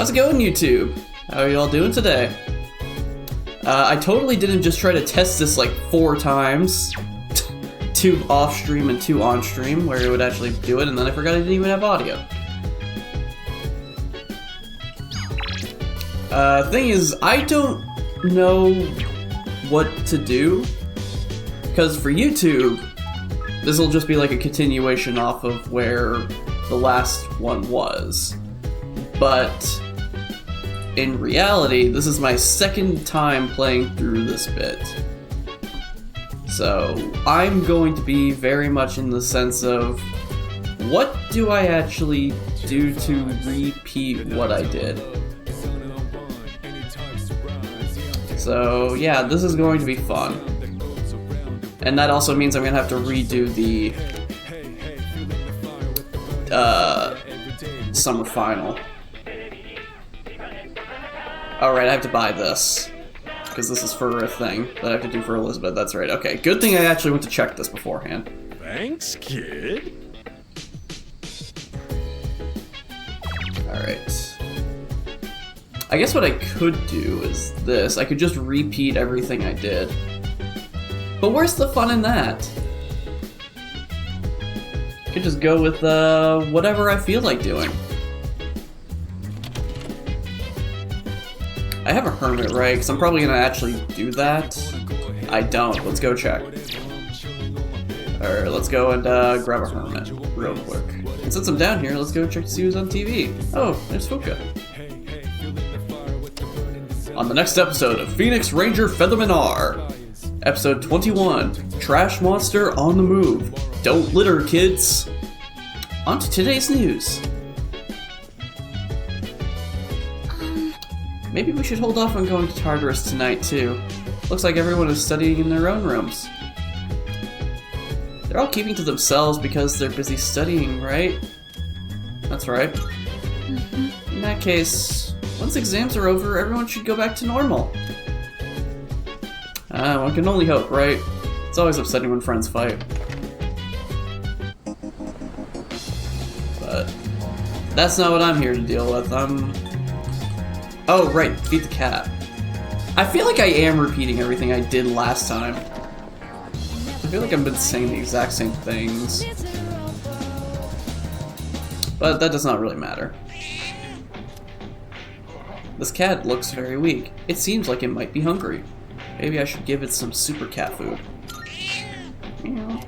How's it going, YouTube? How are y'all doing today? I totally didn't just try to test this like 4 times. 2 off stream and 2 on stream, where it would actually do it, and then I forgot I didn't even have audio. Thing is, I don't know what to do, because for YouTube, this will just be like a continuation off of where the last one was. But in reality, this is my 2nd time playing through this bit. So I'm going to be very much in the sense of, what do I actually do to repeat what I did? So yeah, this is going to be fun. And that also means I'm going to have to redo the summer final. Alright, I have to buy this. Because this is for a thing that I have to do for Elizabeth, that's right. Okay, good thing I actually went to check this beforehand. Thanks, kid. Alright. I guess what I could do is this. I could just repeat everything I did. But where's the fun in that? I could just go with whatever I feel like doing. I have a hermit, right? Because I'm probably going to actually do that. I don't. Let's go check. Alright, let's go and grab a hermit real quick. And since I'm down here, let's go check to see who's on TV. Oh, there's Fuka. On the next episode of Phoenix Ranger Featherman R. Episode 21, Trash Monster on the Move. Don't litter, kids. On to today's news. Maybe we should hold off on going to Tartarus tonight, too. Looks like everyone is studying in their own rooms. They're all keeping to themselves because they're busy studying, right? That's right. In that case, once exams are over, everyone should go back to normal. One can only hope, right? It's always upsetting when friends fight. But that's not what I'm here to deal with. Oh, right, feed the cat. I feel like I am repeating everything I did last time. I feel like I've been saying the exact same things. But that does not really matter. This cat looks very weak. It seems like it might be hungry. Maybe I should give it some super cat food. Meow.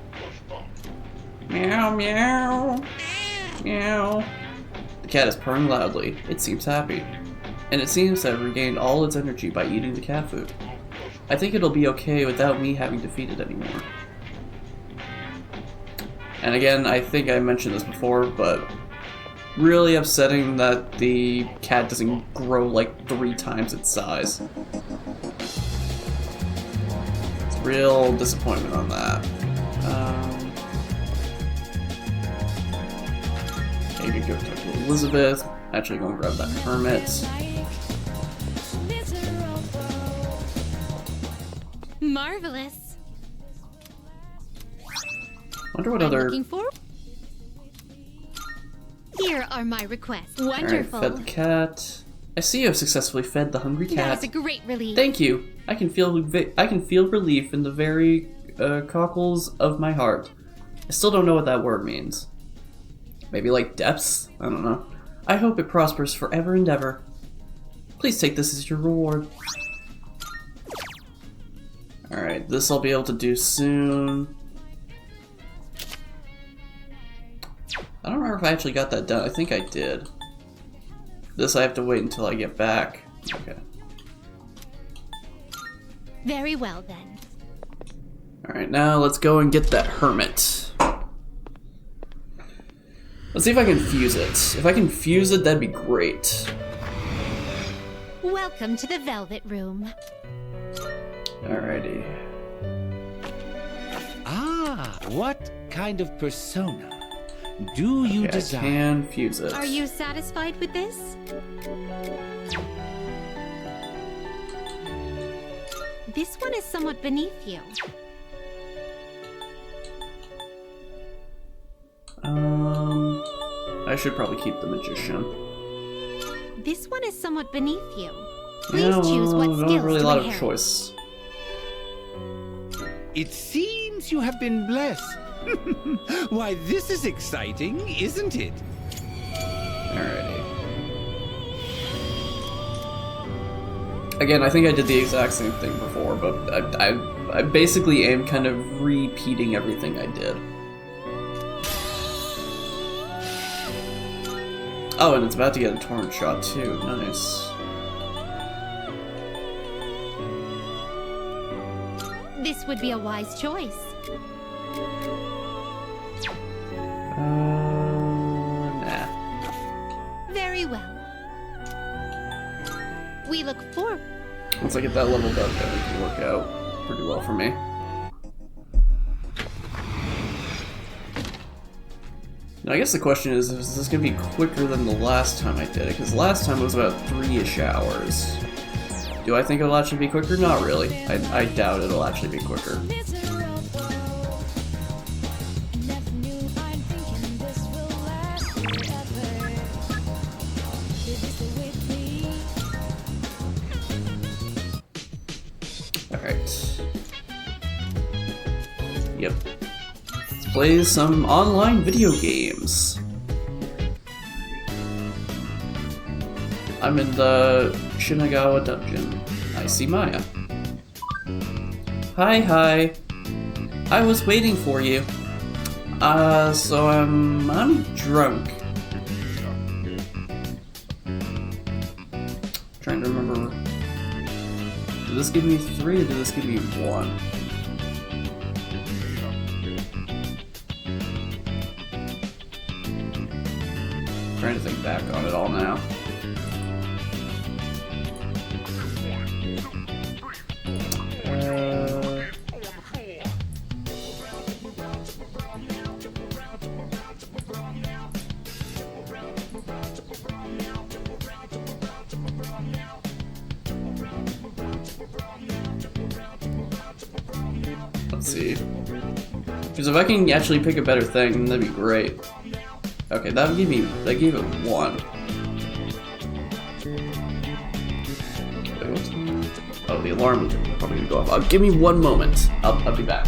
Meow, meow. Meow. The cat is purring loudly. It seems happy. And it seems to have regained all its energy by eating the cat food. I think it'll be okay without me having to feed it anymore. And again, I think I mentioned this before, but really upsetting that the cat doesn't grow like 3 times its size. It's a real disappointment on that. Okay, you can go talk to Elizabeth. Actually, go and grab that hermit. Marvelous. Wonder what other. Looking for? Here are my requests. Alright, Wonderful. fed the cat. I see you have successfully fed the hungry cat. That is a great relief. Thank you. I can feel relief in the very cockles of my heart. I still don't know what that word means. Maybe like depths? I don't know. I hope it prospers forever and ever. Please take this as your reward. Alright, this I'll be able to do soon. I don't remember if I actually got that done. I think I did. This I have to wait until I get back. Okay. Very well then. Alright, now let's go and get that hermit. Let's see if I can fuse it. If I can fuse it, that'd be great. Welcome to the Velvet Room. Alrighty. Ah, what kind of persona do you Okay, desire? I can fuse it. Are you satisfied with this? This one is somewhat beneath you. I should probably keep the magician. This one is somewhat beneath you. Yeah, Please choose what not skills really a to lot of inherit. choice. It seems you have been blessed. Why, this is exciting, isn't it? Alrighty. Again, I think I did the exact same thing before, but I basically am kind of repeating everything I did. Oh, and it's about to get a torrent shot too. Nice. This would be a wise choice. Nah. Very well. We look forward. Once I get that leveled up, that can work out pretty well for me. Now, I guess the question is this gonna be quicker than the last time I did it? Because last time it was about 3-ish hours. Do I think it'll actually be quicker? Not really. I doubt it'll actually be quicker. Alright. Yep. Let's play some online video games. I'm in the Shinagawa dungeon. I see Maya. Hi. I was waiting for you. So I'm drunk. Trying to remember. Did this give me 3 or did this give me 1? Trying to think back on it all now. Let's see. Because if I can actually pick a better thing, then that'd be great. Okay, that gave it 1. Wait, what's... Oh, the alarm is probably gonna go off. Give me 1 moment. I'll be back.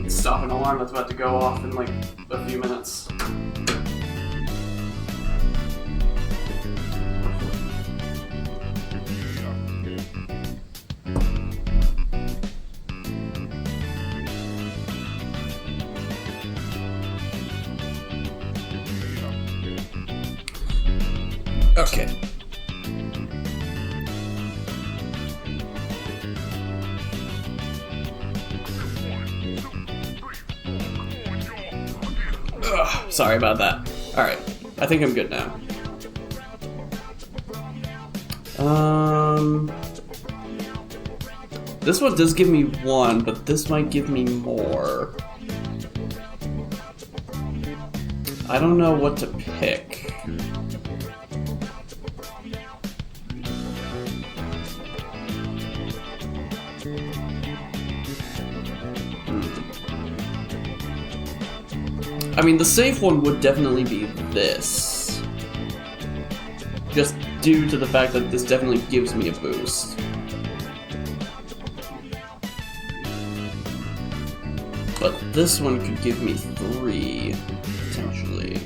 Stop an alarm that's about to go off in like a few minutes. Okay. Ugh, sorry about that. Alright, I think I'm good now. This one does give me 1, but this might give me more. I don't know what to pick. I mean, the safe one would definitely be this. Just due to the fact that this definitely gives me a boost. But this one could give me 3, potentially.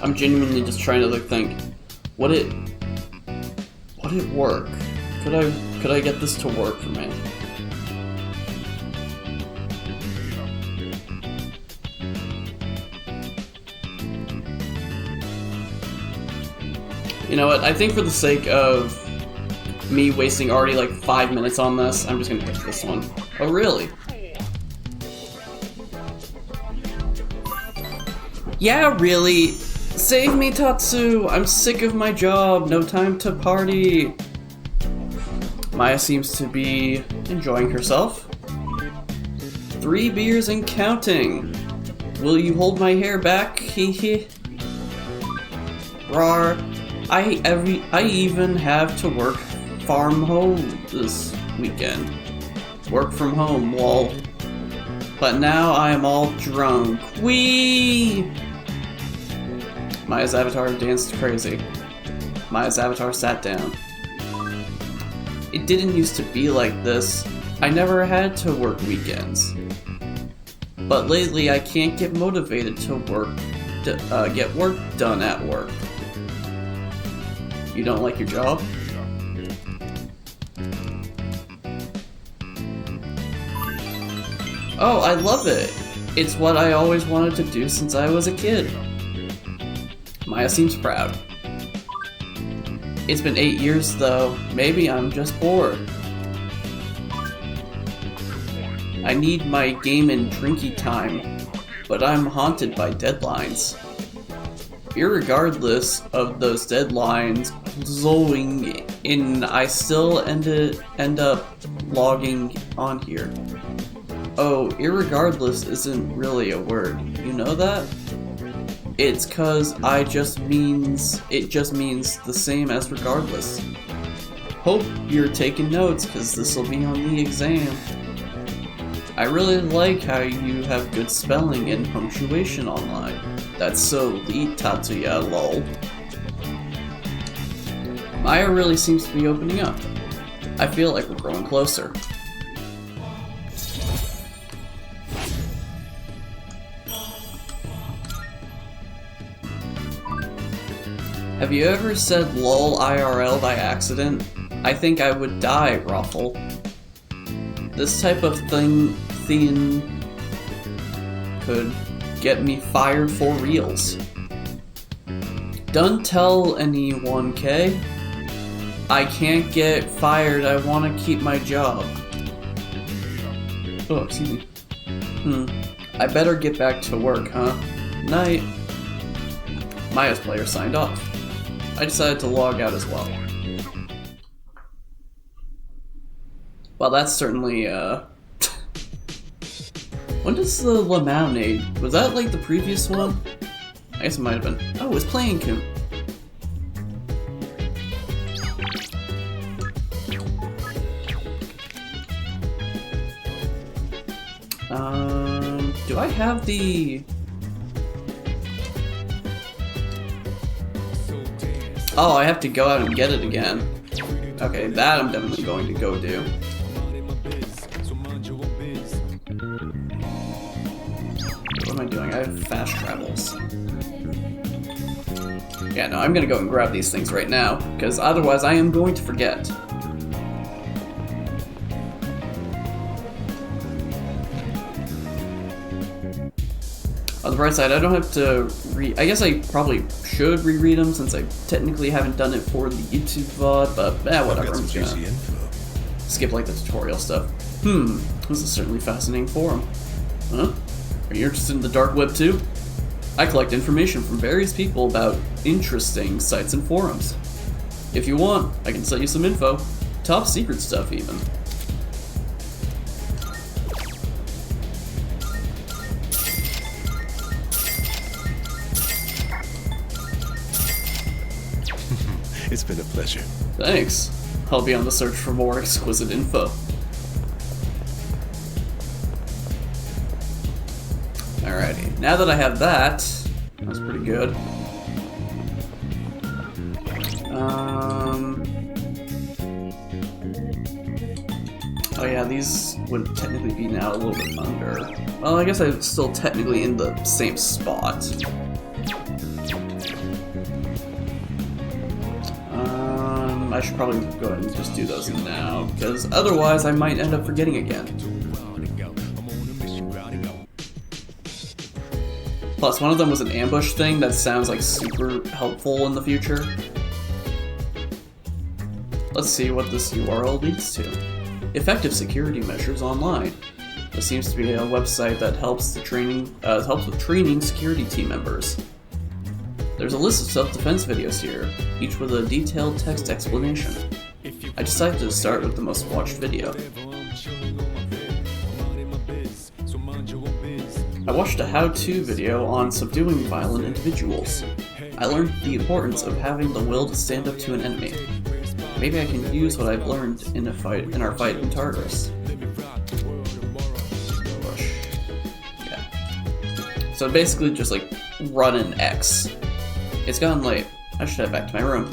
I'm genuinely just trying to think, would it work? Could I get this to work for me? You know what? I think for the sake of me wasting already like 5 minutes on this, I'm just gonna pick this one. Oh, really? Yeah, really. Save me, Tatsu! I'm sick of my job. No time to party. Maya seems to be enjoying herself. 3 beers and counting. Will you hold my hair back? Hehe. Rar. I even have to work farm home this weekend. Work from home, lol. But now I am all drunk. Whee! Maya's avatar danced crazy. Maya's avatar sat down. It didn't used to be like this. I never had to work weekends. But lately I can't get motivated to get work done at work. You don't like your job? Oh, I love it! It's what I always wanted to do since I was a kid. Maya seems proud. It's been 8 years though. Maybe I'm just bored. I need my game and drinky time, but I'm haunted by deadlines. Irregardless of those deadlines zooming in, I still end up logging on here. Oh, irregardless isn't really a word. You know that? It's cause it just means the same as regardless. Hope you're taking notes cause this'll be on the exam. I really like how you have good spelling and punctuation online. That's so elite, Tatsuya, lol. Maya really seems to be opening up. I feel like we're growing closer. Have you ever said lol IRL by accident? I think I would die, Ruffle. This type of thing could get me fired for reals. Don't tell anyone, Kay. I can't get fired, I want to keep my job. Oh, excuse me. I better get back to work, huh? Night. Maya's player signed off. I decided to log out as well. Well, that's certainly, When does the Lemonade? Was that like the previous one? I guess it might have been. Oh, it's Playing Coon. Do I have the... Oh, I have to go out and get it again. Okay, that I'm definitely going to go do. What am I doing? I have fast travels. Yeah, no, I'm gonna go and grab these things right now, because otherwise I am going to forget. On the bright side, I don't have to I guess I probably should reread them since I technically haven't done it for the YouTube VOD, but whatever, I'm just gonna skip like the tutorial stuff. This is certainly a fascinating forum. Huh? Are you interested in the dark web too? I collect information from various people about interesting sites and forums. If you want, I can sell you some info. Top secret stuff even. It's been a pleasure. Thanks. I'll be on the search for more exquisite info. Alrighty, now that I have that, that's pretty good. Oh yeah, these would technically be now a little bit under. Well, I guess I'm still technically in the same spot. I should probably go ahead and just do those now, because otherwise I might end up forgetting again. Plus, one of them was an ambush thing that sounds like super helpful in the future. Let's see what this URL leads to. Effective security measures online. This seems to be a website that helps with training security team members. There's a list of self-defense videos here, each with a detailed text explanation. I decided to start with the most watched video. I watched a how-to video on subduing violent individuals. I learned the importance of having the will to stand up to an enemy. Maybe I can use what I've learned in our fight in Tartarus. Push. Yeah. So basically just like run an X. It's gotten late. I should head back to my room.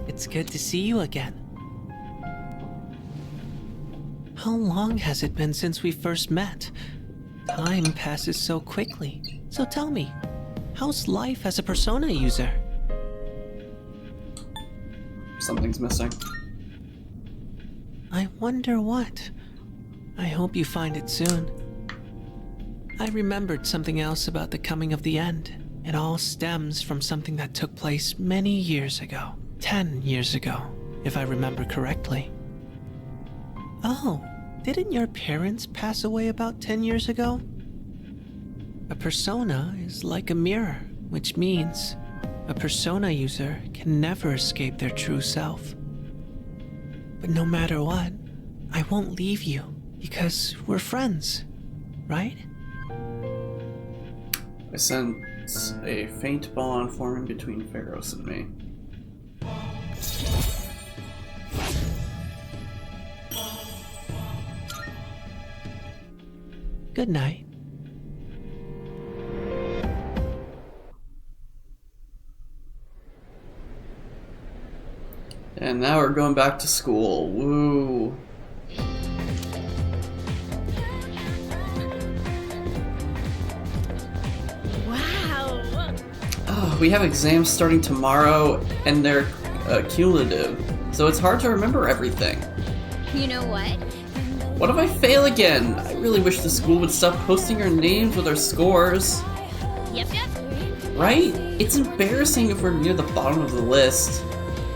It's good to see you again. How long has it been since we first met? Time passes so quickly. So tell me, how's life as a Persona user? Something's missing. I wonder what. I hope you find it soon. I remembered something else about the coming of the end. It all stems from something that took place many years ago. 10 years ago, if I remember correctly. Oh, didn't your parents pass away about 10 years ago? A persona is like a mirror, which means a persona user can never escape their true self. But no matter what, I won't leave you because we're friends, right? I sense a faint bond forming between Pharos and me. Good night. And now we're going back to school. Woo. Wow. Oh, we have exams starting tomorrow, and they're cumulative, so it's hard to remember everything. You know what? What if I fail again? I really wish the school would stop posting our names with our scores. Yep. Right? It's embarrassing if we're near the bottom of the list.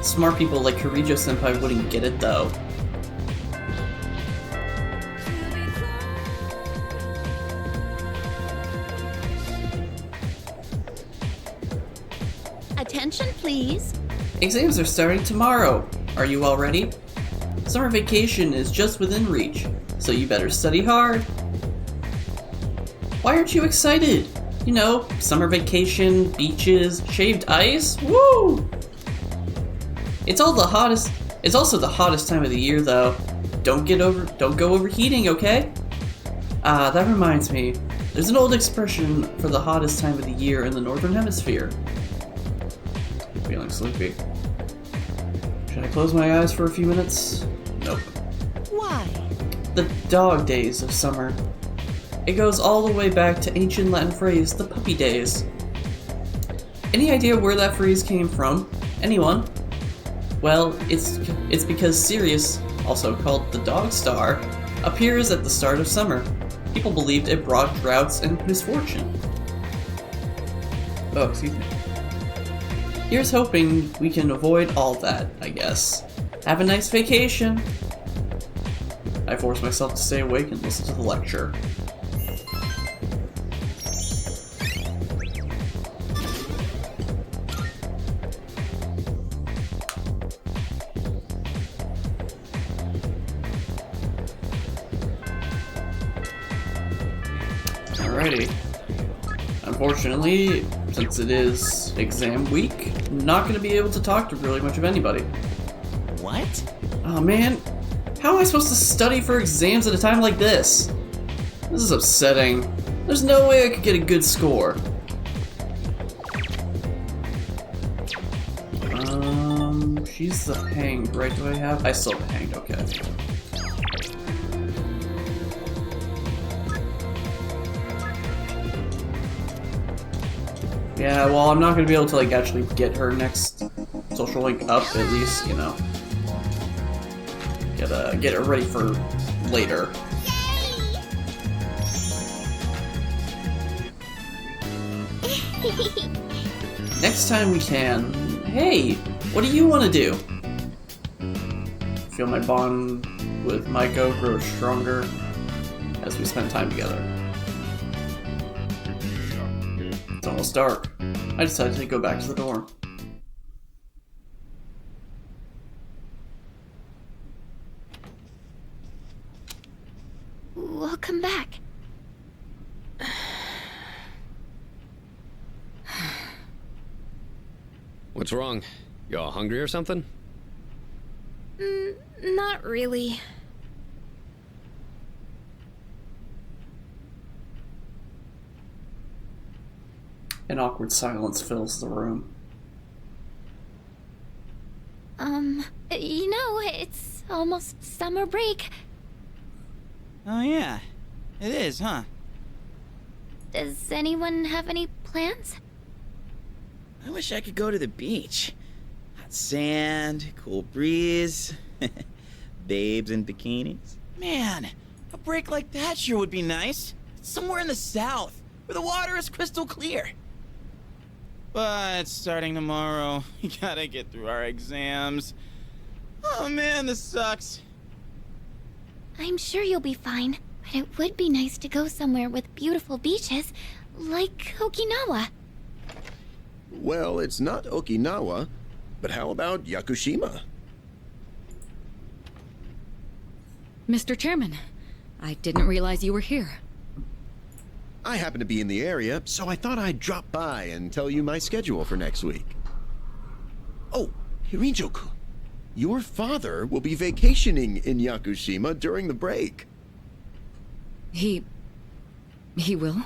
Smart people like Kirijo-senpai wouldn't get it though. Attention, please. Exams are starting tomorrow. Are you all ready? Summer vacation is just within reach, so you better study hard. Why aren't you excited? You know, summer vacation, beaches, shaved ice, woo! It's also the hottest time of the year though. Don't go overheating, okay? Ah, that reminds me. There's an old expression for the hottest time of the year in the Northern Hemisphere. Feeling sleepy. Should I close my eyes for a few minutes? Nope. Why? The dog days of summer. It goes all the way back to ancient Latin phrase, the puppy days. Any idea where that phrase came from? Anyone? Well, it's because Sirius, also called the dog star, appears at the start of summer. People believed it brought droughts and misfortune. Oh, excuse me. Here's hoping we can avoid all that, I guess. Have a nice vacation! I force myself to stay awake and listen to the lecture. Alrighty. Unfortunately, since it is exam week, I'm not going to be able to talk to really much of anybody. What? Oh man, how am I supposed to study for exams at a time like this? This is upsetting. There's no way I could get a good score. She's the hanged, right? Do I still have the hanged, okay. Yeah, well, I'm not gonna be able to, like, actually get her next social link up, at least, you know. Get it ready for later. Next time we can. Hey, what do you want to do? Feel my bond with Maiko grow stronger as we spend time together. It's almost dark. I decided to go back to the door. Welcome back. What's wrong? You all hungry or something? Not really. An awkward silence fills the room. It's almost summer break. Oh yeah, it is, huh? Does anyone have any plans? I wish I could go to the beach. Hot sand, cool breeze, babes in bikinis. Man, a break like that sure would be nice. Somewhere in the south, where the water is crystal clear. But starting tomorrow, we gotta get through our exams. Oh man, this sucks. I'm sure you'll be fine, but it would be nice to go somewhere with beautiful beaches, like Okinawa. Well, it's not Okinawa, but how about Yakushima? Mr. Chairman, I didn't realize you were here. I happen to be in the area, so I thought I'd drop by and tell you my schedule for next week. Oh, Hirinjo-kun, your father will be vacationing in Yakushima during the break. He will?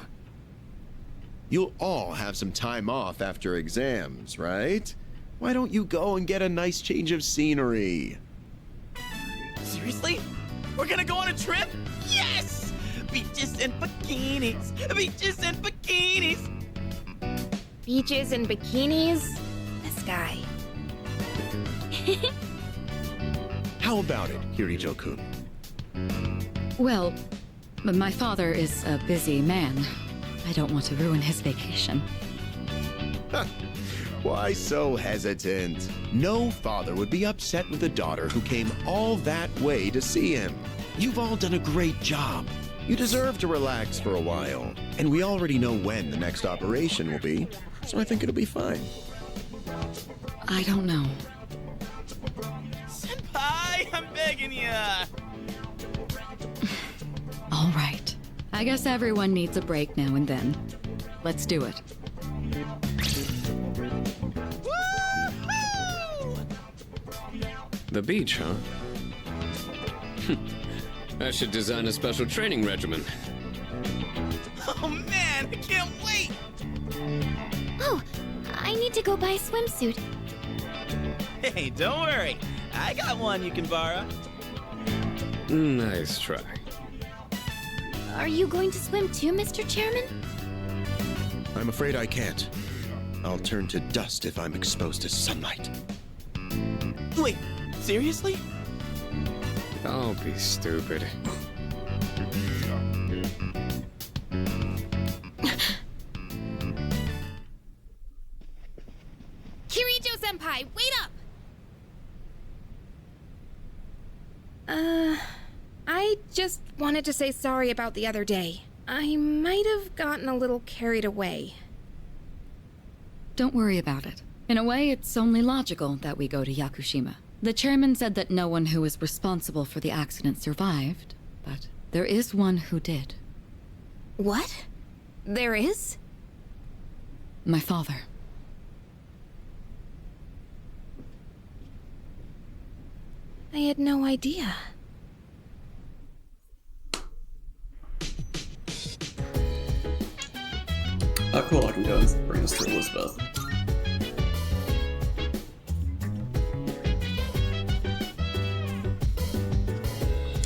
You'll all have some time off after exams, right? Why don't you go and get a nice change of scenery? Seriously? We're gonna go on a trip? Yes! Beaches and bikinis! Beaches and bikinis! Beaches and bikinis? This guy. How about it, Hirinjo-kun? Well, my father is a busy man. I don't want to ruin his vacation. Why so hesitant? No father would be upset with a daughter who came all that way to see him. You've all done a great job. You deserve to relax for a while. And we already know when the next operation will be, so I think it'll be fine. I don't know. Senpai, I'm begging ya! All right. I guess everyone needs a break now and then. Let's do it. Woo-hoo! The beach, huh? I should design a special training regimen. Oh man, I can't wait! Oh, I need to go buy a swimsuit. Hey, don't worry. I got one you can borrow. Nice try. Are you going to swim too, Mr. Chairman? I'm afraid I can't. I'll turn to dust if I'm exposed to sunlight. Wait, seriously? Don't be stupid. Kirijo-senpai, wait up! I just wanted to say sorry about the other day. I might have gotten a little carried away. Don't worry about it. In a way, it's only logical that we go to Yakushima. The chairman said that no one who was responsible for the accident survived, but there is one who did. What? There is? My father. I had no idea. Oh, cool, I can go and bring us to Elizabeth.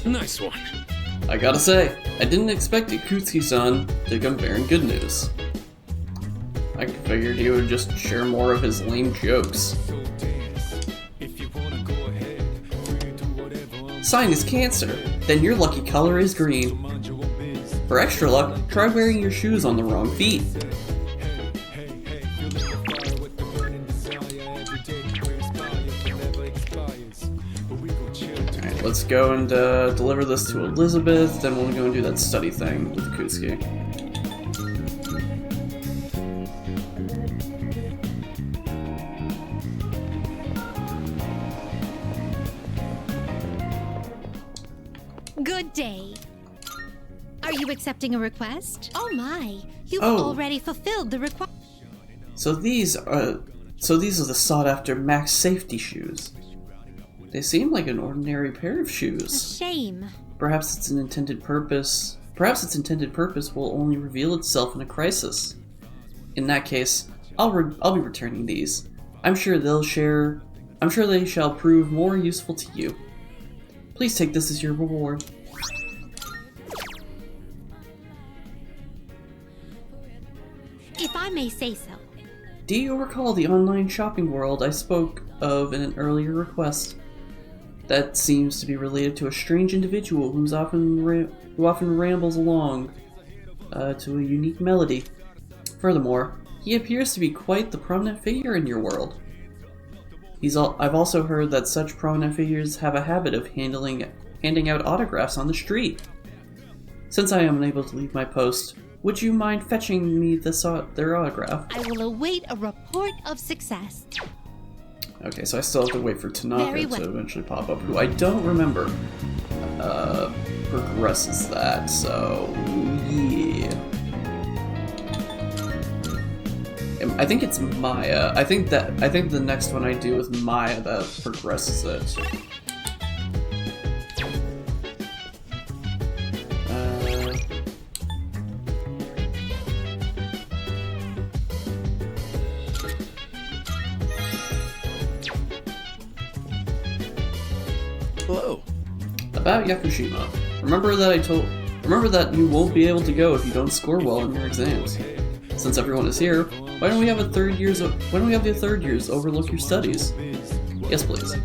Nice one. I gotta say, I didn't expect Ikutsuki-san to come bearing good news. I figured he would just share more of his lame jokes. Sign is Cancer, then your lucky color is green. For extra luck, try wearing your shoes on the wrong feet. Alright, let's go and deliver this to Elizabeth, then we'll go and do that study thing with Kutsuki. Good day. Are you accepting a request? Oh my, you've Oh. already fulfilled the request. So these are the sought-after max safety shoes. They seem like an ordinary pair of shoes. Shame. Perhaps its intended purpose will only reveal itself in a crisis. In that case, I'll be returning these. I'm sure they shall prove more useful to you. Please take this as your reward. If I may say so. Do you recall the online shopping world I spoke of in an earlier request? That seems to be related to a strange individual who often rambles along to a unique melody. Furthermore, he appears to be quite the prominent figure in your world. I've also heard that such prominent figures have a habit of handing out autographs on the street. Since I am unable to leave my post, would you mind fetching me their autograph? I will await a report of success. Okay, so I still have to wait for Tanaka Very well. to eventually pop up, who I don't remember progresses that, so yeah. I think it's Maya. I think the next one I do with Maya that progresses it. Hello. About Yakushima. Remember that you won't be able to go if you don't score well in your exams. Since everyone is here, why don't we have the third years overlook your studies? Yes, please.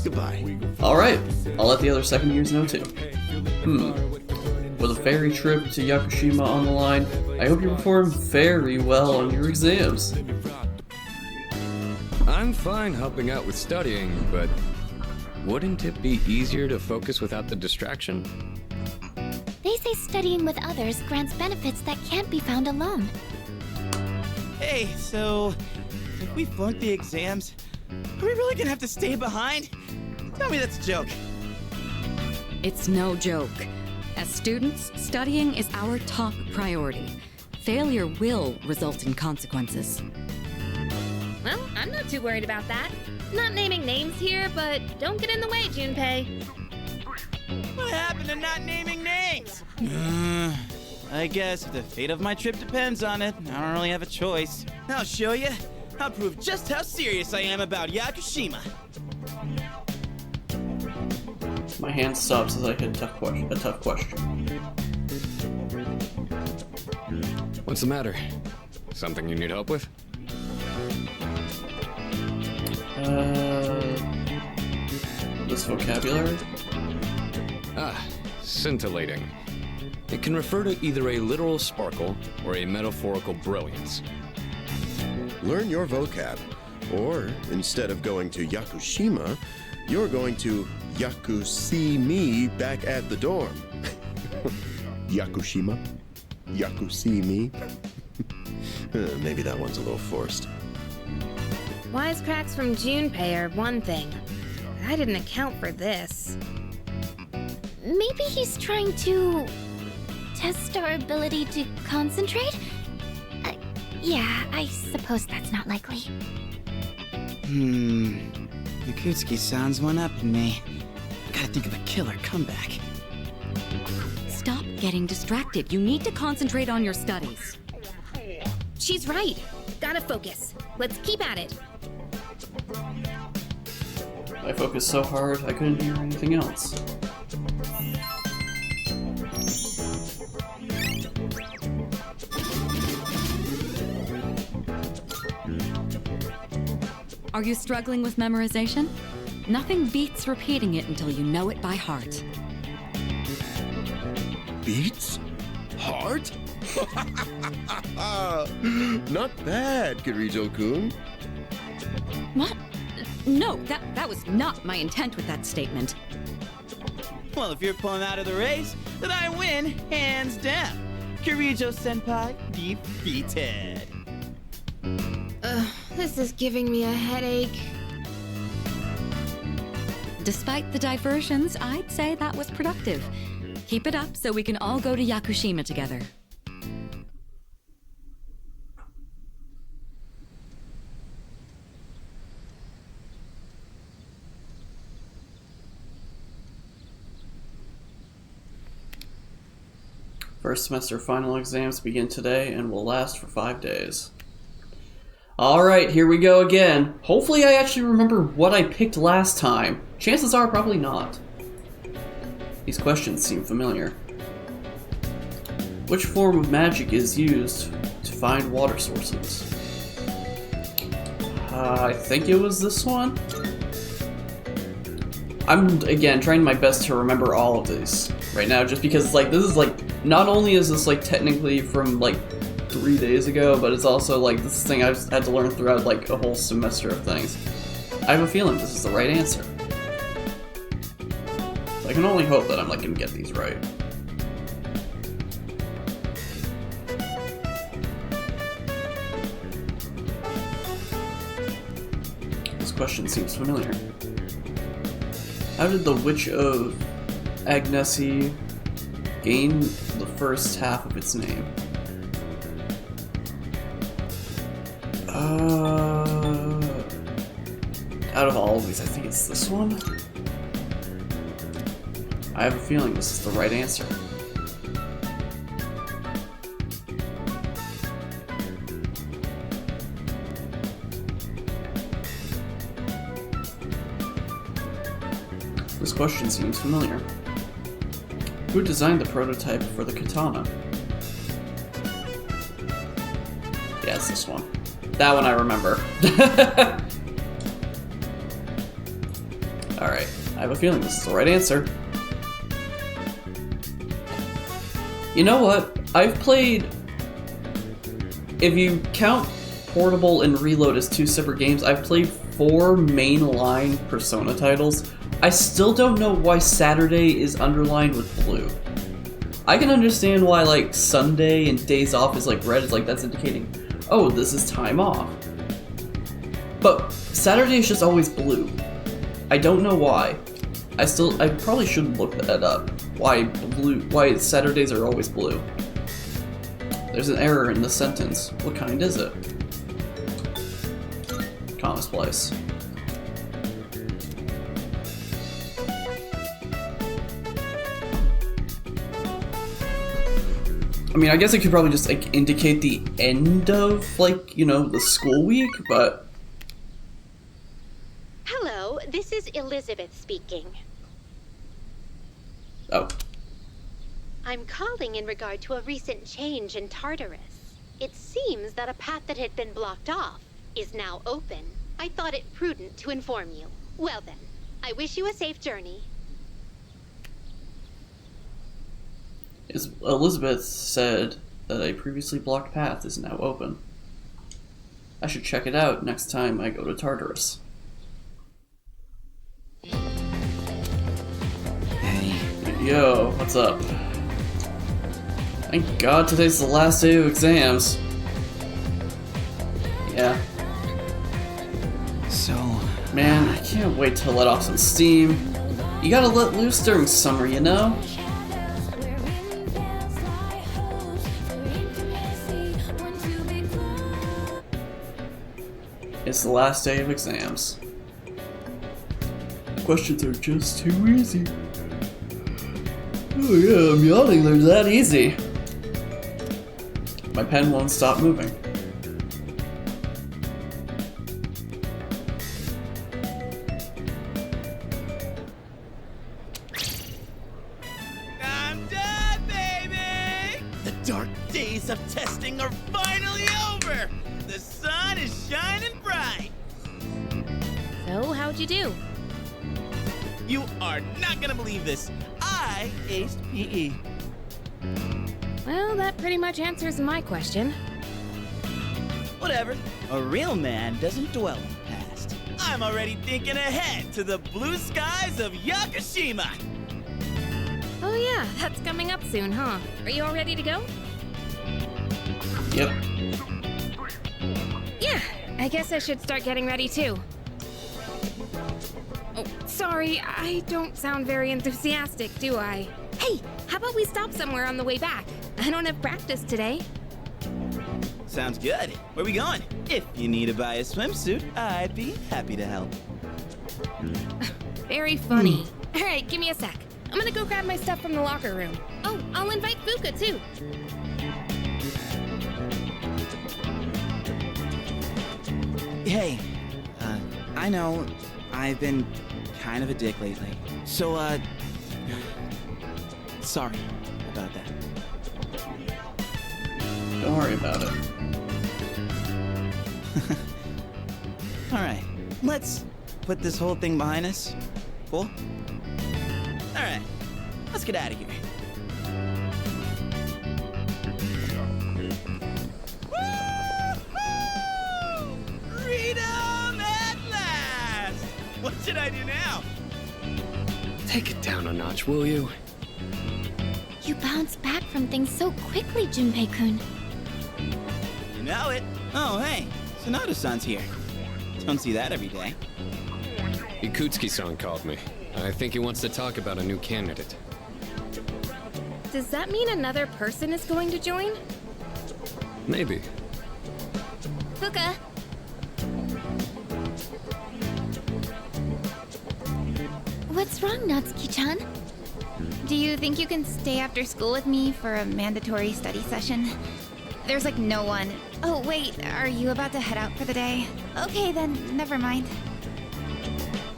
Goodbye. Alright, I'll let the other second years know too. With a ferry trip to Yakushima on the line, I hope you perform very well on your exams. I'm fine helping out with studying, but wouldn't it be easier to focus without the distraction? They say studying with others grants benefits that can't be found alone. Hey, so if we flunk the exams, are we really gonna have to stay behind? Tell me that's a joke. It's no joke. As students, studying is our top priority. Failure will result in consequences. Well, I'm not too worried about that. Not naming names here, but don't get in the way, Junpei. What happened to not naming names? I guess if the fate of my trip depends on it, I don't really have a choice. I'll show you. I'll prove just how serious I am about Yakushima. My hand stops as I hit a tough question. What's the matter? Something you need help with? This vocabulary? Scintillating. It can refer to either a literal sparkle or a metaphorical brilliance. Learn your vocab. Or, instead of going to Yakushima, you're going to Yaku-see me back at the dorm. Yakushima? Yaku-see me? Maybe that one's a little forced. Wisecracks from Junpei are one thing. But I didn't account for this. Maybe he's trying to test our ability to concentrate? Yeah, I suppose that's not likely. Yakutsuki sounds one up in me. Gotta think of a killer comeback. Stop getting distracted. You need to concentrate on your studies. She's right. Gotta focus. Let's keep at it. I focused so hard I couldn't hear anything else. Are you struggling with memorization? Nothing beats repeating it until you know it by heart. Beats? Heart? Not bad, Kirijo-kun. What? No, that was not my intent with that statement. Well, if you're pulling out of the race, then I win, hands down. Kirijo-senpai defeated. This is giving me a headache. Despite the diversions, I'd say that was productive. Keep it up so we can all go to Yakushima together. First semester final exams begin today and will last for 5 days. Alright, here we go again. Hopefully I actually remember what I picked last time. Chances are probably not. These questions seem familiar. Which form of magic is used to find water sources? I think it was this one? I'm, again, trying my best to remember all of these right now, just because, like, this is, like, not only is this, like, technically from, like, 3 days ago, but it's also, like, this thing I've had to learn throughout, like, a whole semester of things. I have a feeling this is the right answer. So I can only hope that I'm, like, gonna get these right. This question seems familiar. How did the Witch of Agnessi gain the first half of its name? Out of all of these, I think it's this one. I have a feeling this is the right answer. This question seems familiar. Who designed the prototype for the katana? Yeah, it's this one. That one I remember. Alright, I have a feeling this is the right answer. You know what? I've played... If you count Portable and Reload as 2 separate games, I've played 4 mainline Persona titles. I still don't know why Saturday is underlined with blue. I can understand why, like, Sunday and Days Off is, like, red. It's like, that's indicating, oh, this is time off. But Saturday is just always blue. I don't know why. I probably should look that up. Why Saturdays are always blue. There's an error in the sentence. What kind is it? Commas place. I mean, I guess it could probably just, like, indicate the end of, like, you know, the school week, but... Hello, this is Elizabeth speaking. Oh. I'm calling in regard to a recent change in Tartarus. It seems that a path that had been blocked off is now open. I thought it prudent to inform you. Well then, I wish you a safe journey. Elizabeth said that a previously blocked path is now open. I should check it out next time I go to Tartarus. Hey. Yo, what's up? Thank God today's the last day of exams. Yeah. So... Man, I can't wait to let off some steam. You gotta let loose during summer, you know? It's the last day of exams. Questions are just too easy. Oh yeah, I'm yawning, they're that easy. My pen won't stop moving. I'm done, baby! The dark days of testing are finally over! The sun is shining bright! So, how'd you do? You are not gonna believe this. I aced PE. Well, that pretty much answers my question. Whatever. A real man doesn't dwell on the past. I'm already thinking ahead to the blue skies of Yakushima! Oh yeah, that's coming up soon, huh? Are you all ready to go? Yep. Yeah, I guess I should start getting ready too. Oh, sorry, I don't sound very enthusiastic, do I? Hey, How about we stop somewhere on the way back? I don't have practice today. Sounds good. Where we going? If you need to buy a swimsuit, I'd be happy to help. Very funny. All right, give me a sec. I'm gonna go grab my stuff from the locker room. Oh, I'll invite Fuka too. Hey, I know I've been kind of a dick lately. So, sorry about that. Don't worry about it. Alright, let's put this whole thing behind us. Cool? Alright, let's get out of here. Woo-hoo! Freedom at last! What should I do now? Take it down a notch, will you? You bounce back from things so quickly, Junpei-kun. You know it. Oh, hey, Sonata-san's here. Don't see that every day. Ikutsuki-san called me. I think he wants to talk about a new candidate. Does that mean another person is going to join? Maybe. Fuka! What's wrong, Natsuki-chan? Do you think you can stay after school with me for a mandatory study session? There's like no one. Oh, wait, are you about to head out for the day? Okay, then, never mind.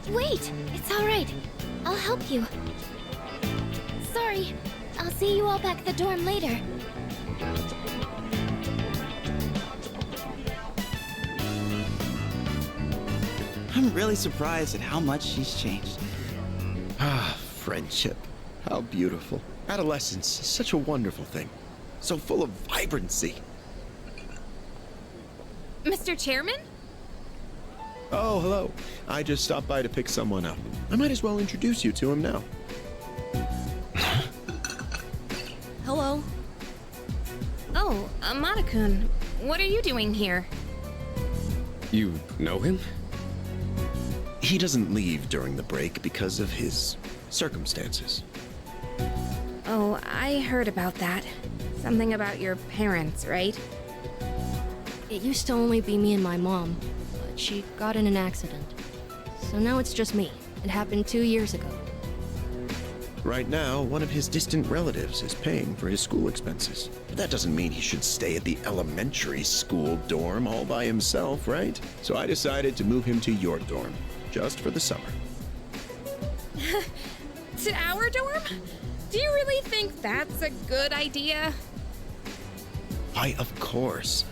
Wait! It's alright. I'll help you. Sorry. I'll see you all back at the dorm later. I'm really surprised at how much she's changed. Ah, friendship. How beautiful. Adolescence is such a wonderful thing. So full of vibrancy. Mr. Chairman? Oh, hello. I just stopped by to pick someone up. I might as well introduce you to him now. Hello. Oh, Amada-kun, what are you doing here? You know him? He doesn't leave during the break because of his circumstances. Oh, I heard about that. Something about your parents, right? It used to only be me and my mom, but she got in an accident. So now it's just me. It happened 2 years ago. Right now, one of his distant relatives is paying for his school expenses. But that doesn't mean he should stay at the elementary school dorm all by himself, right? So I decided to move him to your dorm, just for the summer. To our dorm? Do you really think that's a good idea? Why, of course.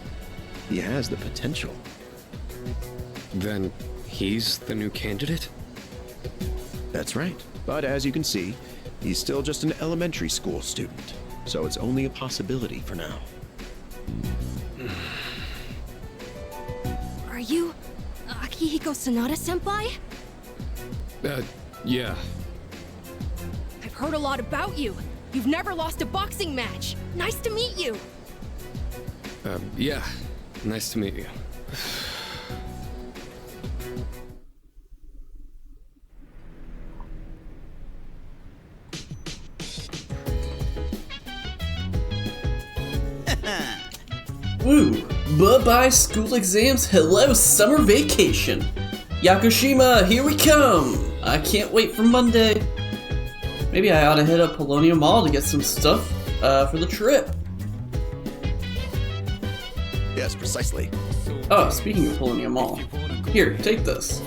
He has the potential. Then he's the new candidate? That's right. But as you can see, he's still just an elementary school student. So it's only a possibility for now. Are you Akihiko Sanada-senpai? Yeah. I've heard a lot about you. You've never lost a boxing match. Nice to meet you. Yeah. Nice to meet you. Woo! Bye-bye school exams, hello summer vacation! Yakushima, here we come! I can't wait for Monday. Maybe I ought to hit up Paulownia Mall to get some stuff for the trip. Yes, precisely. Oh, speaking of Paulownia Mall, here, take this.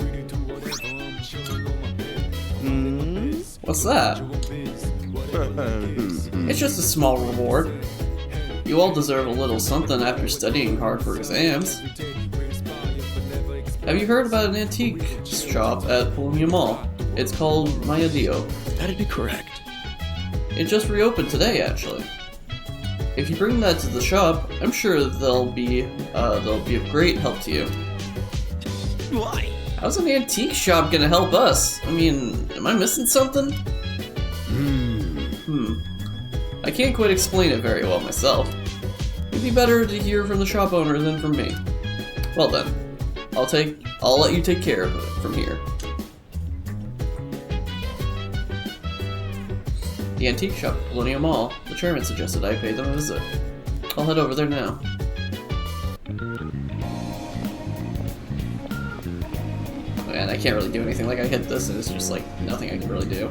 What's that? It's just a small reward. You all deserve a little something after studying hard for exams. Have you heard about an antique shop at Paulownia Mall? It's called Mayadeo. That'd be correct. It just reopened today, actually. If you bring that to the shop, I'm sure they'll be of great help to you. Why? How's an antique shop gonna help us? I mean, am I missing something? I can't quite explain it very well myself. It'd be better to hear from the shop owner than from me. Well then, I'll let you take care of it from here. The antique shop at Colonial Mall. The chairman suggested I pay them a visit. I'll head over there now. Man, I can't really do anything. Like, I hit this and it's just like nothing I can really do.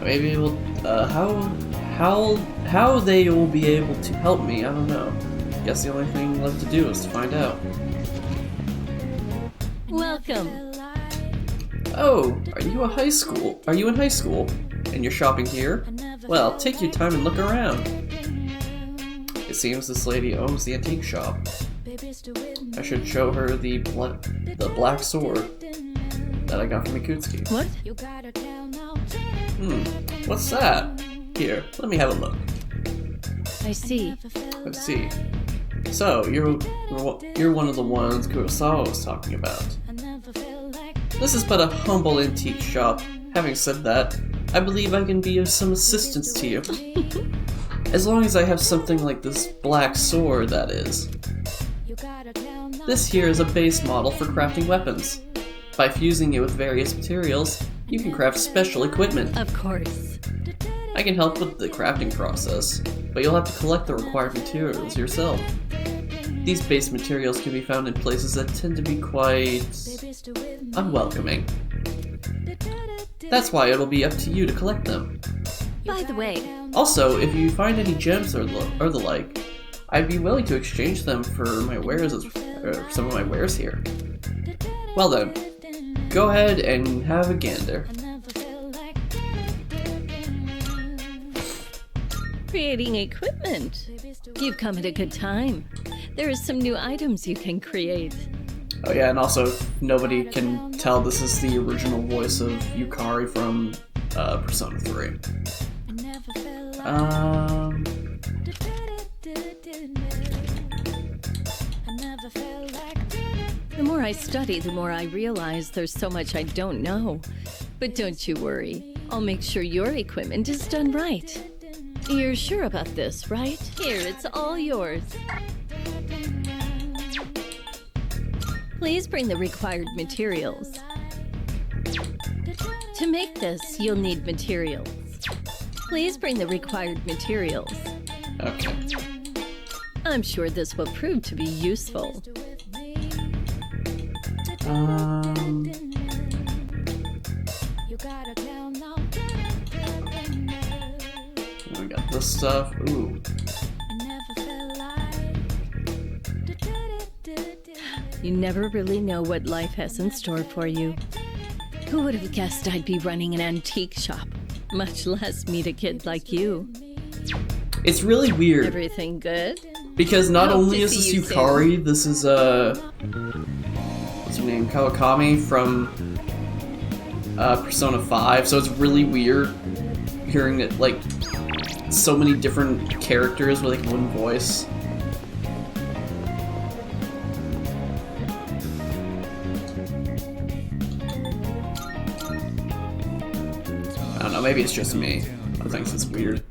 Maybe we'll, how they will be able to help me, I don't know. Guess the only thing left to do is to find out. Welcome. Oh, are you in high school? And you're shopping here? Well, take your time and look around. It seems this lady owns the antique shop. I should show her the black sword that I got from Mikutsuki. What? What's that? Here, let me have a look. I see. So, you're one of the ones Kurosawa was talking about. This is but a humble antique shop. Having said that, I believe I can be of some assistance to you. As long as I have something like this black sword, that is. This here is a base model for crafting weapons. By fusing it with various materials, you can craft special equipment. Of course. I can help with the crafting process, but you'll have to collect the required materials yourself. These base materials can be found in places that tend to be quite unwelcoming. That's why it'll be up to you to collect them. By the way... Also, if you find any gems or the like, I'd be willing to exchange them for my wares, or some of my wares here. Well then, go ahead and have a gander. Creating equipment. You've come at a good time. There are some new items you can create. Oh yeah, and also, nobody can tell this is the original voice of Yukari from Persona 3. The more I study, the more I realize there's so much I don't know. But don't you worry. I'll make sure your equipment is done right. You're sure about this, right? Here, it's all yours. Please bring the required materials. To make this, you'll need materials. Please bring the required materials. Okay. I'm sure this will prove to be useful. We got this stuff. Ooh. You never really know what life has in store for you. Who would have guessed I'd be running an antique shop? Much less meet a kid like you. It's really weird. Everything good? Because not Hope only to is this see you Yukari, soon. this is what's her name? Kawakami from Persona 5, so it's really weird hearing it, like, so many different characters with like one voice. I don't know, maybe it's just me. I think it's weird.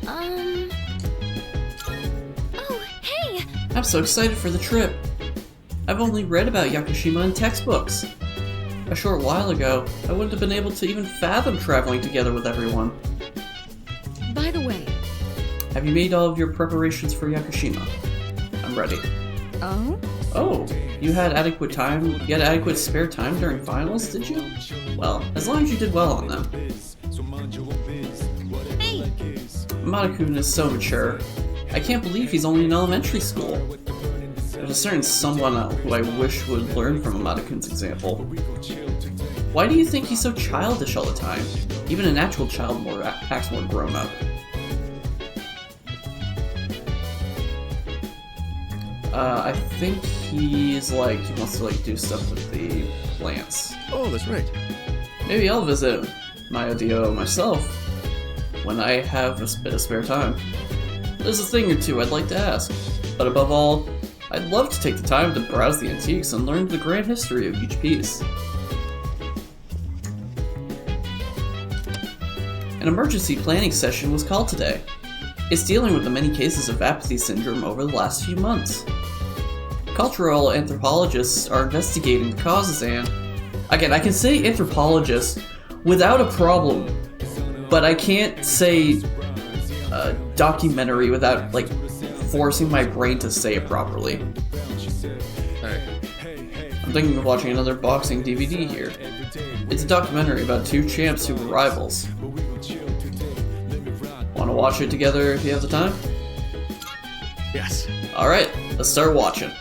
Oh, hey! I'm so excited for the trip. I've only read about Yakushima in textbooks. A short while ago, I wouldn't have been able to even fathom traveling together with everyone. By the way... Have you made all of your preparations for Yakushima? I'm ready. Oh? Oh, you had adequate time? You had adequate spare time during finals, did you? Well, as long as you did well on them. Hey! Amada-kun is so mature. I can't believe he's only in elementary school. There's a certain someone who I wish would learn from Amada-kun's example. Why do you think he's so childish all the time? Even a natural child acts more grown up. I think he's like, he wants to like do stuff with the plants. Oh, that's right. Maybe I'll visit Maya-Dio myself when I have a bit of spare time. There's a thing or two I'd like to ask, but above all, I'd love to take the time to browse the antiques and learn the grand history of each piece. An emergency planning session was called today. It's dealing with the many cases of apathy syndrome over the last few months. Cultural anthropologists are investigating the causes and... Again, I can say anthropologists without a problem. But I can't say documentary without, like, forcing my brain to say it properly. I'm thinking of watching another boxing DVD here. It's a documentary about two champs who were rivals. Want to watch it together if you have the time? Yes. Alright, let's start watching.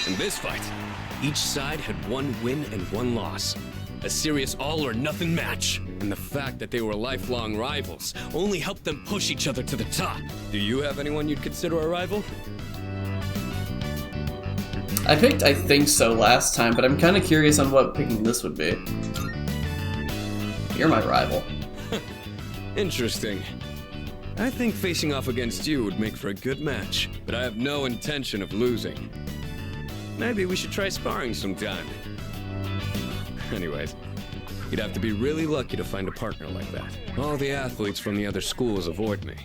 In this fight, each side had one win and one loss. A serious all-or-nothing match. And the fact that they were lifelong rivals only helped them push each other to the top. Do you have anyone you'd consider a rival? I picked I Think So last time, but I'm kind of curious on what picking this would be. You're my rival. Interesting. I think facing off against you would make for a good match, but I have no intention of losing. Maybe we should try sparring sometime. Anyways, you'd have to be really lucky to find a partner like that. All the athletes from the other schools avoid me,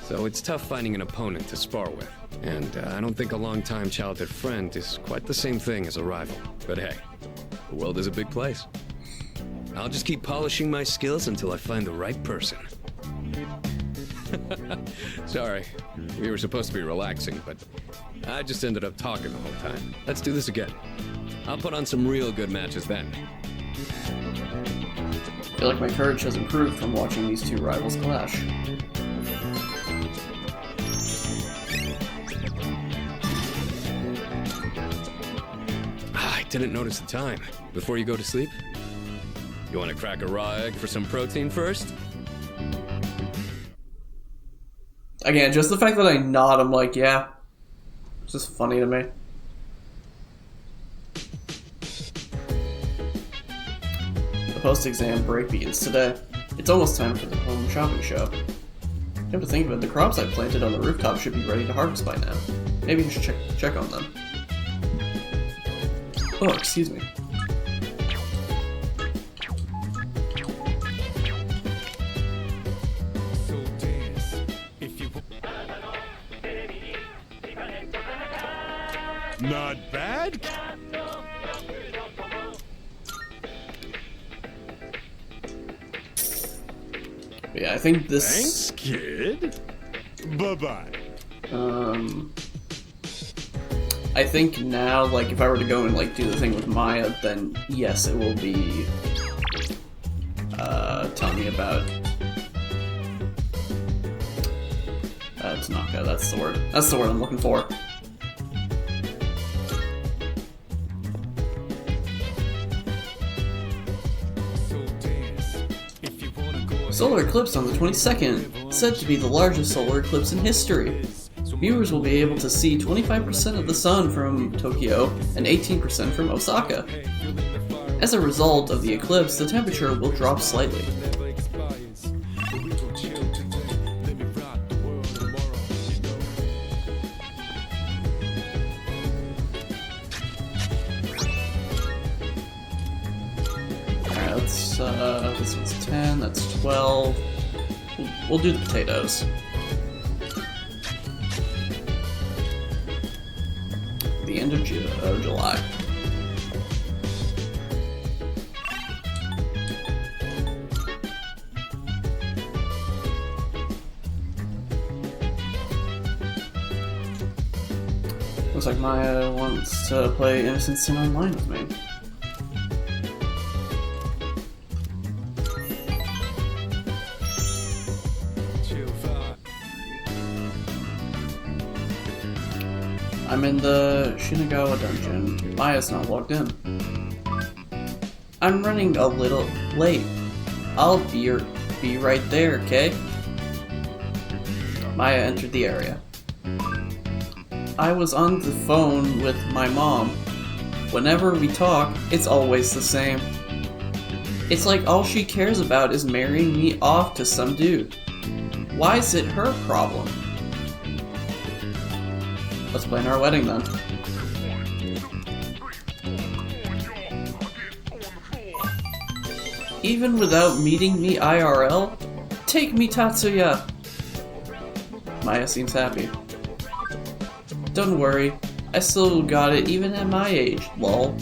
so it's tough finding an opponent to spar with. And I don't think a long-time childhood friend is quite the same thing as a rival. But hey, the world is a big place. I'll just keep polishing my skills until I find the right person. Sorry, we were supposed to be relaxing, but I just ended up talking the whole time. Let's do this again. I'll put on some real good matches then. I feel like my courage has improved from watching these two rivals clash. I didn't notice the time. Before you go to sleep? You want to crack a raw egg for some protein first? Again, just the fact that I nod, I'm like, yeah. It's just funny to me. The post-exam break begins today. It's almost time for the home shopping show. Come to think of it, the crops I planted on the rooftop should be ready to harvest by now. Maybe you should check on them. Oh, excuse me. Not bad. Yeah, I think this... Thanks, kid. Bye-bye. I think now, like, if I were to go and, like, do the thing with Maya, then yes, it will be, tell me about, Tanaka, that's the word. That's the word I'm looking for. Solar eclipse on the 22nd, said to be the largest solar eclipse in history. Viewers will be able to see 25% of the sun from Tokyo and 18% from Osaka. As a result of the eclipse, the temperature will drop slightly. Alright, let's, this one's 10, that's 12. We'll do the potatoes. The end of July. Looks like Maya wants to play Innocent Sin Online with me. I'm in the Shinagawa dungeon. Maya's not logged in. I'm running a little late. I'll be right there, okay? Maya entered the area. I was on the phone with my mom. Whenever we talk, it's always the same. It's like all she cares about is marrying me off to some dude. Why is it her problem? Let's plan our wedding then. Even without meeting me IRL? Take me, Tatsuya! Maya seems happy. Don't worry, I still got it even at my age, lol.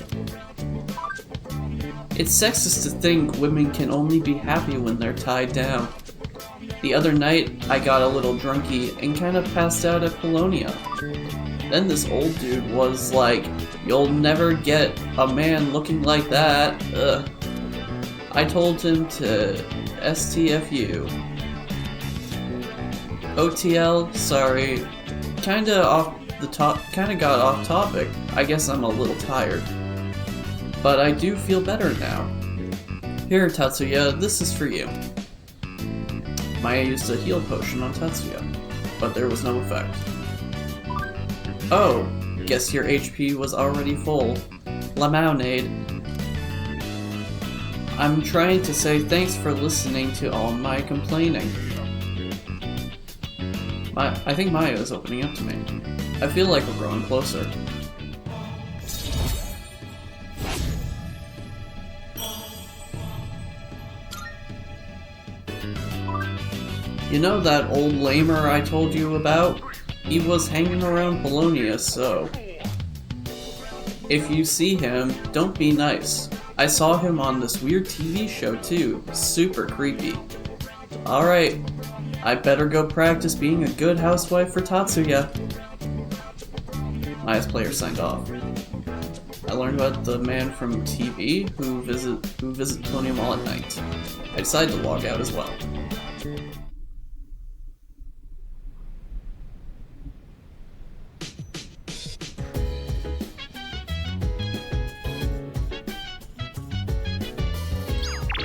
It's sexist to think women can only be happy when they're tied down. The other night, I got a little drunky and kind of passed out at Polonia. Then this old dude was like, "You'll never get a man looking like that." Ugh. I told him to STFU. OTL, sorry. Kinda got off topic. I guess I'm a little tired. But I do feel better now. Here, Tatsuya, this is for you. Maya used a heal potion on Tatsuya, but there was no effect. Oh, guess your HP was already full. Lemonade. I'm trying to say thanks for listening to all my complaining. I think Maya is opening up to me. I feel like we're growing closer. You know that old lamer I told you about? He was hanging around Polonia, so... If you see him, don't be nice. I saw him on this weird TV show too. Super creepy. Alright, I better go practice being a good housewife for Tatsuya. Maya's player signed off. I learned about the man from TV who visits Polonia Mall at night. I decided to log out as well.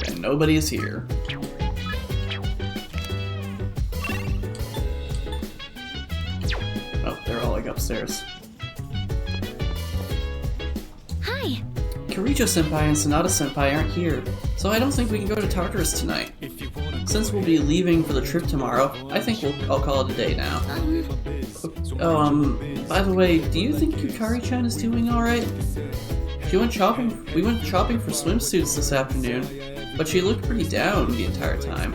And nobody is here. Oh, they're all like upstairs. Hi. Kirijo-senpai and Sonata-senpai aren't here, so I don't think we can go to Tartarus tonight. Since we'll be leaving for the trip tomorrow, I think I'll call it a day now. By the way, do you think Yukari-chan is doing alright? We went shopping for swimsuits this afternoon, but she looked pretty down the entire time.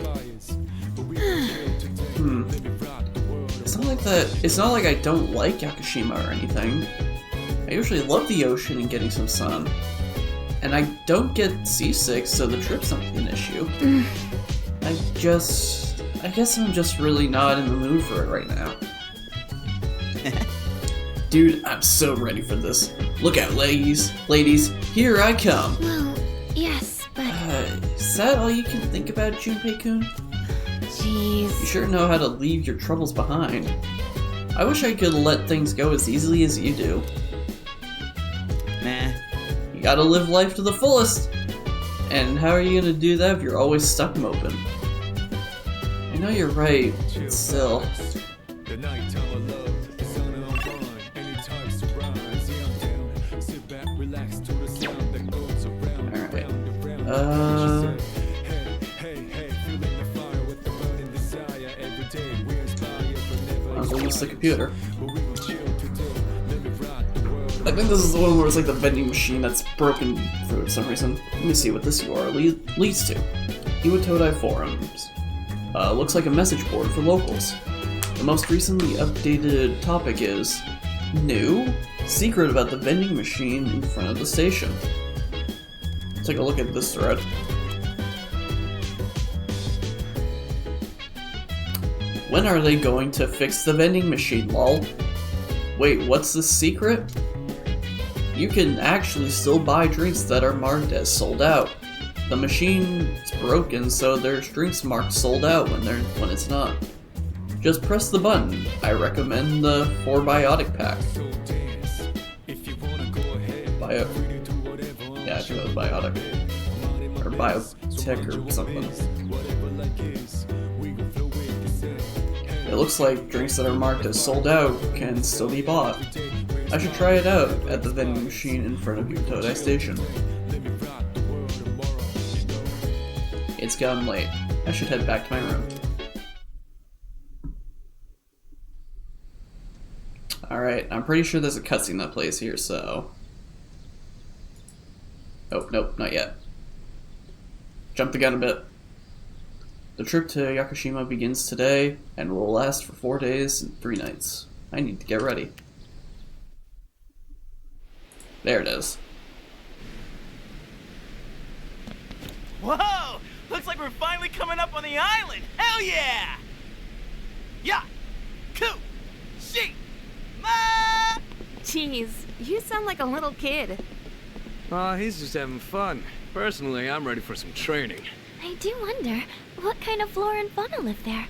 It's not like I don't like Yakushima or anything. I usually love the ocean and getting some sun. And I don't get seasick, so the trip's not an issue. I guess I'm just really not in the mood for it right now. Dude, I'm so ready for this. Look out, ladies, here I come. Well, yes, but... Is that all you can think about, Junpei-kun? Jeez. You sure know how to leave your troubles behind. I wish I could let things go as easily as you do. Nah. You gotta live life to the fullest. And how are you gonna do that if you're always stuck moping? I know you're right, but still. Alright. I'll use the computer. I think this is the one where it's like the vending machine that's broken for some reason. Let me see what this URL leads to. Iwatodai forums. Looks like a message board for locals. The most recently updated topic is new secret about the vending machine in front of the station. Let's take a look at this thread. When are they going to fix the vending machine, lol? Wait, what's the secret? You can actually still buy drinks that are marked as sold out. The machine's broken, so there's drinks marked sold out when it's not. Just press the button. I recommend the 4-biotic pack. Yeah, I think it was biotic. Or biotech or something. It looks like drinks that are marked as sold out can still be bought. I should try it out at the vending machine in front of Yukotodai Station. It's gotten late. I should head back to my room. Alright, I'm pretty sure there's a cutscene that plays here, so... Oh, nope, not yet. Jump the gun a bit. The trip to Yakushima begins today, and will last for 4 days and 3 nights. I need to get ready. There it is. Whoa! Looks like we're finally coming up on the island! Hell yeah! Ya! Ku! She! Ma! Jeez, you sound like a little kid. Aw, he's just having fun. Personally, I'm ready for some training. I do wonder, what kind of flora and fauna live there?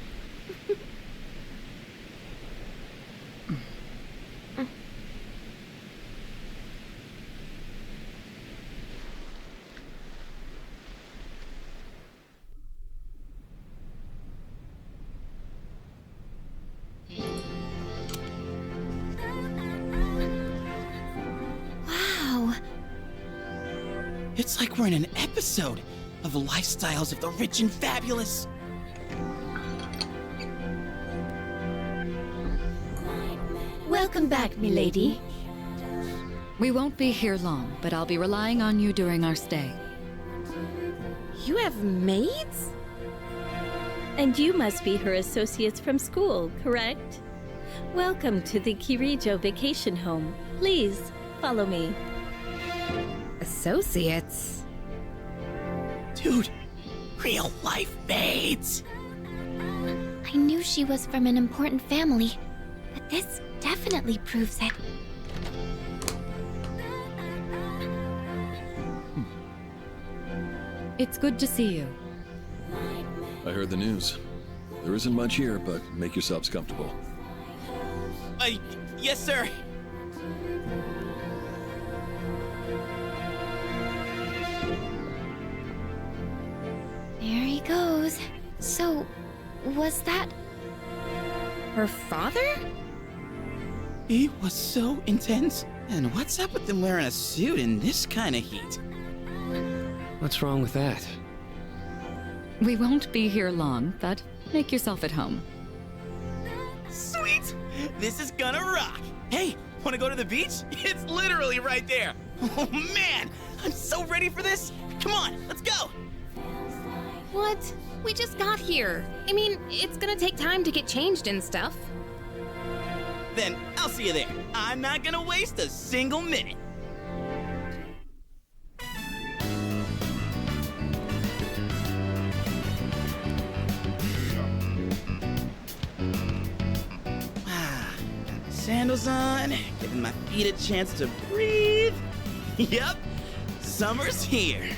Wow. It's like we're in an episode of Lifestyles of the Rich and Fabulous. Welcome back, milady. We won't be here long, but I'll be relying on you during our stay. You have maids? And you must be her associates from school, correct? Welcome to the Kirijo vacation home. Please, follow me. Associates? Dude, real life maids. I knew she was from an important family, but this definitely proves it. It's good to see you. I heard the news. There isn't much here, but make yourselves comfortable. Yes, sir. There he goes. So, was that... Her father? He was so intense. And what's up with them wearing a suit in this kind of heat? What's wrong with that? We won't be here long, but make yourself at home. Sweet! This is gonna rock! Hey, wanna go to the beach? It's literally right there! Oh man! I'm so ready for this! Come on, let's go! What? We just got here. I mean, it's gonna take time to get changed and stuff. Then I'll see you there. I'm not gonna waste a single minute. Sandals on, giving my feet a chance to breathe. Yep, summer's here.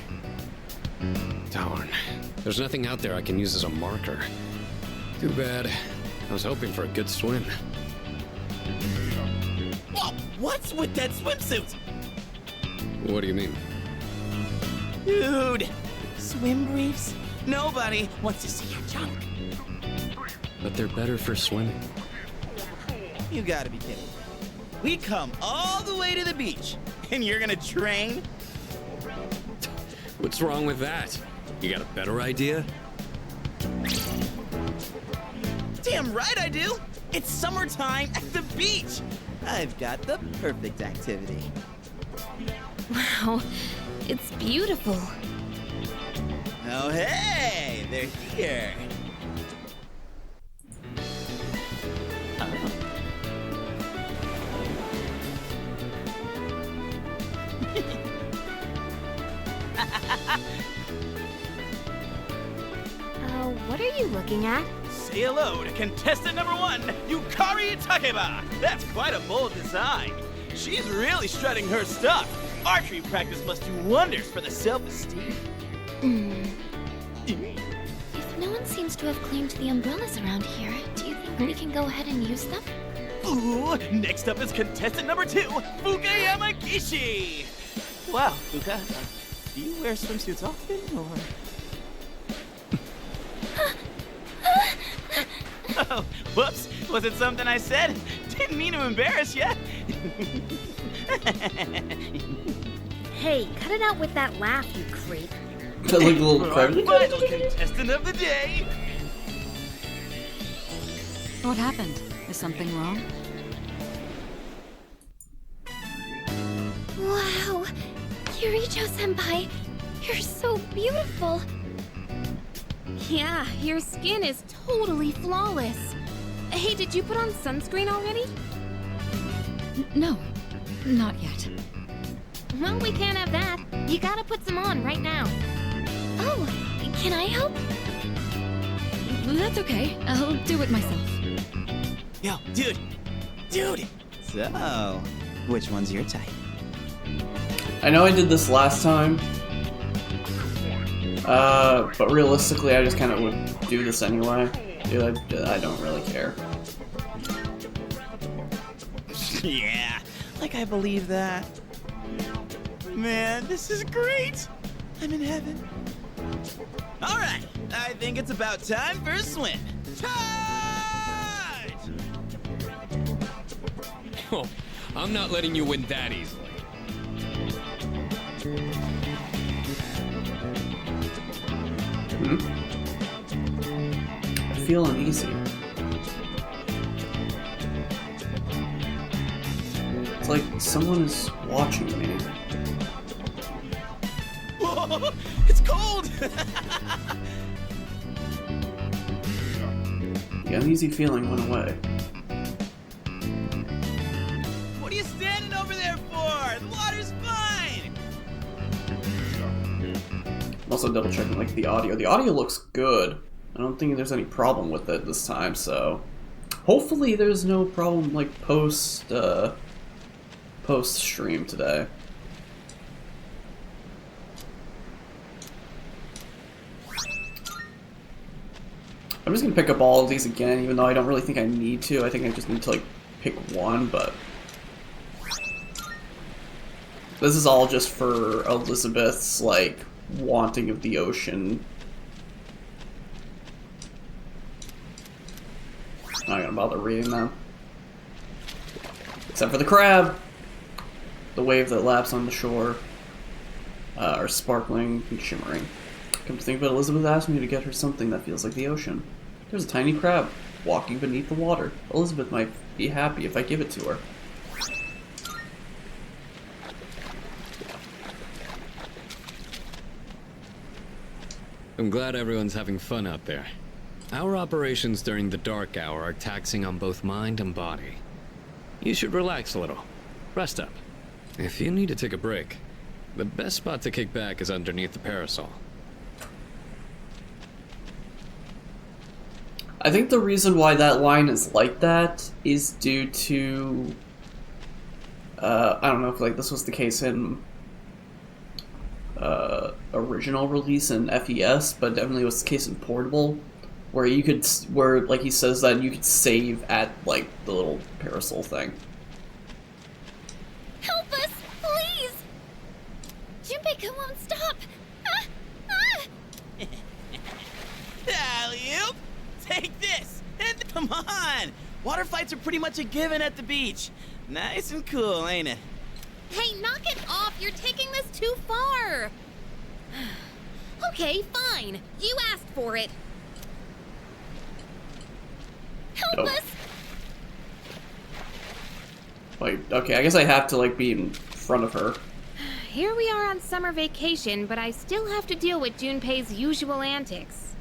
Darn. There's nothing out there I can use as a marker. Too bad. I was hoping for a good swim. Whoa, what's with that swimsuit? What do you mean? Dude, swim briefs? Nobody wants to see your junk. But they're better for swimming. You gotta be kidding. We come all the way to the beach, and you're gonna train? What's wrong with that? You got a better idea? Damn right I do! It's summertime at the beach! I've got the perfect activity. Wow, it's beautiful. Oh hey, they're here. What are you looking at? Say hello to contestant number 1, Yukari Takeba. That's quite a bold design. She's really strutting her stuff. Archery practice must do wonders for the self-esteem. If no one seems to have claimed the umbrellas around here, do you think we can go ahead and use them? Ooh, next up is contestant number 2, Fuka Yamagishi. Wow, Fuka, do you wear swimsuits often, or...? Oh, whoops. Was it something I said? Didn't mean to embarrass you. Hey, cut it out with that laugh, you creep. That looked a little Our crowded. final contestant of the day. What happened? Is something wrong? Wow! Kirijo-senpai, you're so beautiful! Yeah, your skin is totally flawless. Hey, did you put on sunscreen already? No, not yet. Well, we can't have that. You gotta put some on right now. Oh, can I help? That's okay. I'll do it myself. Yo, dude! Dude! So, which one's your type? I know I did this last time, but realistically, I just kind of would do this anyway. Dude, I don't really care. Yeah, like I believe that. Man, this is great! I'm in heaven. Alright, I think it's about time for a swim. Tide! Oh, I'm not letting you win that easily. I feel uneasy. It's like someone is watching me. Whoa, it's cold! The uneasy feeling went away. What are you standing over there for? The water's fine! I'm also double checking like the audio. The audio looks good. I don't think there's any problem with it this time, so hopefully there's no problem like post stream today. I'm just gonna pick up all of these again, even though I don't really think I need to. I think I just need to like pick one, but this is all just for Elizabeth's like wanting of the ocean. I'm not gonna bother reading them. Except for the crab! The wave that laps on the shore are sparkling and shimmering. Come to think of it, Elizabeth asked me to get her something that feels like the ocean. There's a tiny crab walking beneath the water. Elizabeth might be happy if I give it to her. I'm glad everyone's having fun out there. Our operations during the dark hour are taxing on both mind and body. You should relax a little. Rest up. If you need to take a break, the best spot to kick back is underneath the parasol. I think the reason why that line is like that is due to I don't know if like this was the case in original release in FES, but definitely was the case in Portable, where you could, where like he says that you could save at like the little parasol thing. Help us, please! Junpei won't stop! Ah! Ah! Alley-oop! Take this! And come on! Water fights are pretty much a given at the beach. Nice and cool, ain't it? Hey, knock it off! You're taking this too far! Okay, fine. You asked for it. Help us! Like, okay, I guess I have to like be in front of her. Here we are on summer vacation, but I still have to deal with Junpei's usual antics.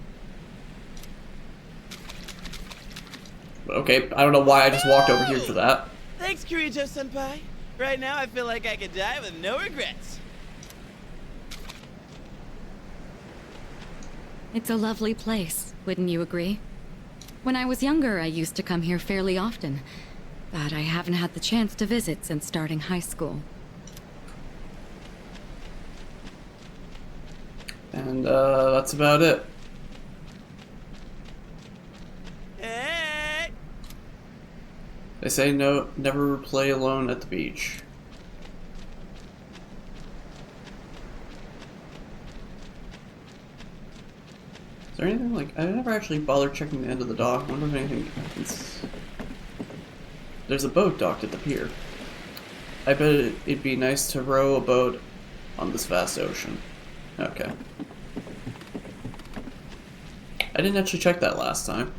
Okay, I don't know why I just walked over here for that. Thanks, Kirijo-senpai. Right now, I feel like I could die with no regrets. It's a lovely place, wouldn't you agree? When I was younger, I used to come here fairly often, but I haven't had the chance to visit since starting high school. And that's about it. Hey! They say no, never play alone at the beach. Is there anything like, I never actually bothered checking the end of the dock. I wonder if anything happens. There's a boat docked at the pier. I bet it'd be nice to row a boat on this vast ocean. Okay. I didn't actually check that last time.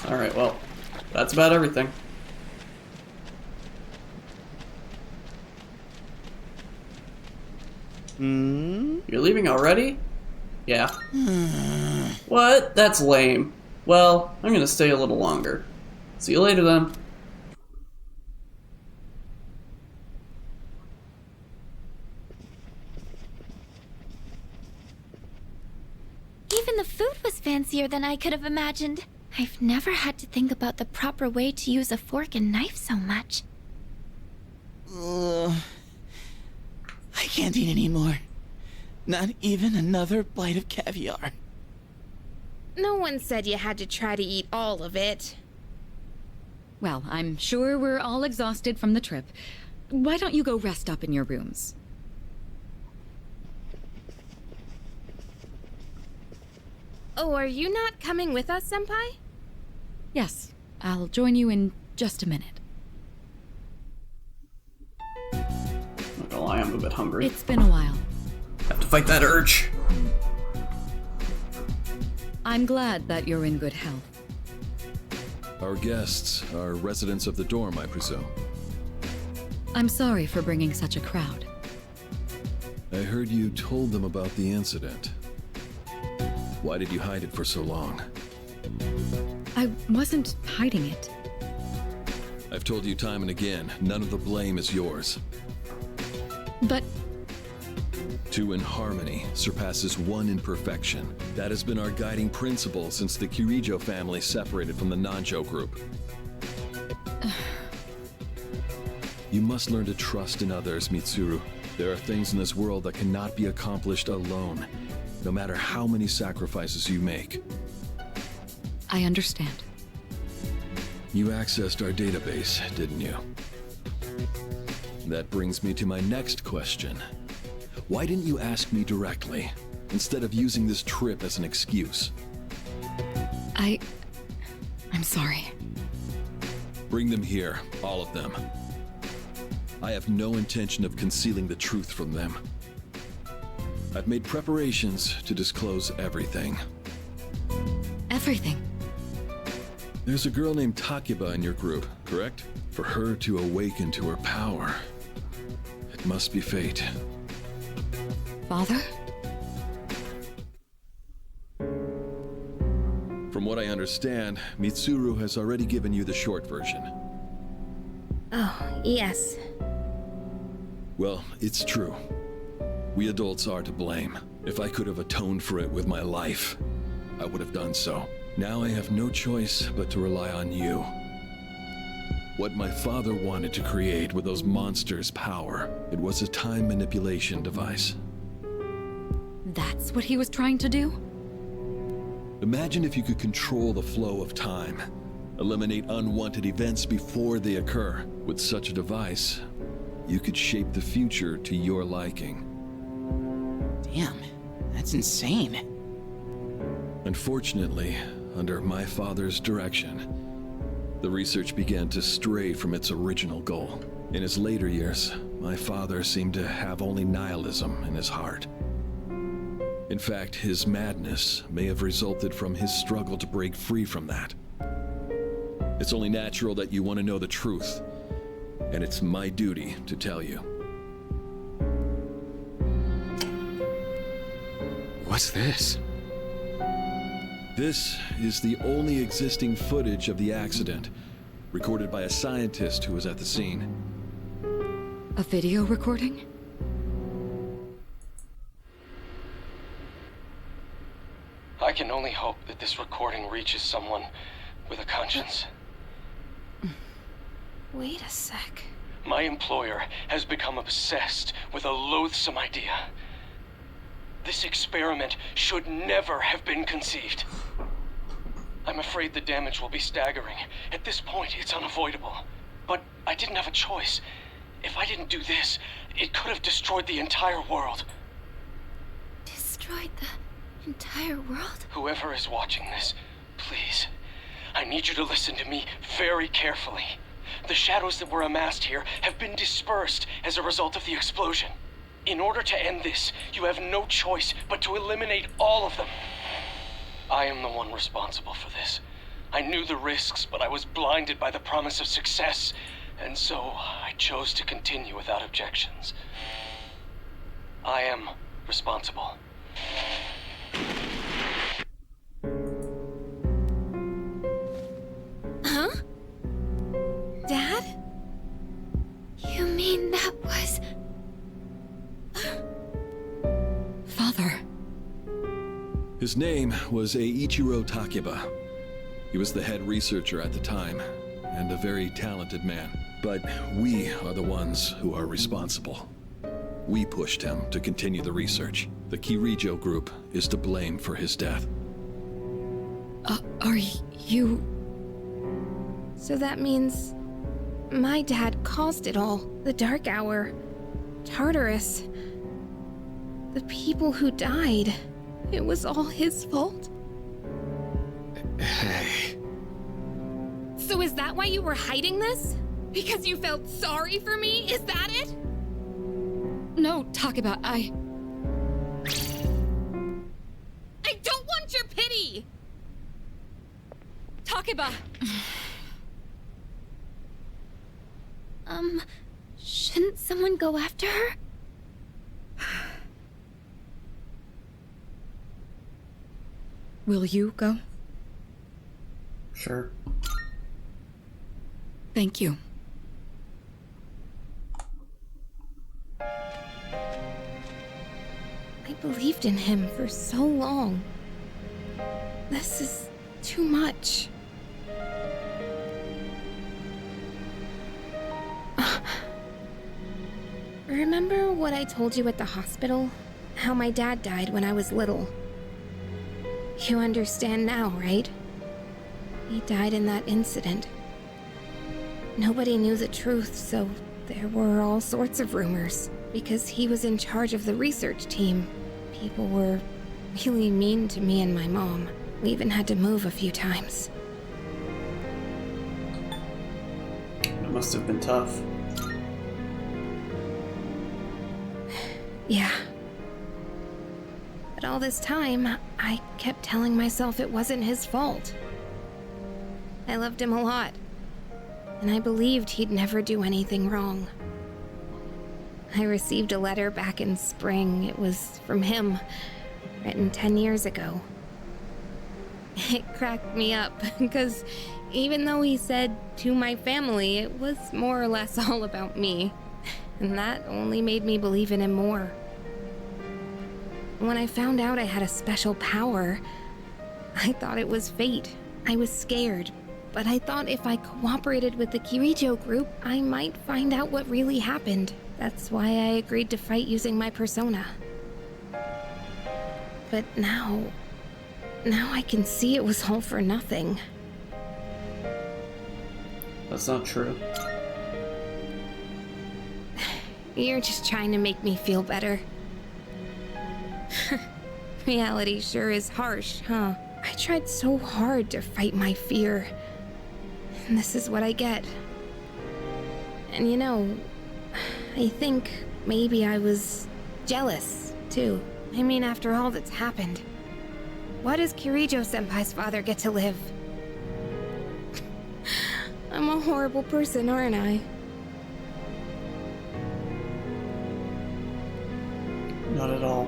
Alright, well, that's about everything. You're leaving already? Yeah. What? That's lame. Well, I'm gonna stay a little longer. See you later then. Even the food was fancier than I could have imagined. I've never had to think about the proper way to use a fork and knife so much. I can't eat anymore. Not even another bite of caviar. No one said you had to try to eat all of it. Well, I'm sure we're all exhausted from the trip. Why don't you go rest up in your rooms? Oh, are you not coming with us, Senpai? Yes, I'll join you in just a minute. Not gonna lie, I'm a bit hungry. It's been a while. Have to fight that urge. I'm glad that you're in good health. Our guests are residents of the dorm, I presume. I'm sorry for bringing such a crowd. I heard you told them about the incident. Why did you hide it for so long? I wasn't hiding it. I've told you time and again, none of the blame is yours. But... Two in harmony surpasses one in perfection. That has been our guiding principle since the Kirijo family separated from the Nanjo group. You must learn to trust in others, Mitsuru. There are things in this world that cannot be accomplished alone, no matter how many sacrifices you make. I understand. You accessed our database, didn't you? That brings me to my next question. Why didn't you ask me directly, instead of using this trip as an excuse? I'm sorry. Bring them here, all of them. I have no intention of concealing the truth from them. I've made preparations to disclose everything. Everything? There's a girl named Takiba in your group, correct? For her to awaken to her power, it must be fate. Father? From what I understand, Mitsuru has already given you the short version. Oh, yes. Well, it's true. We adults are to blame. If I could have atoned for it with my life, I would have done so. Now I have no choice but to rely on you. What my father wanted to create with those monsters' power, it was a time manipulation device. That's what he was trying to do? Imagine if you could control the flow of time, eliminate unwanted events before they occur. With such a device, you could shape the future to your liking. Damn, that's insane. Unfortunately, under my father's direction, the research began to stray from its original goal. In his later years, my father seemed to have only nihilism in his heart. In fact, his madness may have resulted from his struggle to break free from that. It's only natural that you want to know the truth, and it's my duty to tell you. What's this? This is the only existing footage of the accident, recorded by a scientist who was at the scene. A video recording? I can only hope that this recording reaches someone with a conscience. Wait a sec. My employer has become obsessed with a loathsome idea. This experiment should never have been conceived. I'm afraid the damage will be staggering. At this point, it's unavoidable. But I didn't have a choice. If I didn't do this, it could have destroyed the entire world. Destroyed the entire world? Whoever is watching this, please, I need you to listen to me very carefully. The shadows that were amassed here have been dispersed as a result of the explosion. In order to end this, you have no choice but to eliminate all of them. I am the one responsible for this. I knew the risks, but I was blinded by the promise of success, and so I chose to continue without objections. I am responsible. His name was Eiichiro Takeba. He was the head researcher at the time, and a very talented man. But we are the ones who are responsible. We pushed him to continue the research. The Kirijo group is to blame for his death. Are you... So that means my dad caused it all. The Dark Hour, Tartarus, the people who died. It was all his fault? Hey. So is that why you were hiding this? Because you felt sorry for me? Is that it? No, Takeba, I don't want your pity! Takeba! Shouldn't someone go after her? Will you go? Sure. Thank you. I believed in him for so long. This is too much. Remember what I told you at the hospital? How my dad died when I was little. You understand now, right? He died in that incident. Nobody knew the truth, so there were all sorts of rumors. Because he was in charge of the research team, people were really mean to me and my mom. We even had to move a few times. It must have been tough. Yeah. But all this time, I kept telling myself it wasn't his fault. I loved him a lot, and I believed he'd never do anything wrong. I received a letter back in spring. It was from him, written 10 years ago. It cracked me up, because even though he said to my family, it was more or less all about me. And that only made me believe in him more. When I found out I had a special power, I thought it was fate. I was scared, but I thought if I cooperated with the Kirijo group, I might find out what really happened. That's why I agreed to fight using my persona. But now I can see it was all for nothing. That's not true. You're just trying to make me feel better. Reality sure is harsh, huh? I tried so hard to fight my fear. And this is what I get. And you know, I think maybe I was jealous, too. I mean, after all that's happened, why does Kirijo-senpai's father get to live? I'm a horrible person, aren't I? Not at all.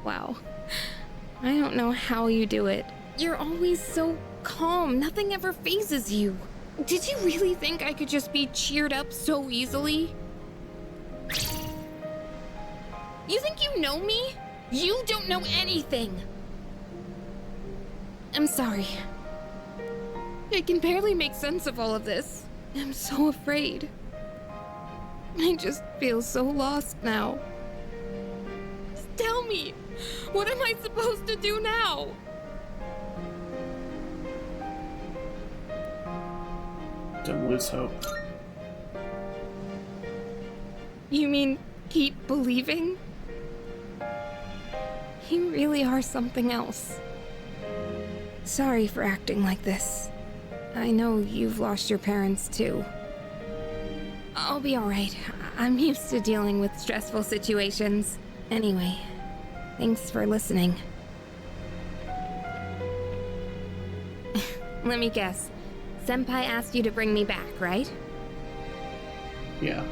Wow. I don't know how you do it. You're always so calm. Nothing ever phases you. Did you really think I could just be cheered up so easily? You think you know me? You don't know anything. I'm sorry. I can barely make sense of all of this. I'm so afraid. I just feel so lost now. Just tell me, what am I supposed to do now? Don't lose hope. You mean keep believing? You really are something else. Sorry for acting like this. I know you've lost your parents too. I'll be alright. I'm used to dealing with stressful situations. Anyway, thanks for listening. Let me guess. Senpai asked you to bring me back, right? Yeah.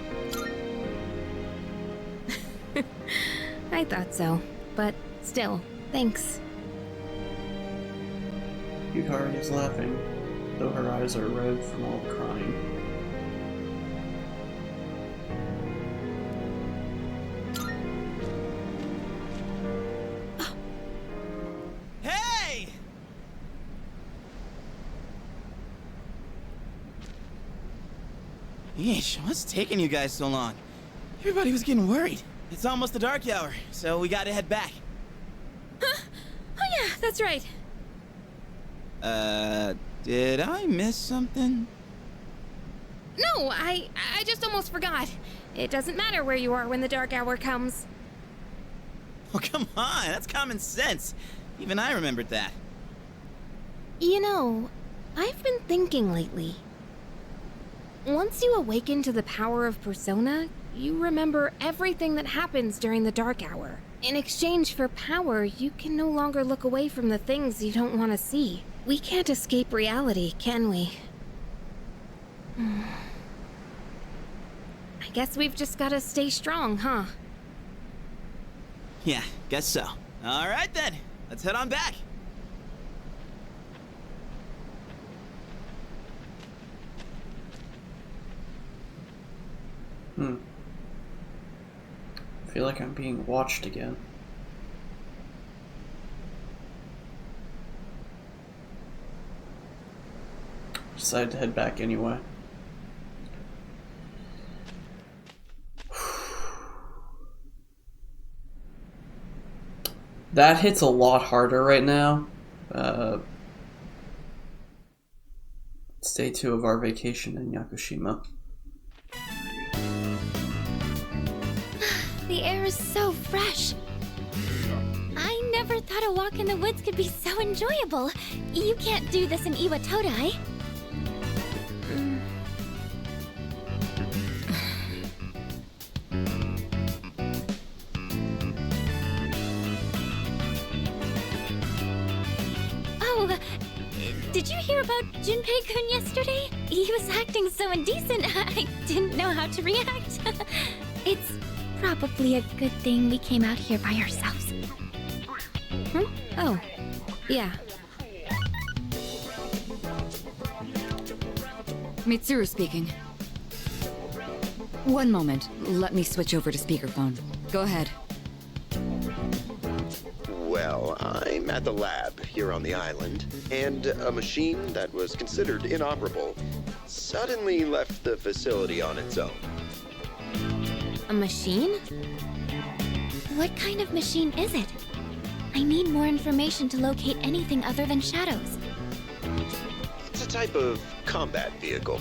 I thought so, but still, thanks. Yukari is laughing, though her eyes are red from all the crying. Yeesh, what's taking you guys so long? Everybody was getting worried. It's almost the dark hour, so we gotta head back. Huh? Oh yeah, that's right. Did I miss something? No, I just almost forgot. It doesn't matter where you are when the dark hour comes. Oh, come on, that's common sense. Even I remembered that. You know, I've been thinking lately. Once you awaken to the power of Persona, you remember everything that happens during the dark hour. In exchange for power, you can no longer look away from the things you don't want to see. We can't escape reality, can we? I guess we've just gotta stay strong, huh? Yeah, guess so. All right then, let's head on back. I feel like I'm being watched again. Decided to head back anyway. That hits a lot harder right now. It's day 2 of our vacation in Yakushima. The air is so fresh. I never thought a walk in the woods could be so enjoyable. You can't do this in Iwatodai. Oh, did you hear about Junpei-kun yesterday? He was acting so indecent, I didn't know how to react. It's probably a good thing we came out here by ourselves. Oh, yeah. Mitsuru speaking. One moment. Let me switch over to speakerphone. Go ahead. Well, I'm at the lab here on the island, and a machine that was considered inoperable suddenly left the facility on its own. A machine? What kind of machine is it? I need more information to locate anything other than shadows. It's a type of combat vehicle.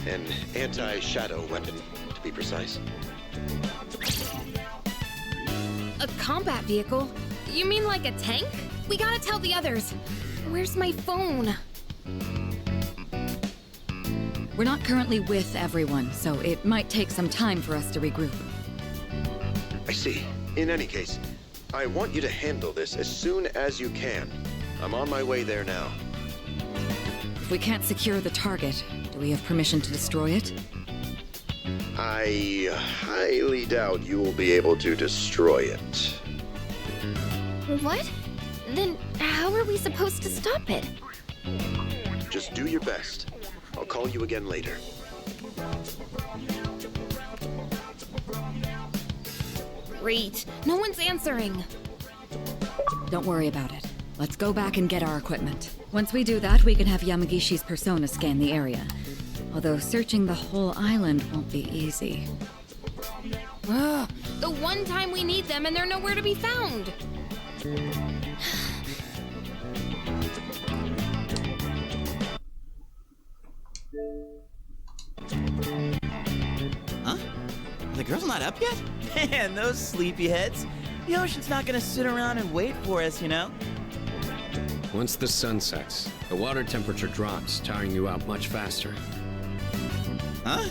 An anti-shadow weapon, to be precise. A combat vehicle? You mean like a tank? We gotta tell the others. Where's my phone? We're not currently with everyone, so it might take some time for us to regroup. I see. In any case, I want you to handle this as soon as you can. I'm on my way there now. If we can't secure the target, do we have permission to destroy it? I highly doubt you will be able to destroy it. What? Then how are we supposed to stop it? Just do your best. I'll call you again later. Great. No one's answering. Don't worry about it. Let's go back and get our equipment. Once we do that, we can have Yamagishi's persona scan the area. Although searching the whole island won't be easy. Ugh, the one time we need them and they're nowhere to be found. Huh? The girl's not up yet? Man, those sleepyheads. The ocean's not gonna sit around and wait for us, you know? Once the sun sets, the water temperature drops, tiring you out much faster. Huh?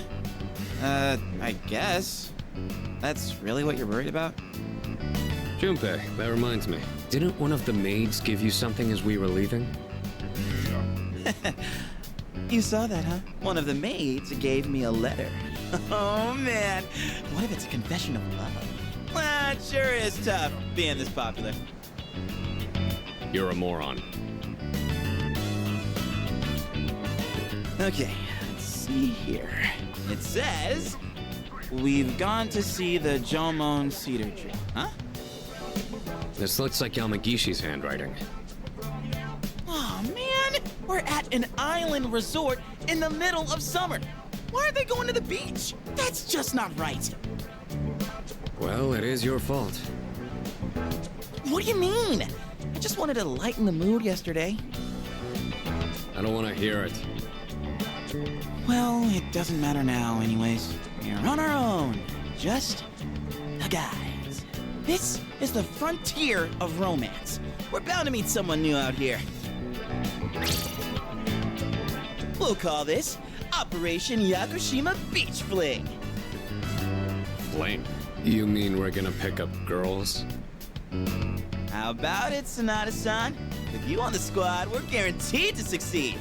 I guess. That's really what you're worried about? Junpei, that reminds me. Didn't one of the maids give you something as we were leaving? You saw that, huh? One of the maids gave me a letter. Oh, man. What if it's a confession of love? Well, it sure is tough being this popular. You're a moron. Okay, let's see here. It says, we've gone to see the Jomon cedar tree. Huh? This looks like Yamagishi's handwriting. Oh, man. We're at an island resort in the middle of summer. Why are they going to the beach? That's just not right. Well, it is your fault. What do you mean? I just wanted to lighten the mood yesterday. I don't want to hear it. Well, it doesn't matter now anyways. We're on our own. Just the guys. This is the frontier of romance. We're bound to meet someone new out here. We'll call this Operation Yakushima Beach Fling. Fling? You mean we're gonna pick up girls? How about it, Sonata-san? With you on the squad, we're guaranteed to succeed.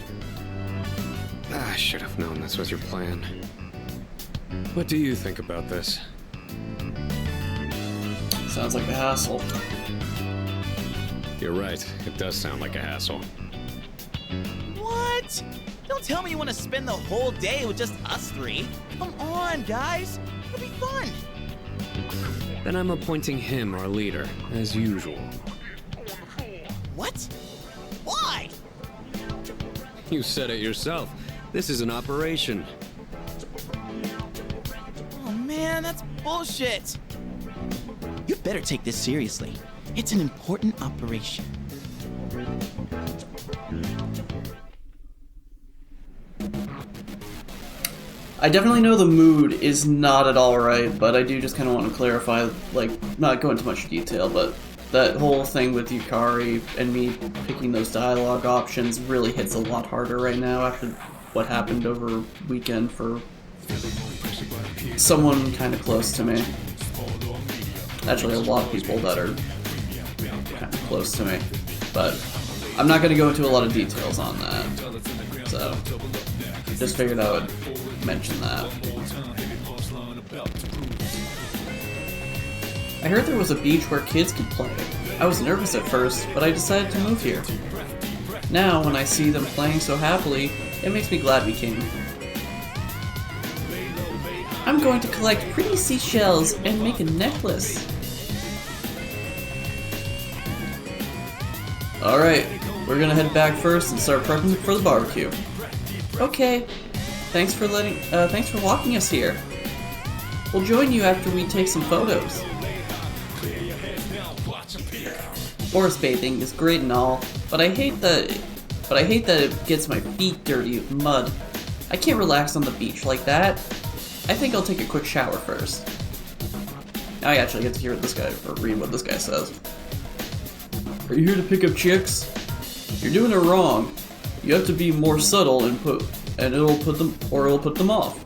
I should have known this was your plan. What do you think about this? Sounds like a hassle. You're right, it does sound like a hassle. What? Don't tell me you want to spend the whole day with just us three. Come on, guys. It'll be fun. Then I'm appointing him our leader, as usual. What? Why? You said it yourself. This is an operation. Oh man, that's bullshit. You better take this seriously. It's an important operation. I definitely know the mood is not at all right, but I do just kind of want to clarify, like, not go into much detail, but that whole thing with Yukari and me picking those dialogue options really hits a lot harder right now after what happened over weekend for someone kind of close to me. Actually, a lot of people that are kind of close to me, but I'm not going to go into a lot of details on that, so just figured I would mention that. I heard there was a beach where kids could play. I was nervous at first, but I decided to move here. Now, when I see them playing so happily, it makes me glad we came. I'm going to collect pretty seashells and make a necklace. Alright, we're gonna head back first and start prepping for the barbecue. Okay. Thanks for walking us here. We'll join you after we take some photos. Forest bathing is great and all, but I hate that it gets my feet dirty with mud. I can't relax on the beach like that. I think I'll take a quick shower first. Now I actually get to hear what this guy, or read what this guy says. Are you here to pick up chicks? You're doing it wrong. You have to be more subtle and it'll put them off.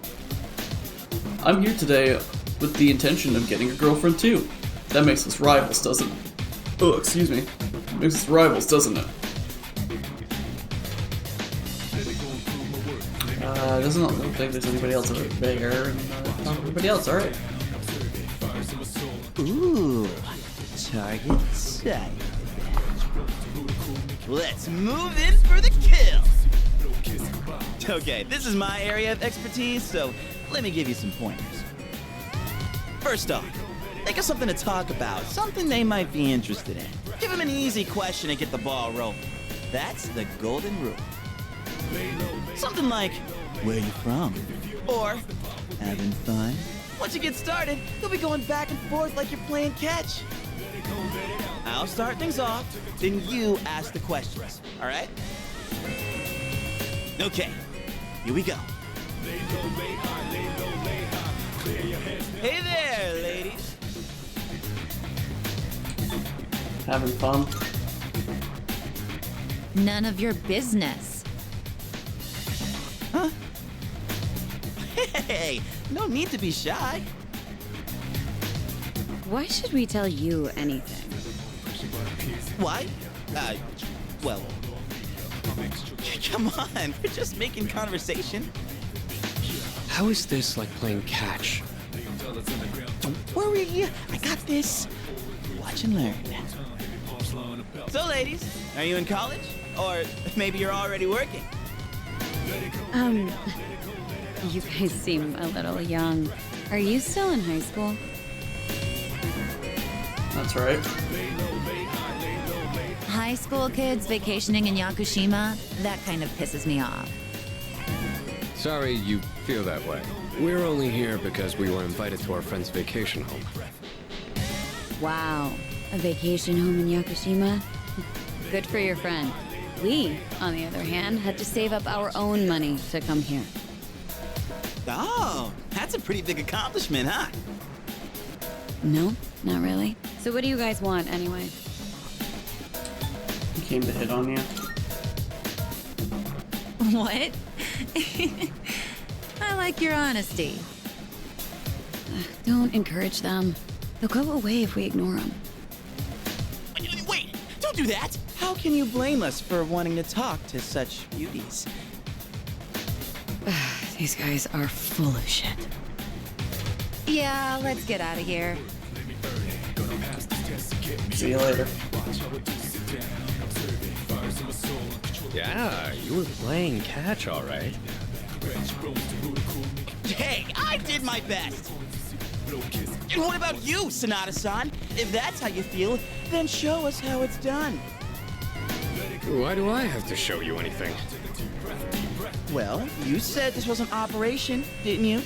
I'm here today with the intention of getting a girlfriend too. That makes us rivals, doesn't it? Oh, excuse me. Makes us rivals, doesn't it? Doesn't look like there's anybody else over there. Everybody else, alright. Ooh, target sight. Let's move in for the kill. Okay, this is my area of expertise, so let me give you some pointers. First off, think of something to talk about, something they might be interested in. Give them an easy question and get the ball rolling. That's the golden rule. Something like, where you from? Or, having fun? Once you get started, you'll be going back and forth like you're playing catch. I'll start things off, then you ask the questions, alright? Okay, here we go. Hey there, ladies. Having fun? None of your business. Huh? Hey, no need to be shy. Why should we tell you anything? Why? Well... Come on, we're just making conversation. How is this like playing catch? Don't worry, I got this. Watch and learn. So, ladies, are you in college? Or maybe you're already working? You guys seem a little young. Are you still in high school? That's right. High school kids vacationing in Yakushima, that kind of pisses me off. Sorry you feel that way. We're only here because we were invited to our friend's vacation home. Wow, a vacation home in Yakushima? Good for your friend. We, on the other hand, had to save up our own money to come here. Oh, that's a pretty big accomplishment, huh? No, not really. So what do you guys want, anyway? He came to hit on you. What? I like your honesty. Don't encourage them. They'll go away if we ignore them. Wait, don't do that! How can you blame us for wanting to talk to such beauties? These guys are full of shit. Yeah, let's get out of here. See you later. Yeah, you were playing catch all right. Hey, I did my best! And what about you, Sonata-san? If that's how you feel, then show us how it's done. Why do I have to show you anything? Well, you said this was an operation, didn't you?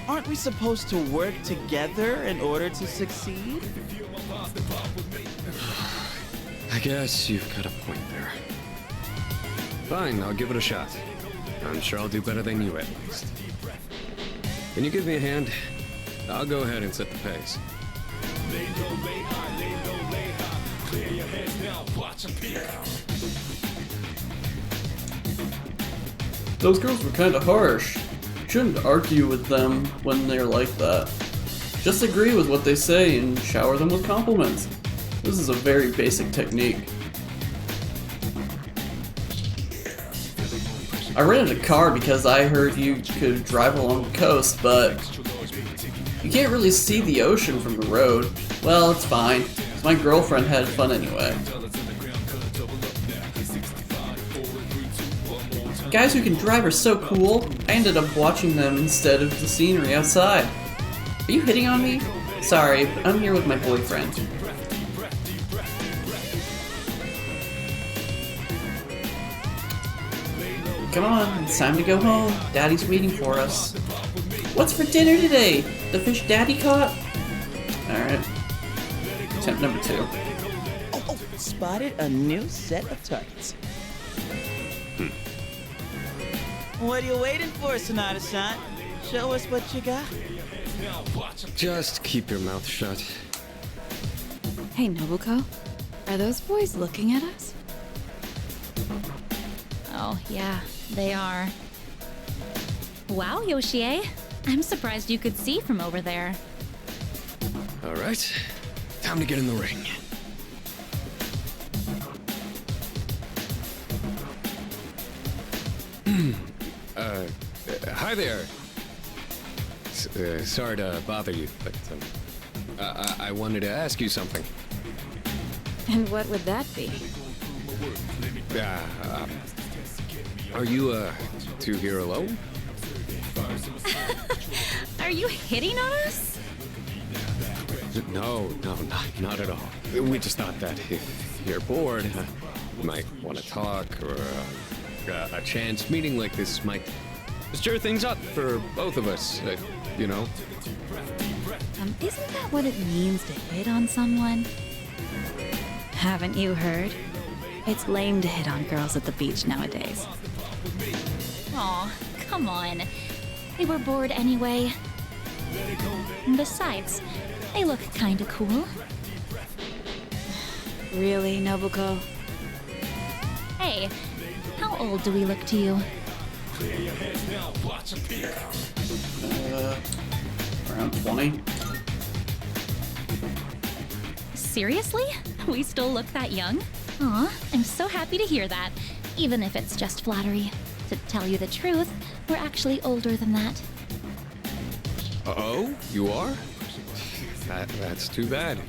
Aren't we supposed to work together in order to succeed? I guess you've got a point there. Fine, I'll give it a shot. I'm sure I'll do better than you at least. Can you give me a hand? I'll go ahead and set the pace. Those girls were kinda harsh. Shouldn't argue with them when they're like that. Just agree with what they say and shower them with compliments. This is a very basic technique. I rented a car because I heard you could drive along the coast, but you can't really see the ocean from the road. Well, it's fine. My girlfriend had fun anyway. Guys who can drive are so cool, I ended up watching them instead of the scenery outside. Are you hitting on me? Sorry, but I'm here with my boyfriend. Come on, it's time to go home. Daddy's waiting for us. What's for dinner today? The fish Daddy caught? Alright. Attempt number 2. Oh, spotted a new set of targets. What are you waiting for, Sonata-san? Show us what you got. Just keep your mouth shut. Hey, Nobuko. Are those boys looking at us? Oh, yeah, they are. Wow, Yoshie. I'm surprised you could see from over there. All right, time to get in the ring. Hi there. Sorry to bother you, but I wanted to ask you something. And what would that be? Are you two here alone? Are you hitting on us? No, not at all. We just thought that if you're bored, you might want to talk, or a chance meeting like this might stir things up for both of us, you know? Isn't that what it means to hit on someone? Haven't you heard? It's lame to hit on girls at the beach nowadays. Aw, come on. They were bored anyway. Besides, they look kinda cool. Really, Nobuko? Hey, how old do we look to you? Around 20. Seriously? We still look that young? Aw, I'm so happy to hear that, even if it's just flattery. To tell you the truth, we're actually older than that. Oh, you are? That's too bad.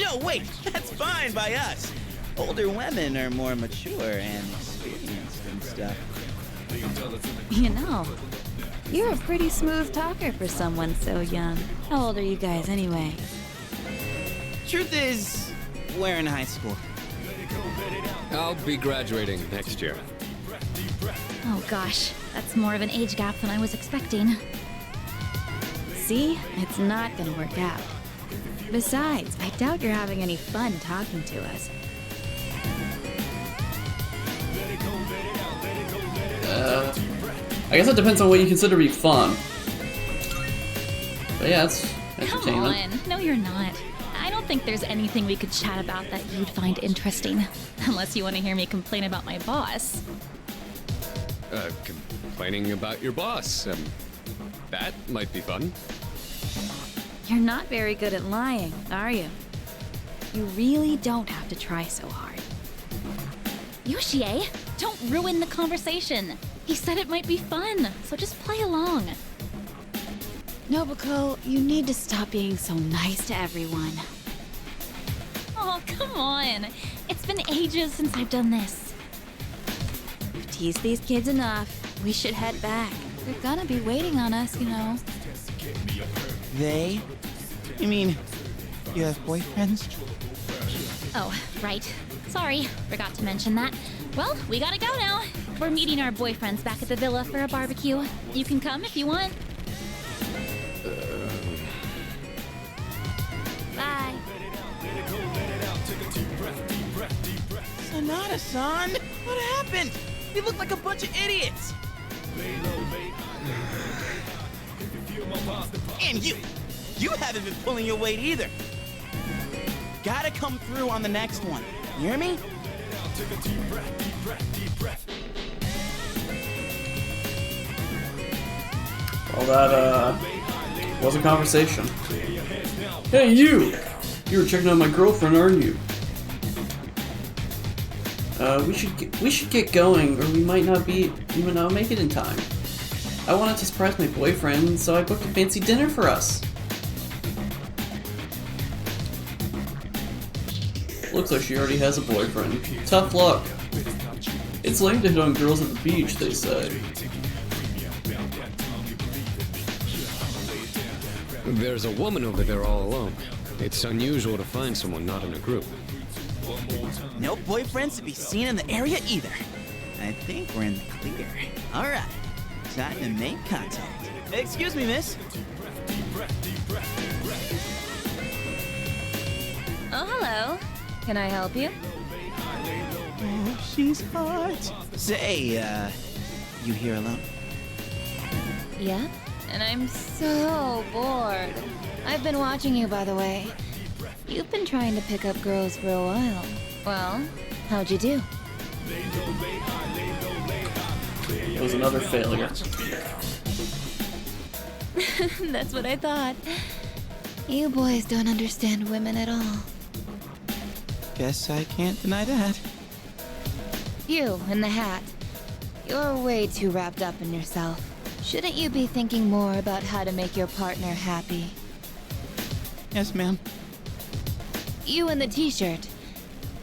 No, wait, that's fine by us. Older women are more mature and experienced and stuff. You know, you're a pretty smooth talker for someone so young. How old are you guys anyway? Truth is, we're in high school. I'll be graduating next year. Oh gosh, that's more of an age gap than I was expecting. See? It's not gonna work out. Besides, I doubt you're having any fun talking to us. I guess it depends on what you consider to be fun. But yeah, it's Come entertainment. on, no you're not. I don't think there's anything we could chat about that you'd find interesting. Unless you want to hear me complain about my boss. Complaining about your boss. That might be fun. You're not very good at lying, are you? You really don't have to try so hard. Yoshie, don't ruin the conversation. He said it might be fun, so just play along. Nobuko, you need to stop being so nice to everyone. Oh, come on. It's been ages since I've done this. We've teased these kids enough. We should head back. They're gonna be waiting on us, you know. They? You mean, you have boyfriends? Oh, right. Sorry, forgot to mention that. Well, we gotta go now. We're meeting our boyfriends back at the villa for a barbecue. You can come if you want. Bye. Sonata-san! What happened? We look like a bunch of idiots! And you haven't been pulling your weight either. Gotta come through on the next one. You hear me? Well, that was a conversation. Hey, you! You were checking on my girlfriend, aren't you? We should get going, or we might not make it in time. I wanted to surprise my boyfriend, so I booked a fancy dinner for us. Looks like she already has a boyfriend. Tough luck. It's lame to hit on girls at the beach, they say. There's a woman over there all alone. It's unusual to find someone not in a group. No boyfriends to be seen in the area either. I think we're in the clear. All right, time to make contact. Excuse me, miss. Oh, hello. Can I help you? Oh, she's hot. Say, you here alone? Yeah? And I'm so bored. I've been watching you, by the way. You've been trying to pick up girls for a while. Well, how'd you do? It was another failure. That's what I thought. You boys don't understand women at all. Guess I can't deny that. You, in the hat. You're way too wrapped up in yourself. Shouldn't you be thinking more about how to make your partner happy? Yes, ma'am. You in the t-shirt.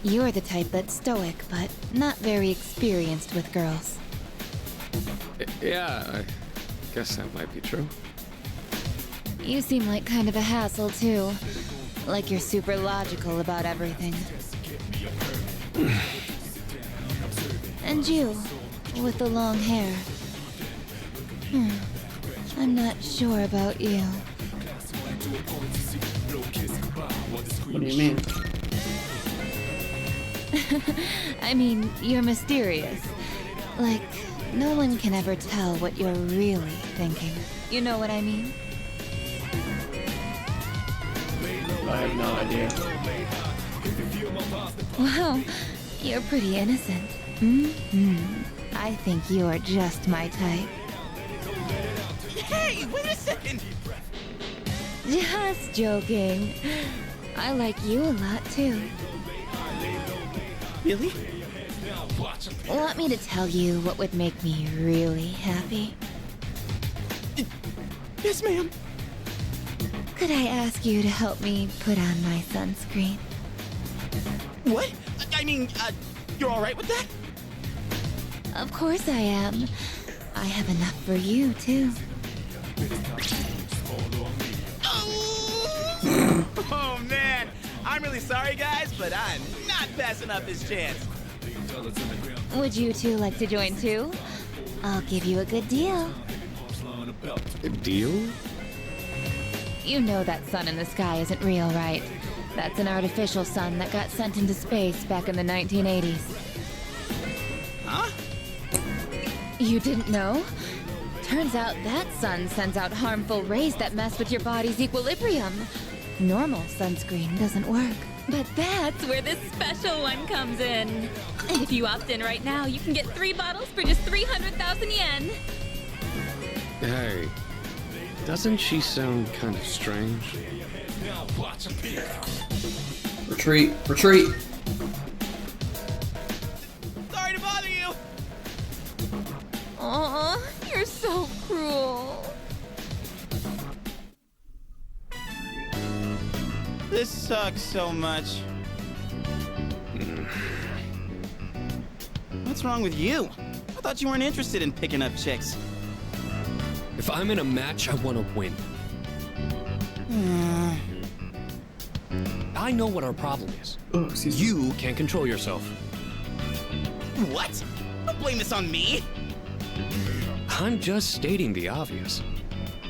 You're the type that's stoic, but not very experienced with girls. Yeah, I guess that might be true. You seem like kind of a hassle, too. Like you're super logical about everything. And you, with the long hair. I'm not sure about you. What do you mean? I mean, you're mysterious. Like, no one can ever tell what you're really thinking. You know what I mean? I have no idea. Wow, you're pretty innocent. I think you're just my type. Hey, wait a second! Just joking. I like you a lot, too. Really? Want me to tell you what would make me really happy? Yes, ma'am. Could I ask you to help me put on my sunscreen? What? I mean, you're alright with that? Of course I am. I have enough for you, too. Oh, man. I'm really sorry, guys, but I'm not passing up this chance. Would you two like to join, too? I'll give you a good deal. A deal? You know that sun in the sky isn't real, right? That's an artificial sun that got sent into space back in the 1980s. Huh? You didn't know? Turns out that sun sends out harmful rays that mess with your body's equilibrium. Normal sunscreen doesn't work. But that's where this special one comes in. And if you opt in right now, you can get 3 bottles for just 300,000 yen. Hey, doesn't she sound kind of strange? Retreat, retreat. Sorry to bother you. Aw, you're so cruel. This sucks so much. What's wrong with you? I thought you weren't interested in picking up chicks. If I'm in a match, I want to win. I know what our problem is. Oh, excuse me. You can't control yourself. What? Don't blame this on me. I'm just stating the obvious.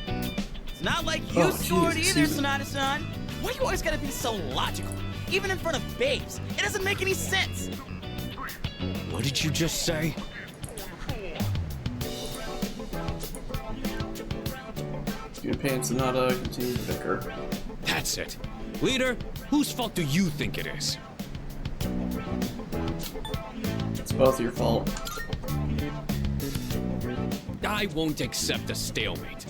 It's not like you Oh, scored geez, either, excuse me. Sonata-san. Why do you always gotta be so logical? Even in front of babes. It doesn't make any sense. What did you just say? Junpei and Sonata continue to bicker. That's it. Leader, whose fault do you think it is? It's both your fault. I won't accept a stalemate.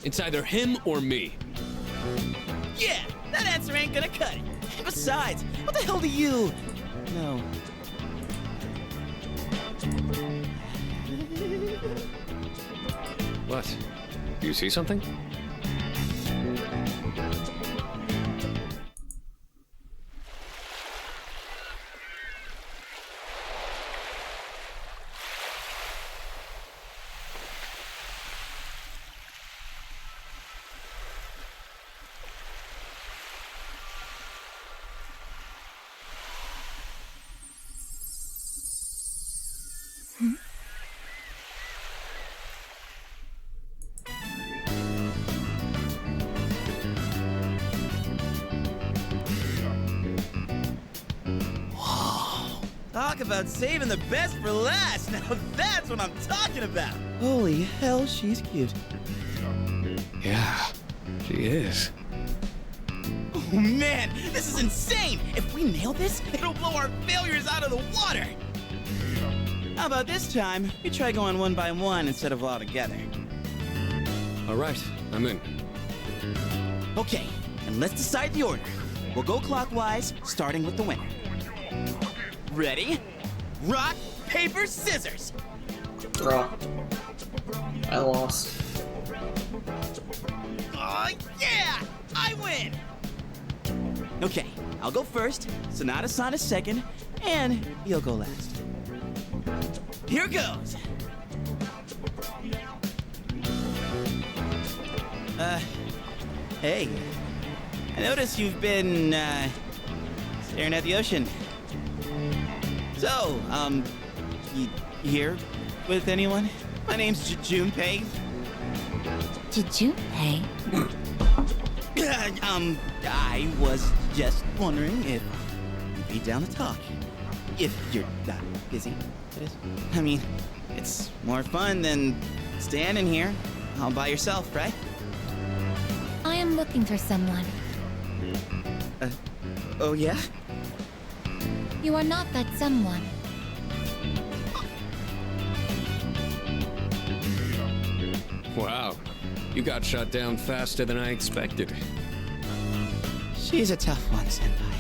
It's either him or me. Yeah, that answer ain't gonna cut it. Besides, what the hell do you know? What? Do you see something? Talk about saving the best for last. Now that's what I'm talking about. Holy hell, she's cute. Yeah, she is. Oh man, this is insane. If we nail this, it'll blow our failures out of the water. How about this time, we try going one by one instead of all together? All right, I'm in. Okay, and let's decide the order. We'll go clockwise, starting with the winner. Ready? Rock, paper, scissors. Rock. I lost. Oh yeah! I win! Okay, I'll go first, Sonata-san is second, and you'll go last. Here goes! Hey. I notice you've been, staring at the ocean. So, you here with anyone? My name's Junpei. Junpei? I was just wondering if you'd be down to talk. If you're not busy, that is. I mean, it's more fun than standing here all by yourself, right? I am looking for someone. Oh yeah? You are not that someone. Wow, you got shot down faster than I expected. She's a tough one, senpai.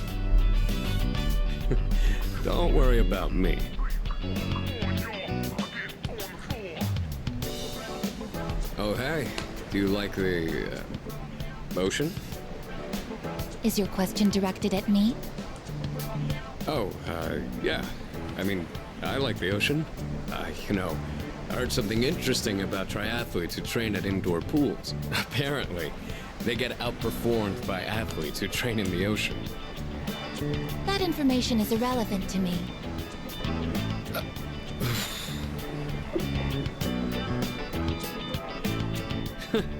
Don't worry about me. Oh, hey. Do you like the ocean? Is your question directed at me? Oh, yeah. I mean, I like the ocean. You know, I heard something interesting about triathletes who train at indoor pools. Apparently, they get outperformed by athletes who train in the ocean. That information is irrelevant to me.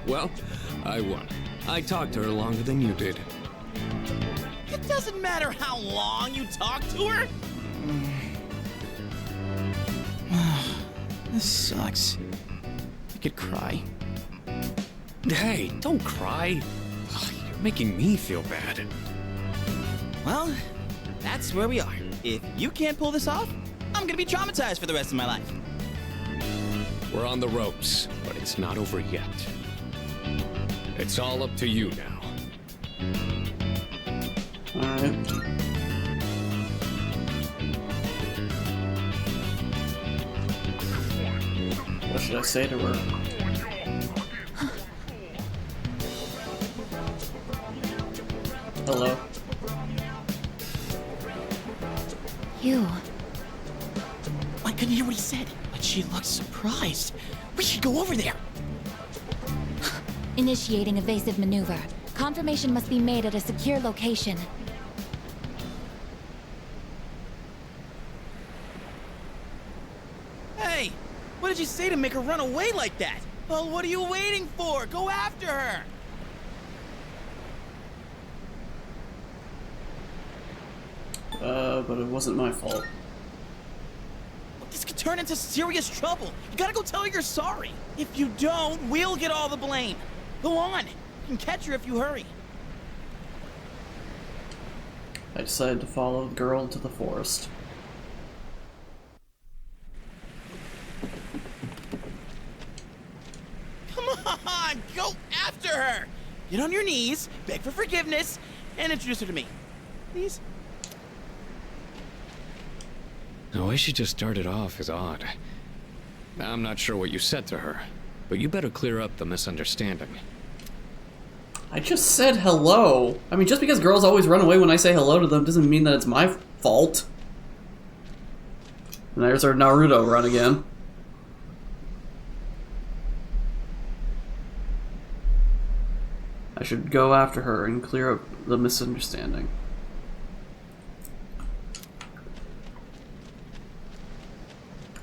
Well, I won. I talked to her longer than you did. It doesn't matter how long you talk to her. This sucks. I could cry. Hey, don't cry. Ugh, you're making me feel bad. Well, that's where we are. If you can't pull this off, I'm gonna be traumatized for the rest of my life. We're on the ropes, but it's not over yet. It's all up to you now. Alright. What should I say to her? Hello. You. I couldn't hear what he said, but she looked surprised. We should go over there. Initiating evasive maneuver. Confirmation must be made at a secure location. Hey, what did you say to make her run away like that? Well, what are you waiting for? Go after her! But it wasn't my fault. This could turn into serious trouble. You gotta go tell her you're sorry. If you don't, we'll get all the blame. Go on. You can catch her if you hurry. I decided to follow the girl into the forest. Come on, go after her. Get on your knees, beg for forgiveness, and introduce her to me. Please? The way she just started off is odd. I'm not sure what you said to her, but you better clear up the misunderstanding. I just said hello. I mean, just because girls always run away when I say hello to them doesn't mean that it's my fault. And there's our Naruto run again. I should go after her and clear up the misunderstanding.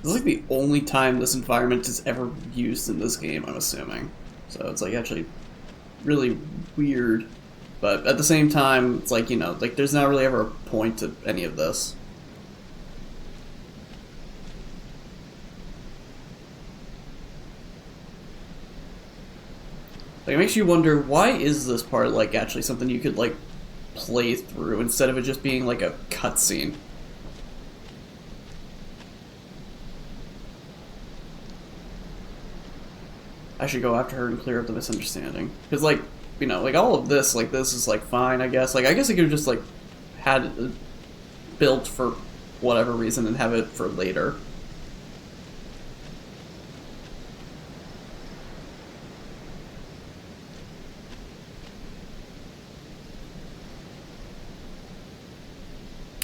This is like the only time this environment is ever used in this game, I'm assuming. So it's like actually really weird. But at the same time, it's like, you know, like there's not really ever a point to any of this. Like, it makes you wonder, why is this part like actually something you could like play through instead of it just being like a cutscene? I should go after her and clear up the misunderstanding. Because, like, you know, like, all of this, like, this is, like, fine, I guess. Like, I guess I could have just, like, had it built for whatever reason and have it for later.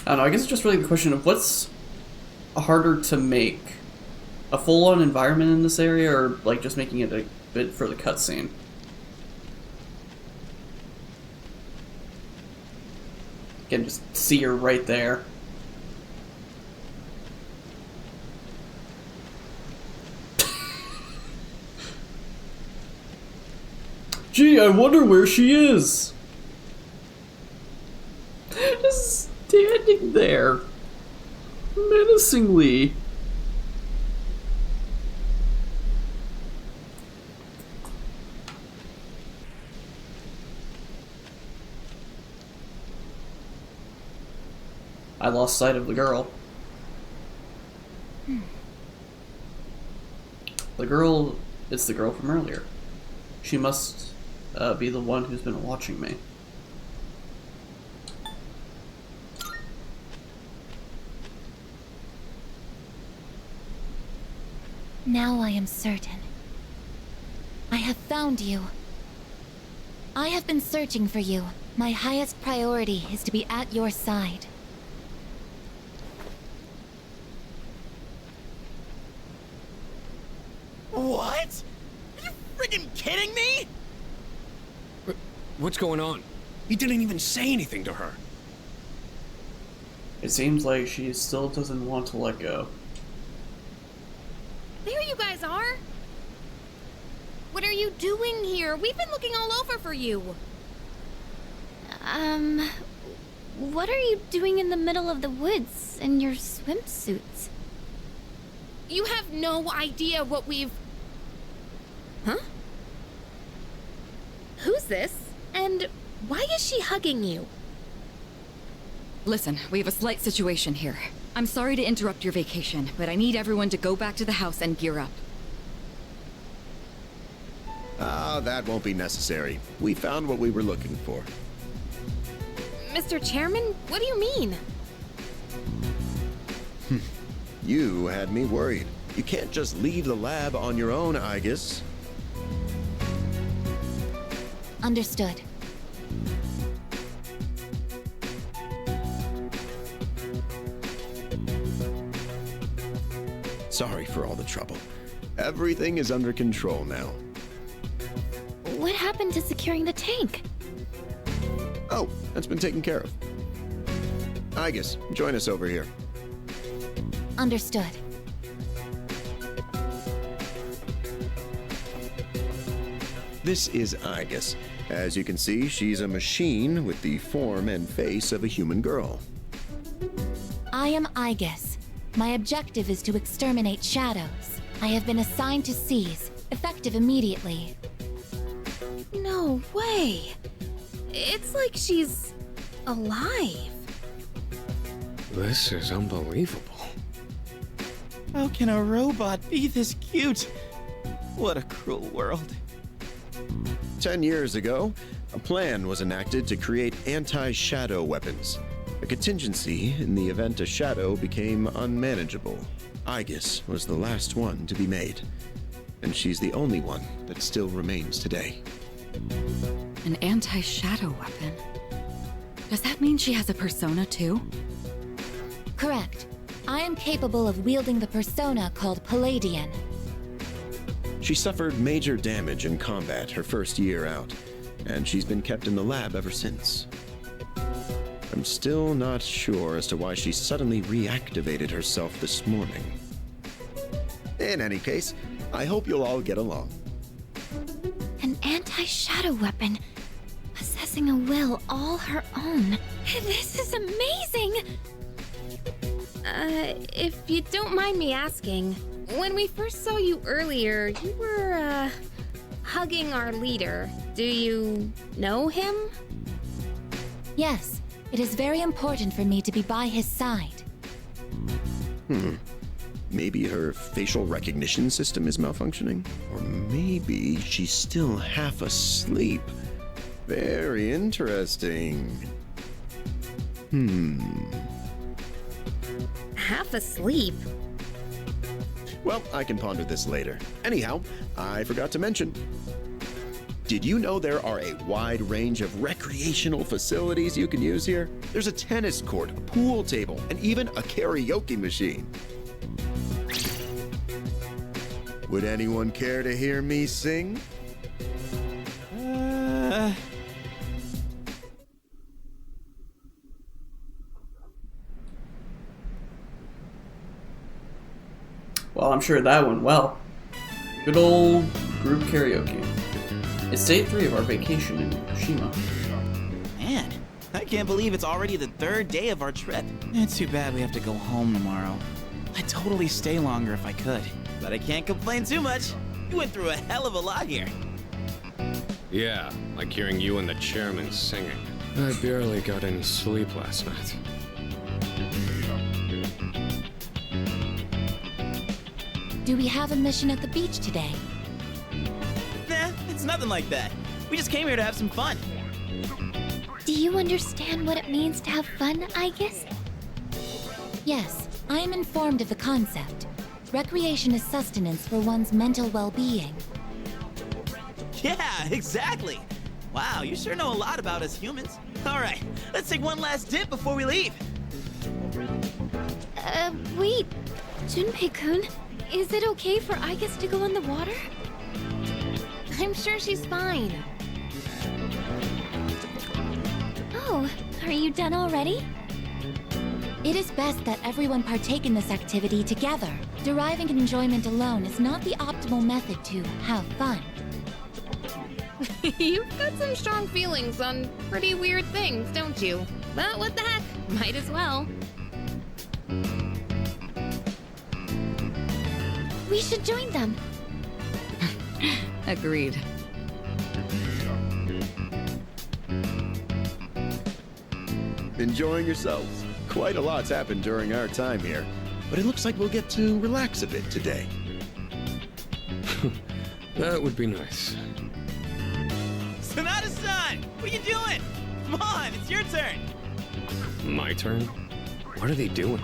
I don't know, I guess it's just really the question of what's harder to make? A full-on environment in this area, or like just making it a bit for the cutscene? Again, just see her right there. Gee, I wonder where she is. Just standing there, menacingly. I lost sight of the girl. The girl, it's the girl from earlier. She must be the one who's been watching me. Now I am certain. I have found you. I have been searching for you. My highest priority is to be at your side. What? Are you friggin' kidding me? What's going on? He didn't even say anything to her. It seems like she still doesn't want to let go. There you guys are. What are you doing here? We've been looking all over for you. What are you doing in the middle of the woods in your swimsuits? You have no idea what we've... Huh? Who's this? And why is she hugging you? Listen, we have a slight situation here. I'm sorry to interrupt your vacation, but I need everyone to go back to the house and gear up. That won't be necessary. We found what we were looking for. Mr. Chairman, what do you mean? You had me worried. You can't just leave the lab on your own, I guess. Understood. Sorry for all the trouble. Everything is under control now. What happened to securing the tank? Oh, that's been taken care of. Igus, join us over here. Understood. This is Igus. As you can see, she's a machine with the form and face of a human girl. I am Igus. My objective is to exterminate shadows. I have been assigned to seize, effective immediately. No way. It's like she's alive. This is unbelievable. How can a robot be this cute? What a cruel world. 10 years ago, a plan was enacted to create anti-shadow weapons. A contingency in the event a shadow became unmanageable. Igus was the last one to be made. And she's the only one that still remains today. An anti-shadow weapon? Does that mean she has a persona too? Correct. I am capable of wielding the persona called Palladian. She suffered major damage in combat her first year out, and she's been kept in the lab ever since. I'm still not sure as to why she suddenly reactivated herself this morning. In any case, I hope you'll all get along. An anti-shadow weapon, possessing a will all her own. This is amazing! If you don't mind me asking, when we first saw you earlier, you were, hugging our leader. Do you know him? Yes, it is very important for me to be by his side. Maybe her facial recognition system is malfunctioning? Or maybe she's still half asleep. Very interesting. Half asleep? Well, I can ponder this later. Anyhow, I forgot to mention. Did you know there are a wide range of recreational facilities you can use here? There's a tennis court, a pool table, and even a karaoke machine. Would anyone care to hear me sing? Well, I'm sure that went well. Good old group karaoke. It's day 3 of our vacation in Shima. Man, I can't believe it's already the 3rd day of our trip. It's too bad we have to go home tomorrow. I'd totally stay longer if I could. But I can't complain too much. You went through a hell of a lot here. Yeah, like hearing you and the chairman singing. I barely got any sleep last night. Do we have a mission at the beach today? Nah, it's nothing like that. We just came here to have some fun. Do you understand what it means to have fun, Igus? Yes, I am informed of the concept. Recreation is sustenance for one's mental well-being. Yeah, exactly. Wow, you sure know a lot about us humans. All right, let's take one last dip before we leave. Wait. Junpei-kun, is it okay for Igus to go in the water? I'm sure she's fine. Oh, are you done already? It is best that everyone partake in this activity together. Deriving enjoyment alone is not the optimal method to have fun. You've got some strong feelings on pretty weird things, don't you? But what the heck? Might as well. We should join them. Agreed. Enjoying yourselves? Quite a lot's happened during our time here, but it looks like we'll get to relax a bit today. That would be nice. Sonata-san! What are you doing? Come on, it's your turn! My turn? What are they doing?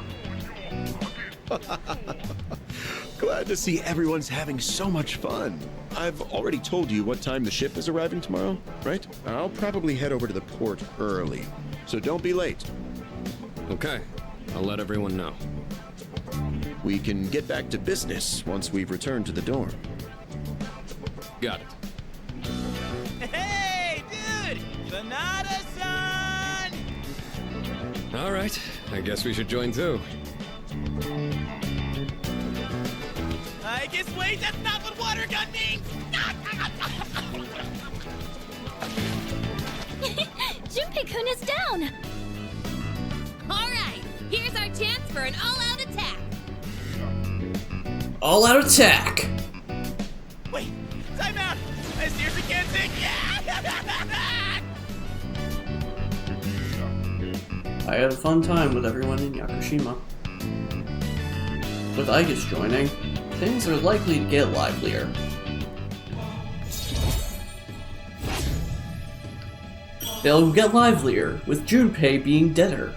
Glad to see everyone's having so much fun. I've already told you what time the ship is arriving tomorrow, right? I'll probably head over to the port early, so don't be late. Okay, I'll let everyone know. We can get back to business once we've returned to the dorm. Got it. Hey, dude! Sonata-san! All right, I guess we should join too. I guess wait, that's not what water gun means! Junpei-kun is down! Alright, here's our chance for an all-out attack! All out attack! Wait, time out! I seriously can't think! I had a fun time with everyone in Yakushima. With Aigis joining, things are likely to get livelier. They'll get livelier, with Junpei being deader.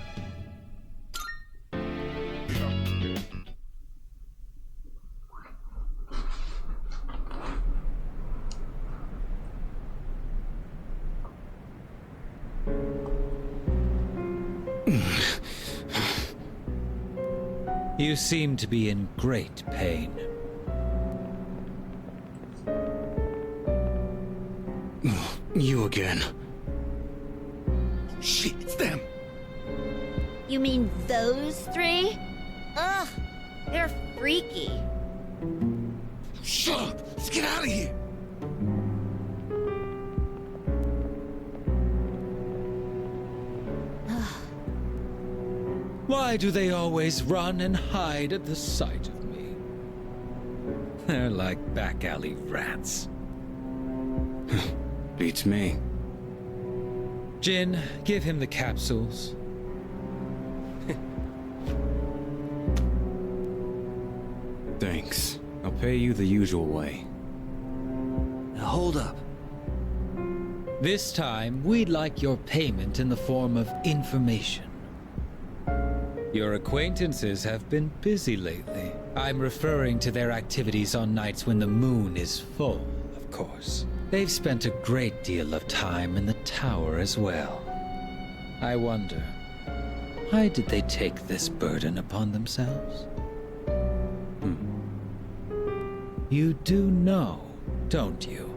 You seem to be in great pain. You again. Shit, it's them! You mean those three? Ugh, they're freaky. Shut up! Let's get out of here! Why do they always run and hide at the sight of me? They're like back alley rats. Beats me. Jin, give him the capsules. Thanks. I'll pay you the usual way. Now hold up. This time, we'd like your payment in the form of information. Your acquaintances have been busy lately. I'm referring to their activities on nights when the moon is full, of course. They've spent a great deal of time in the tower as well. I wonder, why did they take this burden upon themselves? You do know, don't you?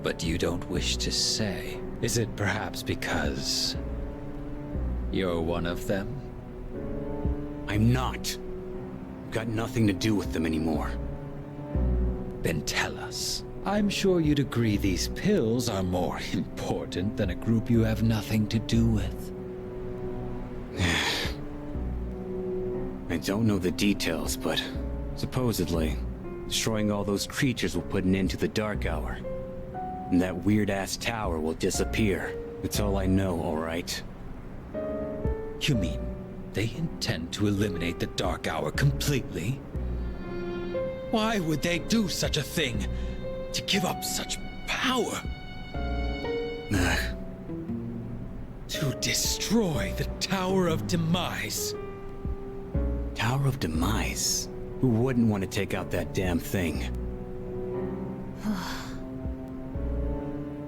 But you don't wish to say. Is it perhaps because you're one of them? I'm not. Got nothing to do with them anymore. Then tell us. I'm sure you'd agree these pills are more important than a group you have nothing to do with. I don't know the details, but supposedly, destroying all those creatures will put an end to the Dark Hour. And that weird-ass tower will disappear. That's all I know, all right? You mean they intend to eliminate the Dark Hour completely? Why would they do such a thing? To give up such power? To destroy the Tower of Demise. Tower of Demise? Who wouldn't want to take out that damn thing?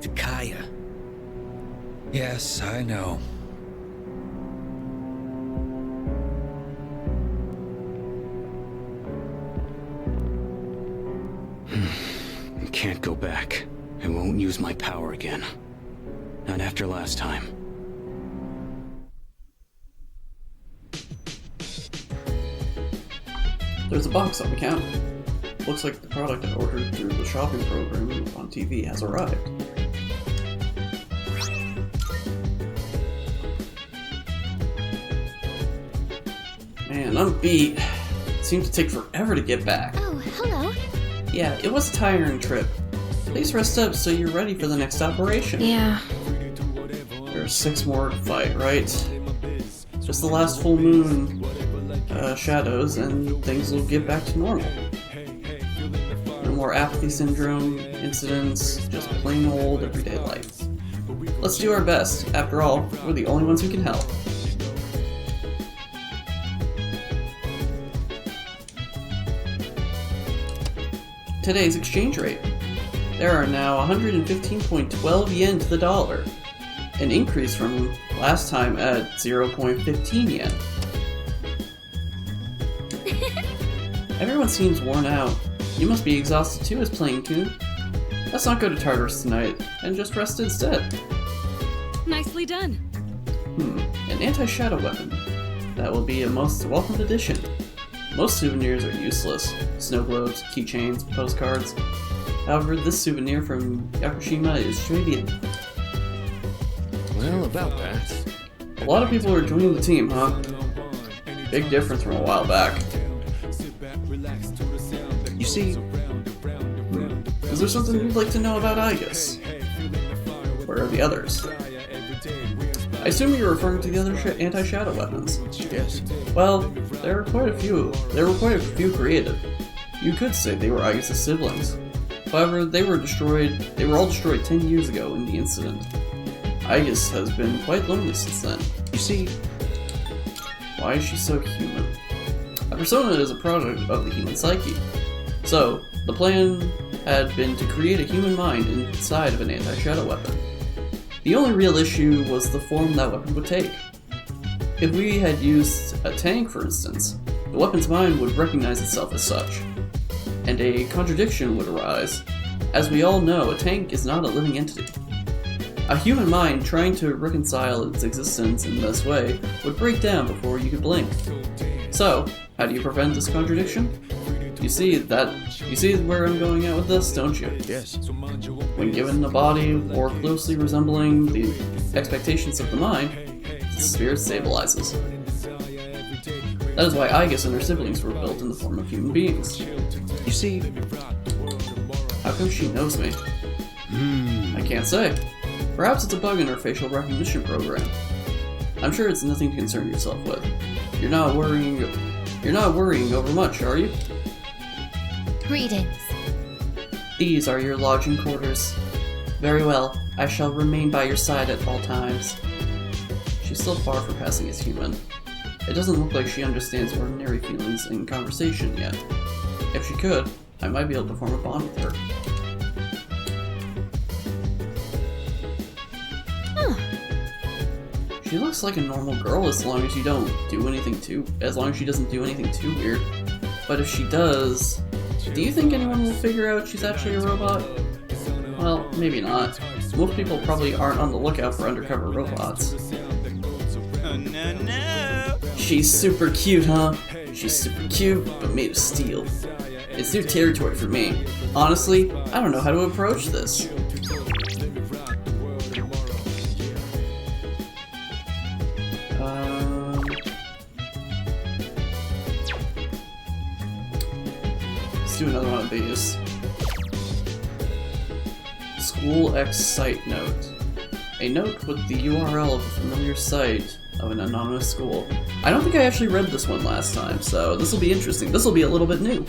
Takaya. Yes, I know. I can't go back. I won't use my power again. Not after last time. There's a box on the counter. looks like the product I ordered through the shopping program on TV has arrived. Man, I'm beat. It seemed to take forever to get back. Oh, hello. Yeah, it was a tiring trip. Please rest up so you're ready for the next operation. Yeah. There's 6 more to fight, right? Just the last full moon shadows and things will get back to normal. No more apathy syndrome incidents, just plain old everyday life. Let's do our best. After all, we're the only ones who can help. Today's exchange rate. There are now 115.12 yen to the dollar, an increase from last time at 0.15 yen. Everyone seems worn out. You must be exhausted too as playing Coon. Let's not go to Tartarus tonight, and just rest instead. Nicely done. An anti-shadow weapon. That will be a most welcomed addition. Most souvenirs are useless. Snow globes, keychains, postcards. However, this souvenir from Yakushima is trading. Well, about that. A lot of people are joining the team, huh? Big difference from a while back. You see, Is there something you'd like to know about Igus? Where are the others? I assume you're referring to the other anti-shadow weapons. yes. Well, there were quite a few. There were quite a few created. You could say they were Igus' siblings. However, they were all destroyed 10 years ago in the incident. Igus has been quite lonely since then. You see, Why is she so human? A persona is a product of the human psyche. So, the plan had been to create a human mind inside of an anti-shadow weapon. The only real issue was the form that weapon would take. If we had used a tank, for instance, the weapon's mind would recognize itself as such, and a contradiction would arise. As we all know, a tank is not a living entity. A human mind trying to reconcile its existence in this way would break down before you could blink. So, how do you prevent this contradiction? You see where I'm going at with this, don't you? yes. When given a body more closely resembling the expectations of the mind, the spirit stabilizes. That is why Igus and her siblings were built in the form of human beings. You see, How come she knows me? I can't say. Perhaps it's a bug in her facial recognition program. I'm sure it's nothing to concern yourself with. You're not worrying over much, are you? Greetings. These are your lodging quarters. Very well, I shall remain by your side at all times. She's still far from passing as human. It doesn't look like she understands ordinary feelings in conversation yet. If she could, I might be able to form a bond with her. She looks like a normal girl as long as she doesn't do anything too weird. But if she does, do you think anyone will figure out she's actually a robot? Well, maybe not. Most people probably aren't on the lookout for undercover robots. Oh, no. She's super cute, huh? She's super cute, but made of steel. It's new territory for me. Honestly, I don't know how to approach this. Let's do another one of these. School X site note. A note with the URL of a familiar site of an anonymous school. I don't think I actually read this one last time, so this will be interesting. This will be a little bit new.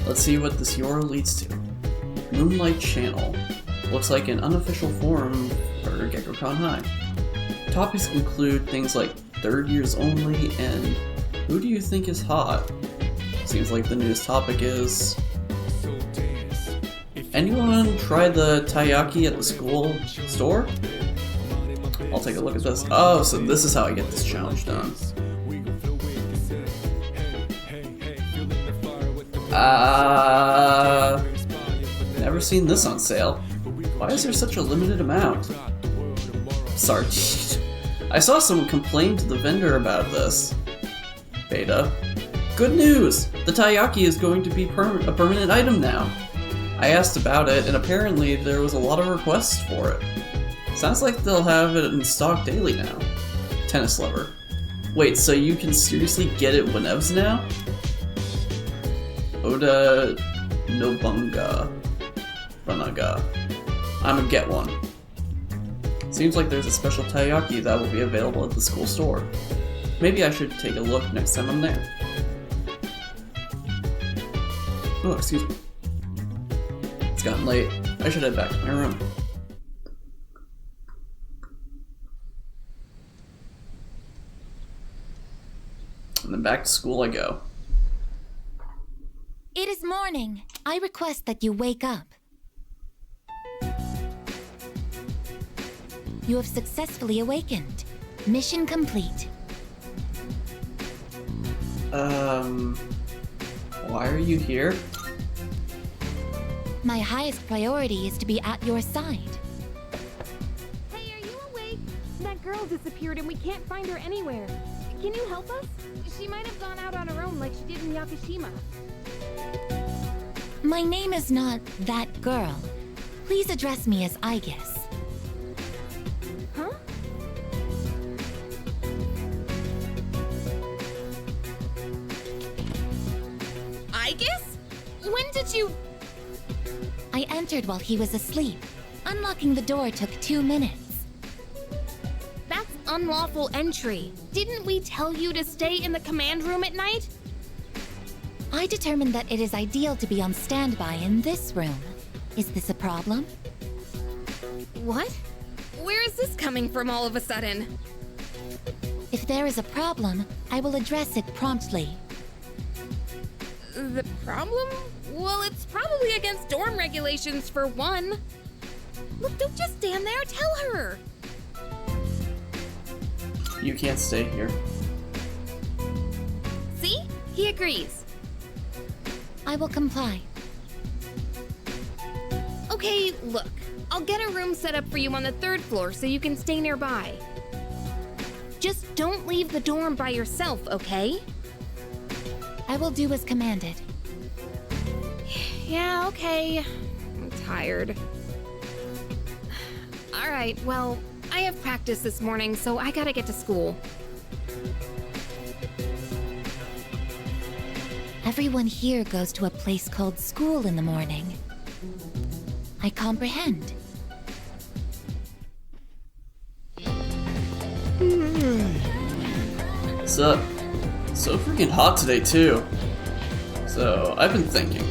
Let's see what this URL leads to. Moonlight Channel. Looks like an unofficial forum for GeckoCon High. Topics include things like third years only and who do you think is hot? Seems like the news topic is... Anyone try the taiyaki at the school store? I'll take a look at this. Oh, so this is how I get this challenge done. Never seen this on sale. Why is there such a limited amount? Sorry, I saw someone complain to the vendor about this. Beta. Good news! The taiyaki is going to be a permanent item now. I asked about it, and apparently there was a lot of requests for it. Sounds like they'll have it in stock daily now. Tennis lover. Wait, so you can seriously get it whenevs now? Oda Nobunga. Banaga. I'ma get one. Seems like there's a special taiyaki that will be available at the school store. Maybe I should take a look next time I'm there. Oh, excuse me. It's gotten late. I should head back to my room. And then back to school I go. It is morning. I request that you wake up. You have successfully awakened. Mission complete. Why are you here? My highest priority is to be at your side. Hey, are you awake? That girl disappeared and we can't find her anywhere. Can you help us? She might have gone out on her own like she did in Yakushima. My name is not that girl. Please address me as Aegis. Huh? Aegis? When did you... I entered while he was asleep. Unlocking the door took 2 minutes. That's unlawful entry. Didn't we tell you to stay in the command room at night? I determined that it is ideal to be on standby in this room. Is this a problem? What? Where is this coming from all of a sudden? If there is a problem, I will address it promptly. The problem? Well, it's probably against dorm regulations for one. Look, don't just stand there. Tell her. You can't stay here. See? He agrees. I will comply. Okay, look. I'll get a room set up for you on the 3rd floor so you can stay nearby. Just don't leave the dorm by yourself, okay? I will do as commanded. Yeah, okay. I'm tired. Alright, well, I have practice this morning, so I gotta get to school. Everyone here goes to a place called school in the morning. I comprehend. What's up? So freaking hot today too. So I've been thinking,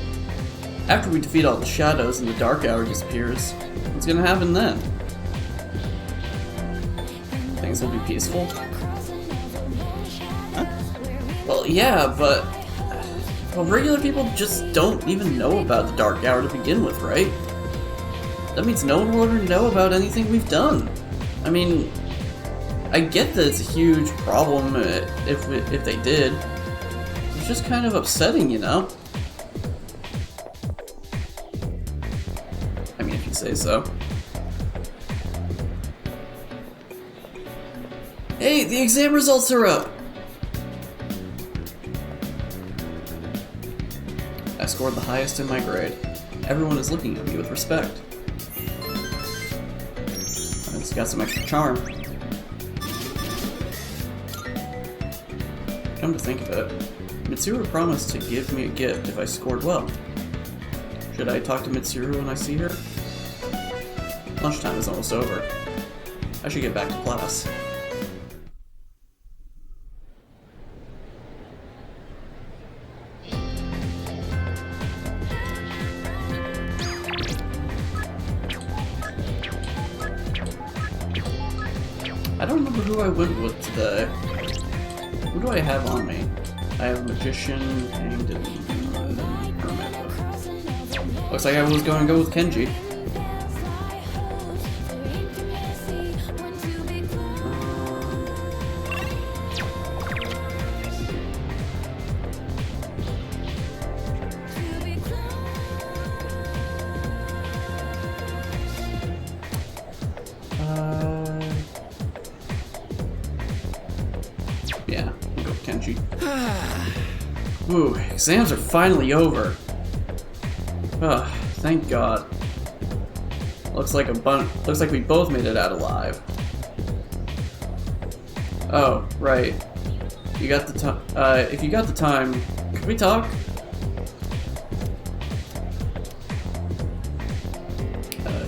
after we defeat all the shadows and the dark hour disappears, what's gonna happen then? Things will be peaceful? Huh? Well, yeah, but well, regular people just don't even know about the dark hour to begin with, right? That means no one will ever know about anything we've done. I mean, I get that it's a huge problem if they did. It's just kind of upsetting, you know? I mean, if you say so. Hey, the exam results are up! I scored the highest in my grade. Everyone is looking at me with respect. I just got some extra charm. Come to think of it, Mitsuru promised to give me a gift if I scored well. Should I talk to Mitsuru when I see her? Lunchtime is almost over. I should get back to class. I don't remember who I went with today. Who do I have on me? I have Magician, Hanged, and Hermit. Looks like I was going to go with Kenji. Yeah, we'll go with Kenji. Ooh, exams are finally over. Ugh, thank God. Looks like we both made it out alive. Oh, right. You got the time. If you got the time, could we talk?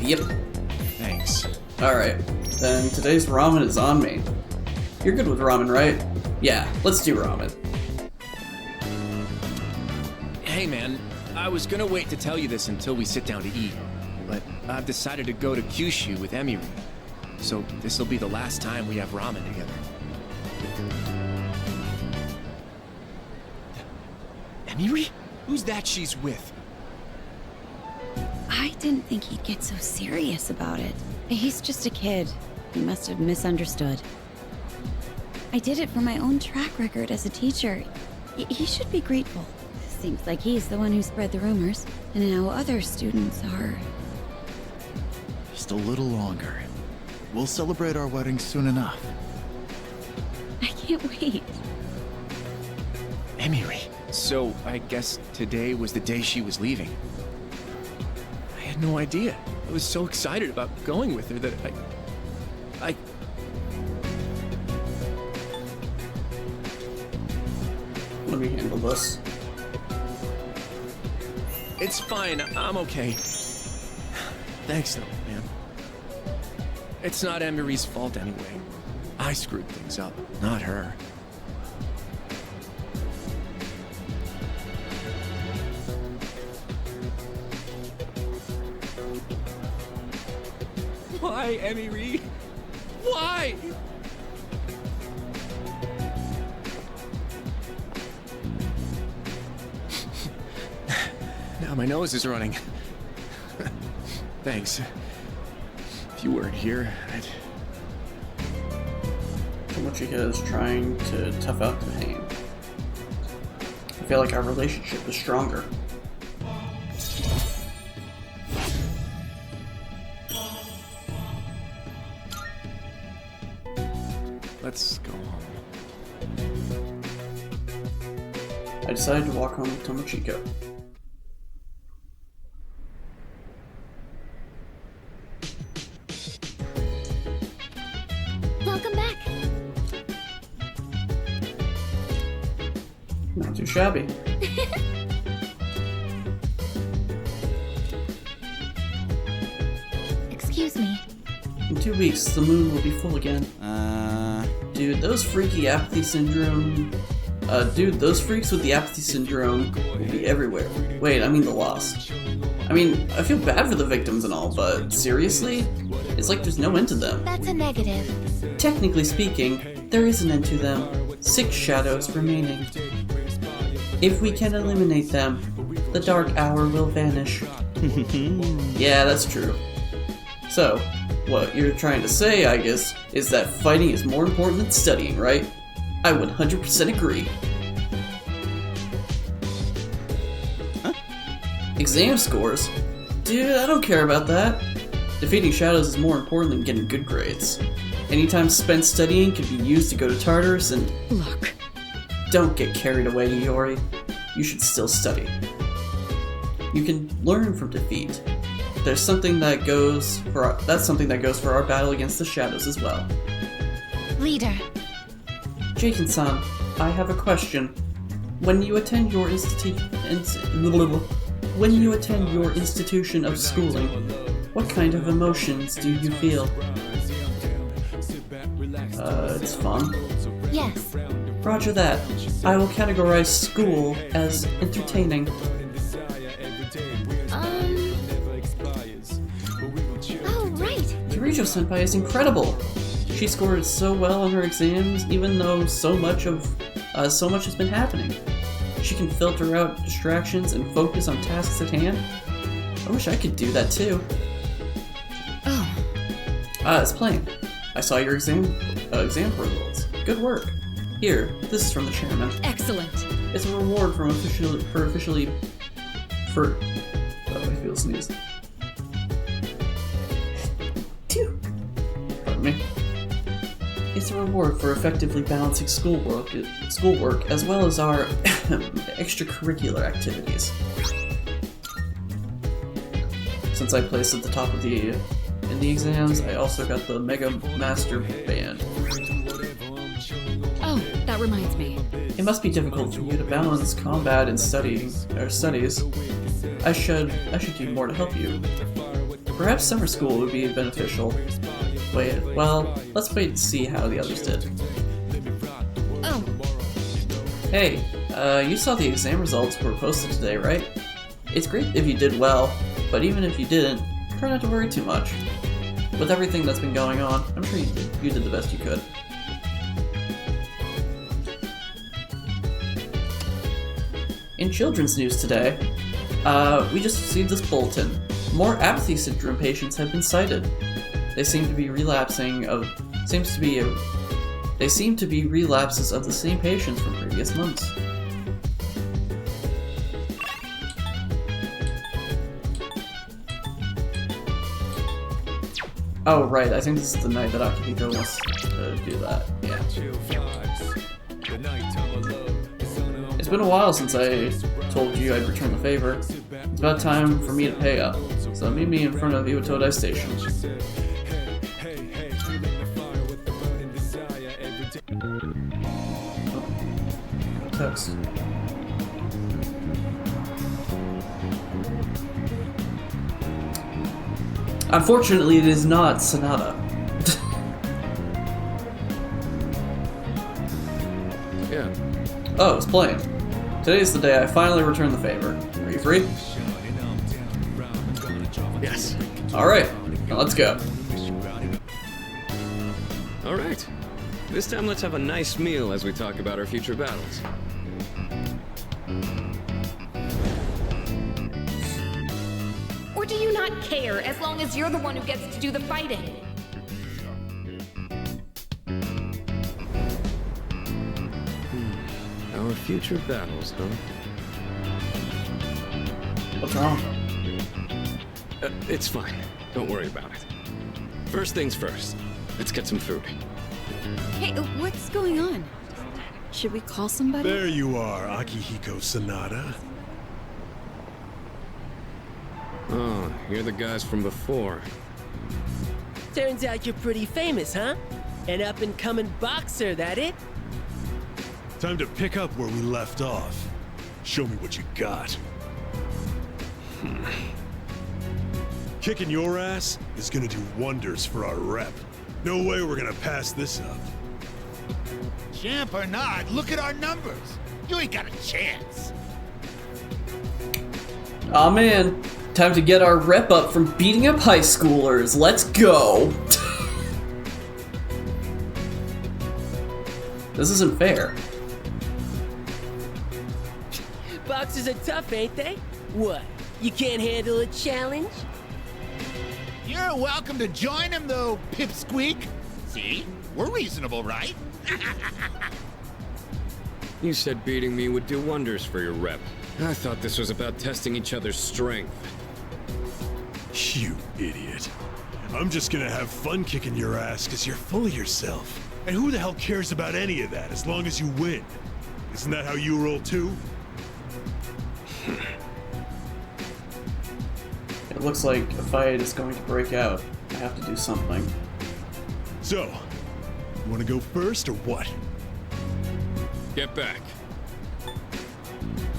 Yep. Thanks. Alright, then today's ramen is on me. You're good with ramen, right? Yeah, let's do ramen. Hey man, I was gonna wait to tell you this until we sit down to eat, but I've decided to go to Kyushu with Emiri. So this'll be the last time we have ramen together. Emiri? Who's that she's with? I didn't think he'd get so serious about it. He's just a kid. He must have misunderstood. I did it for my own track record as a teacher. He should be grateful. Seems like he's the one who spread the rumors, and now other students are... Just a little longer. We'll celebrate our wedding soon enough. I can't wait. Emiri. So, I guess today was the day she was leaving. I had no idea. I was so excited about going with her that I... Let me handle this. It's fine, I'm okay. Thanks though, man. It's not Emiri's fault anyway. I screwed things up, not her. Why, Emiri? Why? Now my nose is running. Thanks. If you weren't here, I'd... Tomochika is trying to tough out the pain. I feel like our relationship is stronger. Let's go home. I decided to walk home with Tomochika. Welcome back. Not too shabby. Excuse me. In 2 weeks, the moon will be full again. Dude, those freaky apathy syndrome... those freaks with the apathy syndrome will be everywhere. Wait, I mean the lost. I mean, I feel bad for the victims and all, but seriously? It's like there's no end to them. That's a negative. Technically speaking, there is an end to them. 6 shadows remaining. If we can eliminate them, the dark hour will vanish. Yeah, that's true. So, what you're trying to say, I guess, is that fighting is more important than studying, right? I 100% agree. Huh? Exam scores? Dude, I don't care about that. Defeating shadows is more important than getting good grades. Any time spent studying can be used to go to Tartarus and... Look. Don't get carried away, Iori. You should still study. You can learn from defeat. There's something that goes for our, that's something that goes for our battle against the shadows as well. Leader. Jason-san, I have a question. When you attend your institution of schooling, what kind of emotions do you feel? It's fun. Yes. Roger that. I will categorize school as entertaining. Oh, right. Kirijo-senpai is incredible. She scored so well on her exams, even though so much has been happening. She can filter out distractions and focus on tasks at hand. I wish I could do that too. Oh. It's plain. I saw your exam results. Good work. Here, this is from the chairman. Excellent. It's a reward for I feel sneezed. Pardon me. It's a reward for effectively balancing schoolwork as well as our extracurricular activities. Since I placed at the top of in the exams, I also got the Mega Master Band. Oh, that reminds me. It must be difficult for you to balance combat and studies. I should do more to help you. Perhaps summer school would be beneficial. Well, let's wait and see how the others did. Oh. Hey, you saw the exam results were posted today, right? It's great if you did well, but even if you didn't, try not to worry too much. With everything that's been going on, I'm sure you did the best you could. In children's news today, we just received this bulletin. More apathy syndrome patients have been cited. They seem to be relapses of the same patients from previous months. Oh right, I think this is the night that Akihiko wants to do that. Yeah. It's been a while since I told you I'd return the favor. It's about time for me to pay up. So meet me in front of Iwatodai Station. Text. Unfortunately, it is not Sonata. Yeah. Oh, it's playing. Today's the day I finally return the favor. Are you free? Yes. Alright, now let's go. Alright. This time let's have a nice meal as we talk about our future battles. Or do you not care as long as you're the one who gets to do the fighting? Our future battles, huh? What's wrong? It's fine. Don't worry about it. First things first. Let's get some food. Hey, what's going on? Should we call somebody? There you are, Akihiko Sonata. Oh, you're the guys from before. Turns out you're pretty famous, huh? An up-and-coming boxer, that it? Time to pick up where we left off. Show me what you got. Kicking your ass is gonna do wonders for our rep. No way we're gonna pass this up. Champ or not, look at our numbers. You ain't got a chance. Aw man, time to get our rep up from beating up high schoolers. Let's go. This isn't fair. Boxers are tough, ain't they? What? You can't handle a challenge? You're welcome to join him, though, Pipsqueak. See? We're reasonable, right? You said beating me would do wonders for your rep. I thought this was about testing each other's strength. You idiot. I'm just gonna have fun kicking your ass because you're full of yourself. And who the hell cares about any of that as long as you win? Isn't that how you roll too? It looks like a fight is going to break out. I have to do something. So, you wanna go first or what? Get back.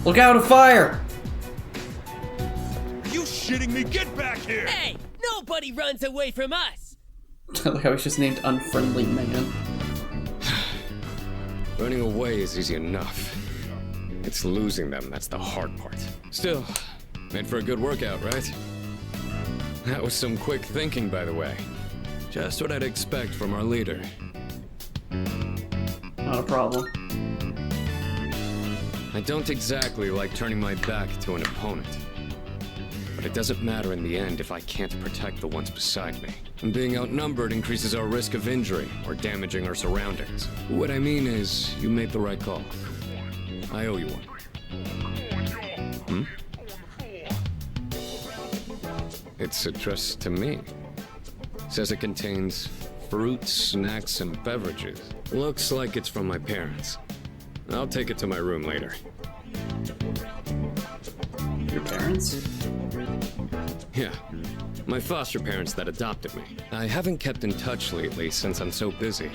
Look out, a fire! Are you shitting me? Get back here! Hey! Nobody runs away from us! I like how he's just named Unfriendly Man. Running away is easy enough. It's losing them that's the hard part. Still, made for a good workout, right? That was some quick thinking, by the way. Just what I'd expect from our leader. Not a problem. I don't exactly like turning my back to an opponent. But it doesn't matter in the end if I can't protect the ones beside me. And being outnumbered increases our risk of injury or damaging our surroundings. What I mean is, you made the right call. I owe you one. It's addressed to me. Says it contains fruits, snacks, and beverages. Looks like it's from my parents. I'll take it to my room later. Your parents? Yeah, my foster parents that adopted me. I haven't kept in touch lately since I'm so busy.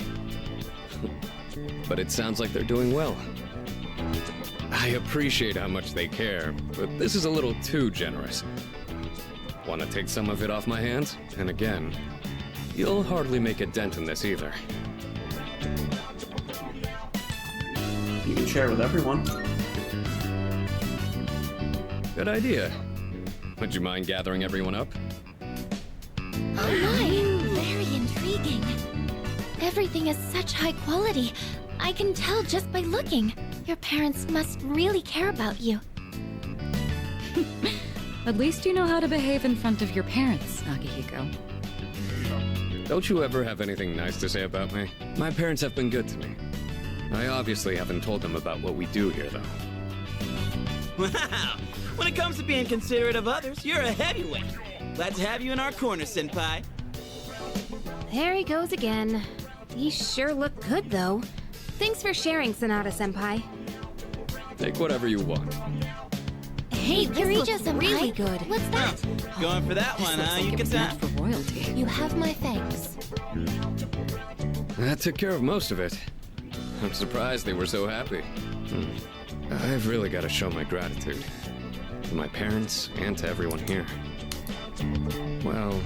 But it sounds like they're doing well. I appreciate how much they care, but this is a little too generous. Want to take some of it off my hands? And again, you'll hardly make a dent in this either. You can share with everyone. Good idea. Would you mind gathering everyone up? Oh my, very intriguing. Everything is such high quality. I can tell just by looking. Your parents must really care about you. At least you know how to behave in front of your parents, Akihiko. Don't you ever have anything nice to say about me? My parents have been good to me. I obviously haven't told them about what we do here, though. Wow! When it comes to being considerate of others, you're a heavyweight. Glad to have you in our corner, Senpai. There he goes again. These sure look good, though. Thanks for sharing, Sonata-senpai. Take whatever you want. Hey, Kirija-senpai. Really good. What's that? Going for that one, huh? You can tell. For royalty. You have my thanks. That took care of most of it. I'm surprised they were so happy. I've really got to show my gratitude. To my parents and to everyone here. Well,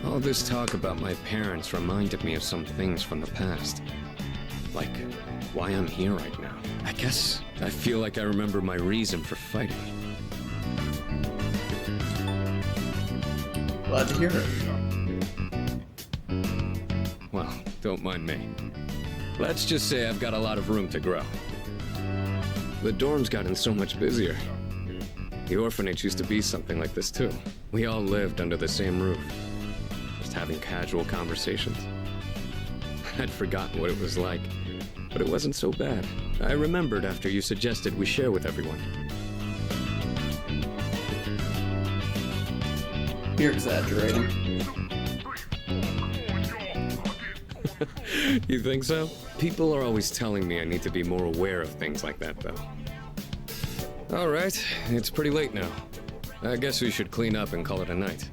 all this talk about my parents reminded me of some things from the past. Like, why I'm here right now. I guess I feel like I remember my reason for fighting. Glad to hear it. Well, don't mind me. Let's just say I've got a lot of room to grow. The dorm's gotten so much busier. The orphanage used to be something like this too. We all lived under the same roof, just having casual conversations. I'd forgotten what it was like, but it wasn't so bad. I remembered after you suggested we share with everyone. You're exaggerating. You think so? People are always telling me I need to be more aware of things like that, though. All right, it's pretty late now. I guess we should clean up and call it a night.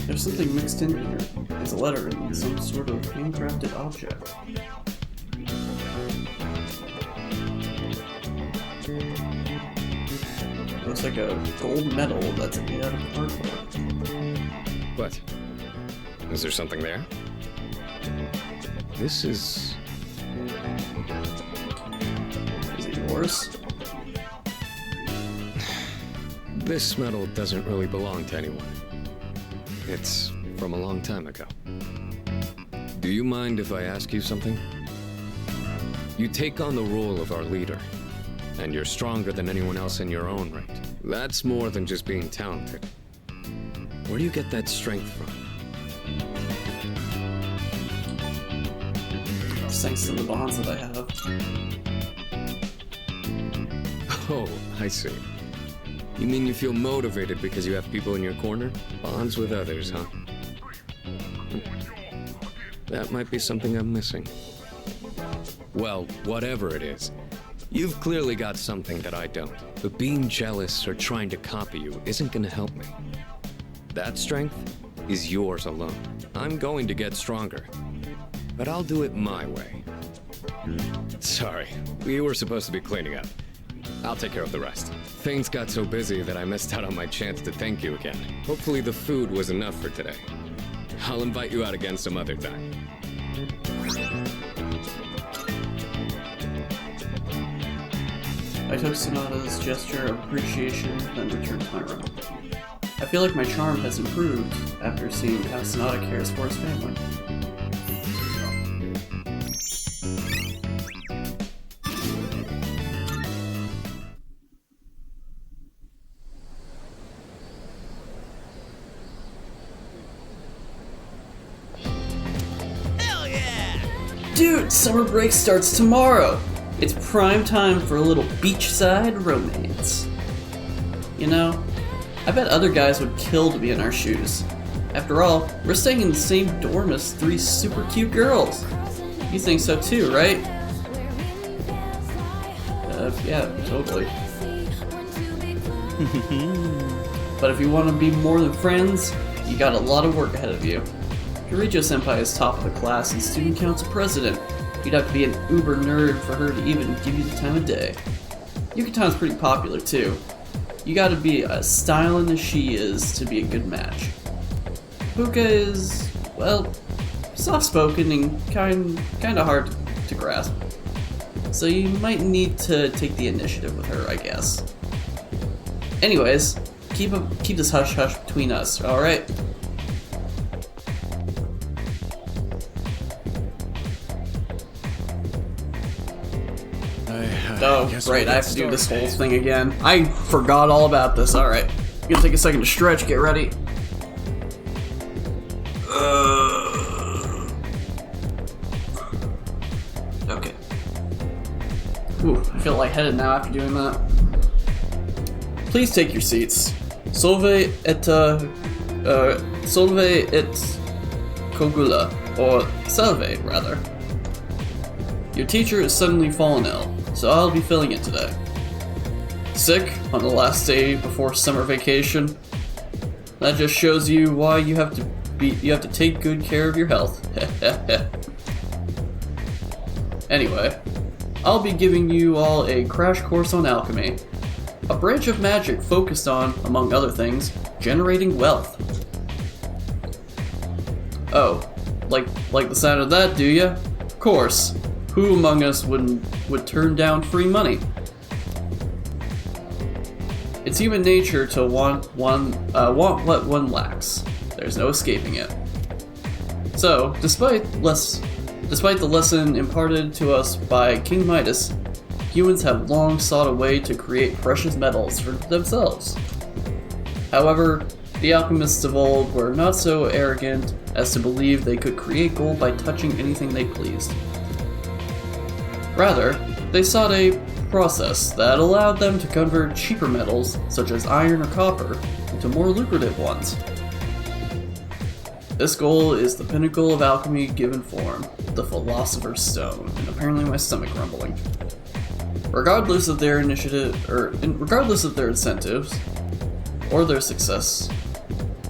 There's something mixed in here. It's a letter and some sort of handcrafted object. Looks like a gold medal that's made out of cardboard. What? Is there something there? This is... Is it yours? This medal doesn't really belong to anyone. It's from a long time ago. Do you mind if I ask you something? You take on the role of our leader, and you're stronger than anyone else in your own right. That's more than just being talented. Where do you get that strength from? Thanks to the bonds that I have. Oh, I see. You mean you feel motivated because you have people in your corner? Bonds with others, huh? That might be something I'm missing. Well, whatever it is, you've clearly got something that I don't. But being jealous or trying to copy you isn't gonna help me. That strength is yours alone. I'm going to get stronger, but I'll do it my way. Sorry, we were supposed to be cleaning up. I'll take care of the rest. Things got so busy that I missed out on my chance to thank you again. Hopefully the food was enough for today. I'll invite you out again some other time. I took Sonata's gesture of appreciation, then returned to my room. I feel like my charm has improved after seeing how Sonata cares for his family. Dude, summer break starts tomorrow! It's prime time for a little beachside romance. You know, I bet other guys would kill to be in our shoes. After all, we're staying in the same dorm as 3 super cute girls. You think so too, right? Yeah, totally. But if you want to be more than friends, you got a lot of work ahead of you. Kirijo-senpai is top of the class and student council president. You'd have to be an uber nerd for her to even give you the time of day. Yukatan's pretty popular too. You gotta be as styling as she is to be a good match. Puka is, well, soft-spoken and kinda hard to grasp. So you might need to take the initiative with her, I guess. Anyways, keep this hush-hush between us, alright? Oh, right, I have to do this whole thing again. I forgot all about this, alright. I'm gonna take a second to stretch, get ready. Okay. Ooh, I feel lightheaded now after doing that. Please take your seats. Solve et Kogula, or Salve, rather. Your teacher has suddenly fallen ill, so I'll be filling in today. Sick on the last day before summer vacation. That just shows you why you have to take good care of your health. Anyway, I'll be giving you all a crash course on alchemy, a branch of magic focused on, among other things, generating wealth. Oh, like the sound of that, do ya? Of course. Who among us would turn down free money? It's human nature to want what one lacks. There's no escaping it. So, despite the lesson imparted to us by King Midas, humans have long sought a way to create precious metals for themselves. However, the alchemists of old were not so arrogant as to believe they could create gold by touching anything they pleased. Rather, they sought a process that allowed them to convert cheaper metals, such as iron or copper, into more lucrative ones. This goal is the pinnacle of alchemy given form, the Philosopher's Stone, and apparently my stomach rumbling. Regardless of their regardless of their incentives, or their success,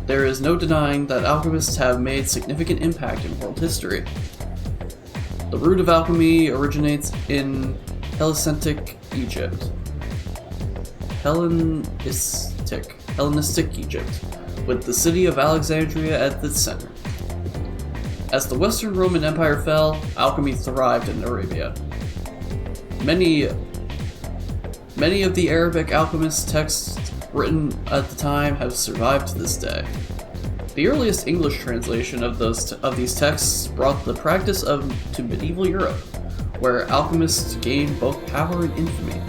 there is no denying that alchemists have made significant impact in world history. The root of alchemy originates in Hellenistic Egypt, with the city of Alexandria at its center. As the Western Roman Empire fell, alchemy thrived in Arabia. Many of the Arabic alchemist texts written at the time have survived to this day. The earliest English translation of these texts brought the practice to medieval Europe, where alchemists gained both power and infamy.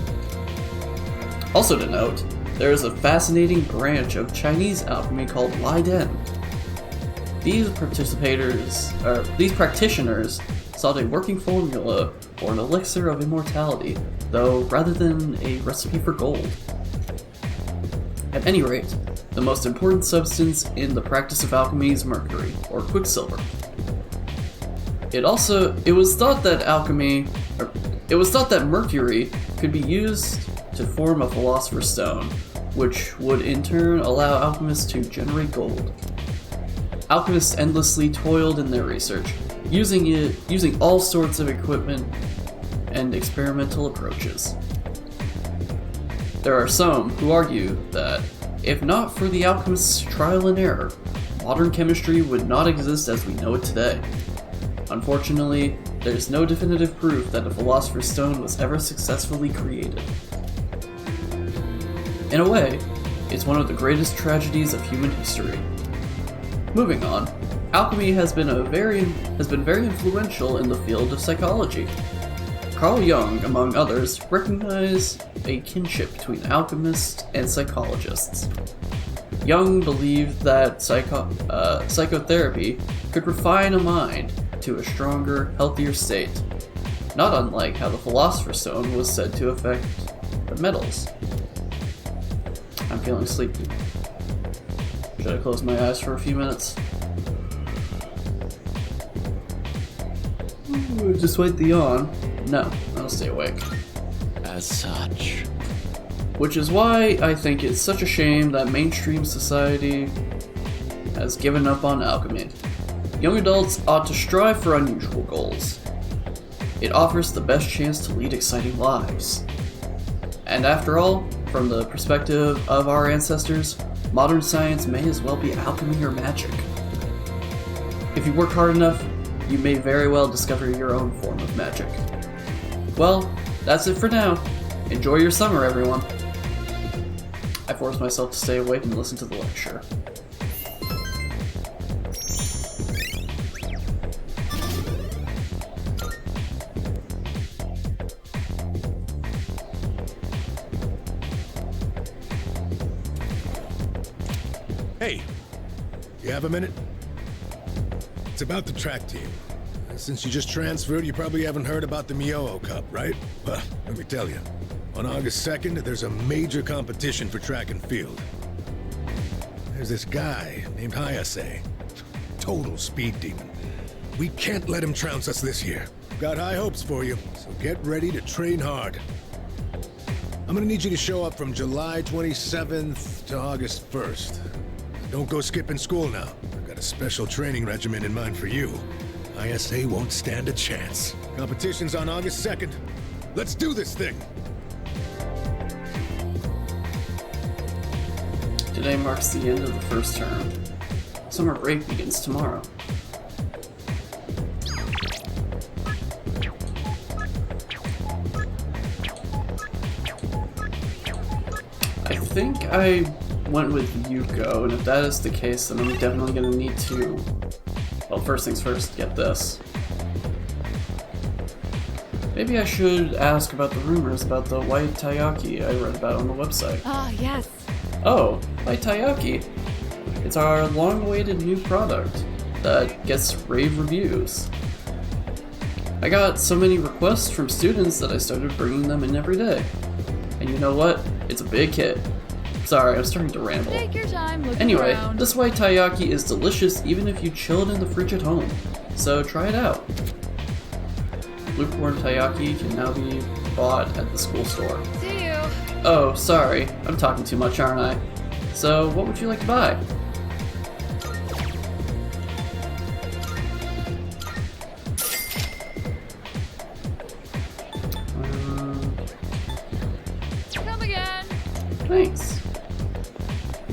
Also to note, there is a fascinating branch of Chinese alchemy called Lai Den. These practitioners sought a working formula or an elixir of immortality, though rather than a recipe for gold. At any rate, the most important substance in the practice of alchemy is mercury, or quicksilver. It was thought that mercury could be used to form a philosopher's stone, which would in turn allow alchemists to generate gold. Alchemists endlessly toiled in their research, using all sorts of equipment and experimental approaches. There are some who argue that, if not for the alchemists' trial and error, modern chemistry would not exist as we know it today. Unfortunately, there is no definitive proof that a philosopher's stone was ever successfully created. In a way, it's one of the greatest tragedies of human history. Moving on, alchemy has been very influential in the field of psychology. Carl Jung, among others, recognized a kinship between alchemists and psychologists. Jung believed that psychotherapy could refine a mind to a stronger, healthier state, not unlike how the Philosopher's Stone was said to affect the metals. I'm feeling sleepy. Should I close my eyes for a few minutes? Ooh, just wait the yawn. No, I'll stay awake. As such. Which is why I think it's such a shame that mainstream society has given up on alchemy. Young adults ought to strive for unusual goals. It offers the best chance to lead exciting lives. And after all, from the perspective of our ancestors, modern science may as well be alchemy or magic. If you work hard enough, you may very well discover your own form of magic. Well, that's it for now. Enjoy your summer, everyone. I forced myself to stay awake and listen to the lecture. Hey, you have a minute? It's about the track team. Since you just transferred, you probably haven't heard about the Miyoo Cup, right? Well, let me tell you. On August 2nd, there's a major competition for track and field. There's this guy named Hayase. Total speed demon. We can't let him trounce us this year. Got high hopes for you, so get ready to train hard. I'm gonna need you to show up from July 27th to August 1st. Don't go skipping school now. I've got a special training regimen in mind for you. ISA won't stand a chance. Competition's on August 2nd. Let's do this thing! Today marks the end of the first term. Summer break begins tomorrow. I think I went with Yuko, and if that is the case, then I'm definitely going to need to, well, first things first, get this. Maybe I should ask about the rumors about the white taiyaki I read about on the website. Ah, yes. Oh, white taiyaki. It's our long-awaited new product that gets rave reviews. I got so many requests from students that I started bringing them in every day. And you know what? It's a big hit. Sorry, I'm starting to ramble. Take your time, look Anyway, around. this white taiyaki is delicious even if you chill it in the fridge at home. So try it out. Lukewarm taiyaki can now be bought at the school store. See you. Oh, sorry. I'm talking too much, aren't I? So, what would you like to buy? Come again. Thanks.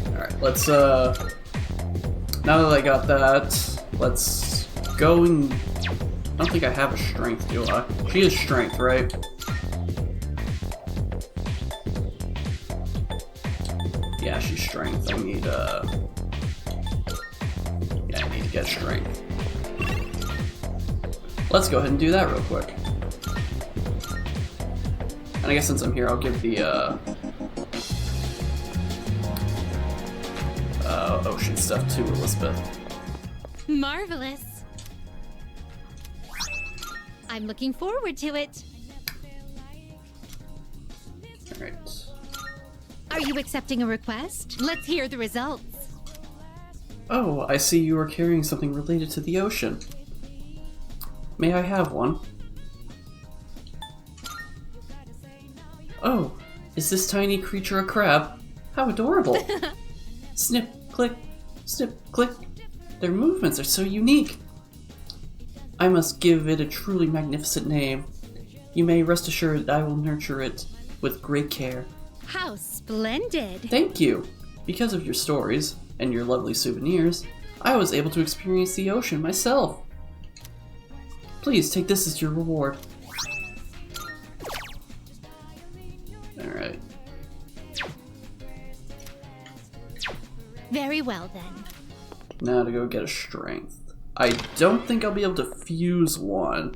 Alright, let's, now that I got that, let's go and... I don't think I have a strength, do I? She has strength, right? Yeah, she's strength. I need, yeah, I need to get strength. Let's go ahead and do that real quick. And I guess since I'm here, I'll give the, ocean stuff to Elizabeth. Marvelous. I'm looking forward to it. Alright. Are you accepting a request? Let's hear the results. Oh, I see you are carrying something related to the ocean. May I have one? Oh, is this tiny creature a crab? How adorable! Snip, click, snip, click. Their movements are so unique. I must give it a truly magnificent name. You may rest assured I will nurture it with great care. How splendid! Thank you! Because of your stories and your lovely souvenirs, I was able to experience the ocean myself. Please take this as your reward. Alright. Very well then. Now to go get a strength. I don't think I'll be able to fuse one.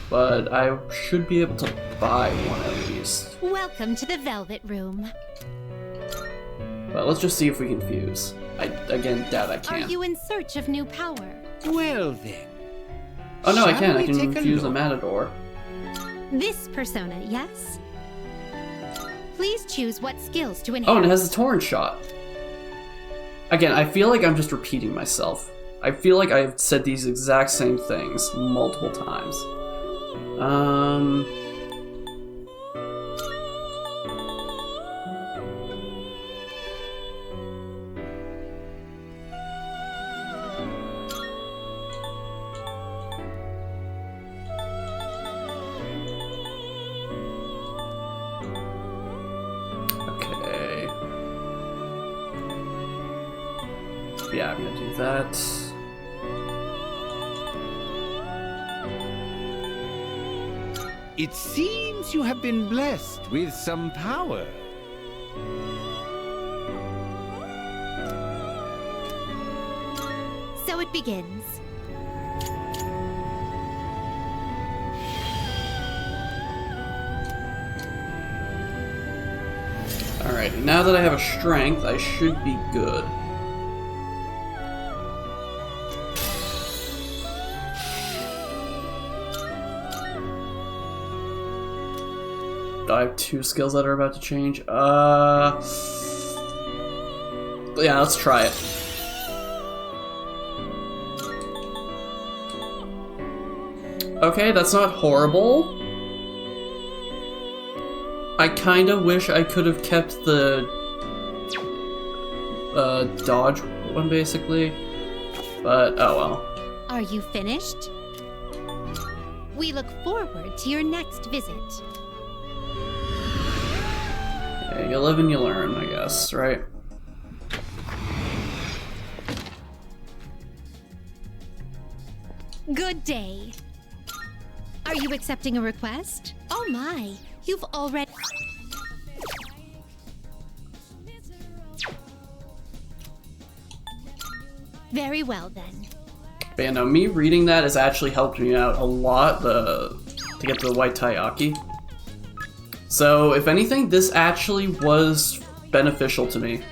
But I should be able to buy one at least. Welcome to the Velvet Room. But let's just see if we can fuse. I, again, doubt I Are can. you in search of new power? Well then. Oh no, I Shall can. I we can take a fuse a look? Matador. This persona, yes? Please choose what skills to enhance. Oh, and it has a torrent shot. Again, I feel like I'm just repeating myself. I feel like I've said these exact same things multiple times. Okay. Yeah, I'm gonna do that. It seems you have been blessed with some power. So it begins. Alright, now that I have a strength, I should be good. I have 2 skills that are about to change. Yeah, let's try it. Okay, that's not horrible. I kinda wish I could have kept the dodge one basically, but oh well. Are you finished? We look forward to your next visit. Yeah, you live and you learn, I guess, right? Good day. Are you accepting a request? Oh my, you've already... Very well then. But yeah, no, me reading that has actually helped me out a lot to get to the white taiyaki. So, if anything, this actually was beneficial to me.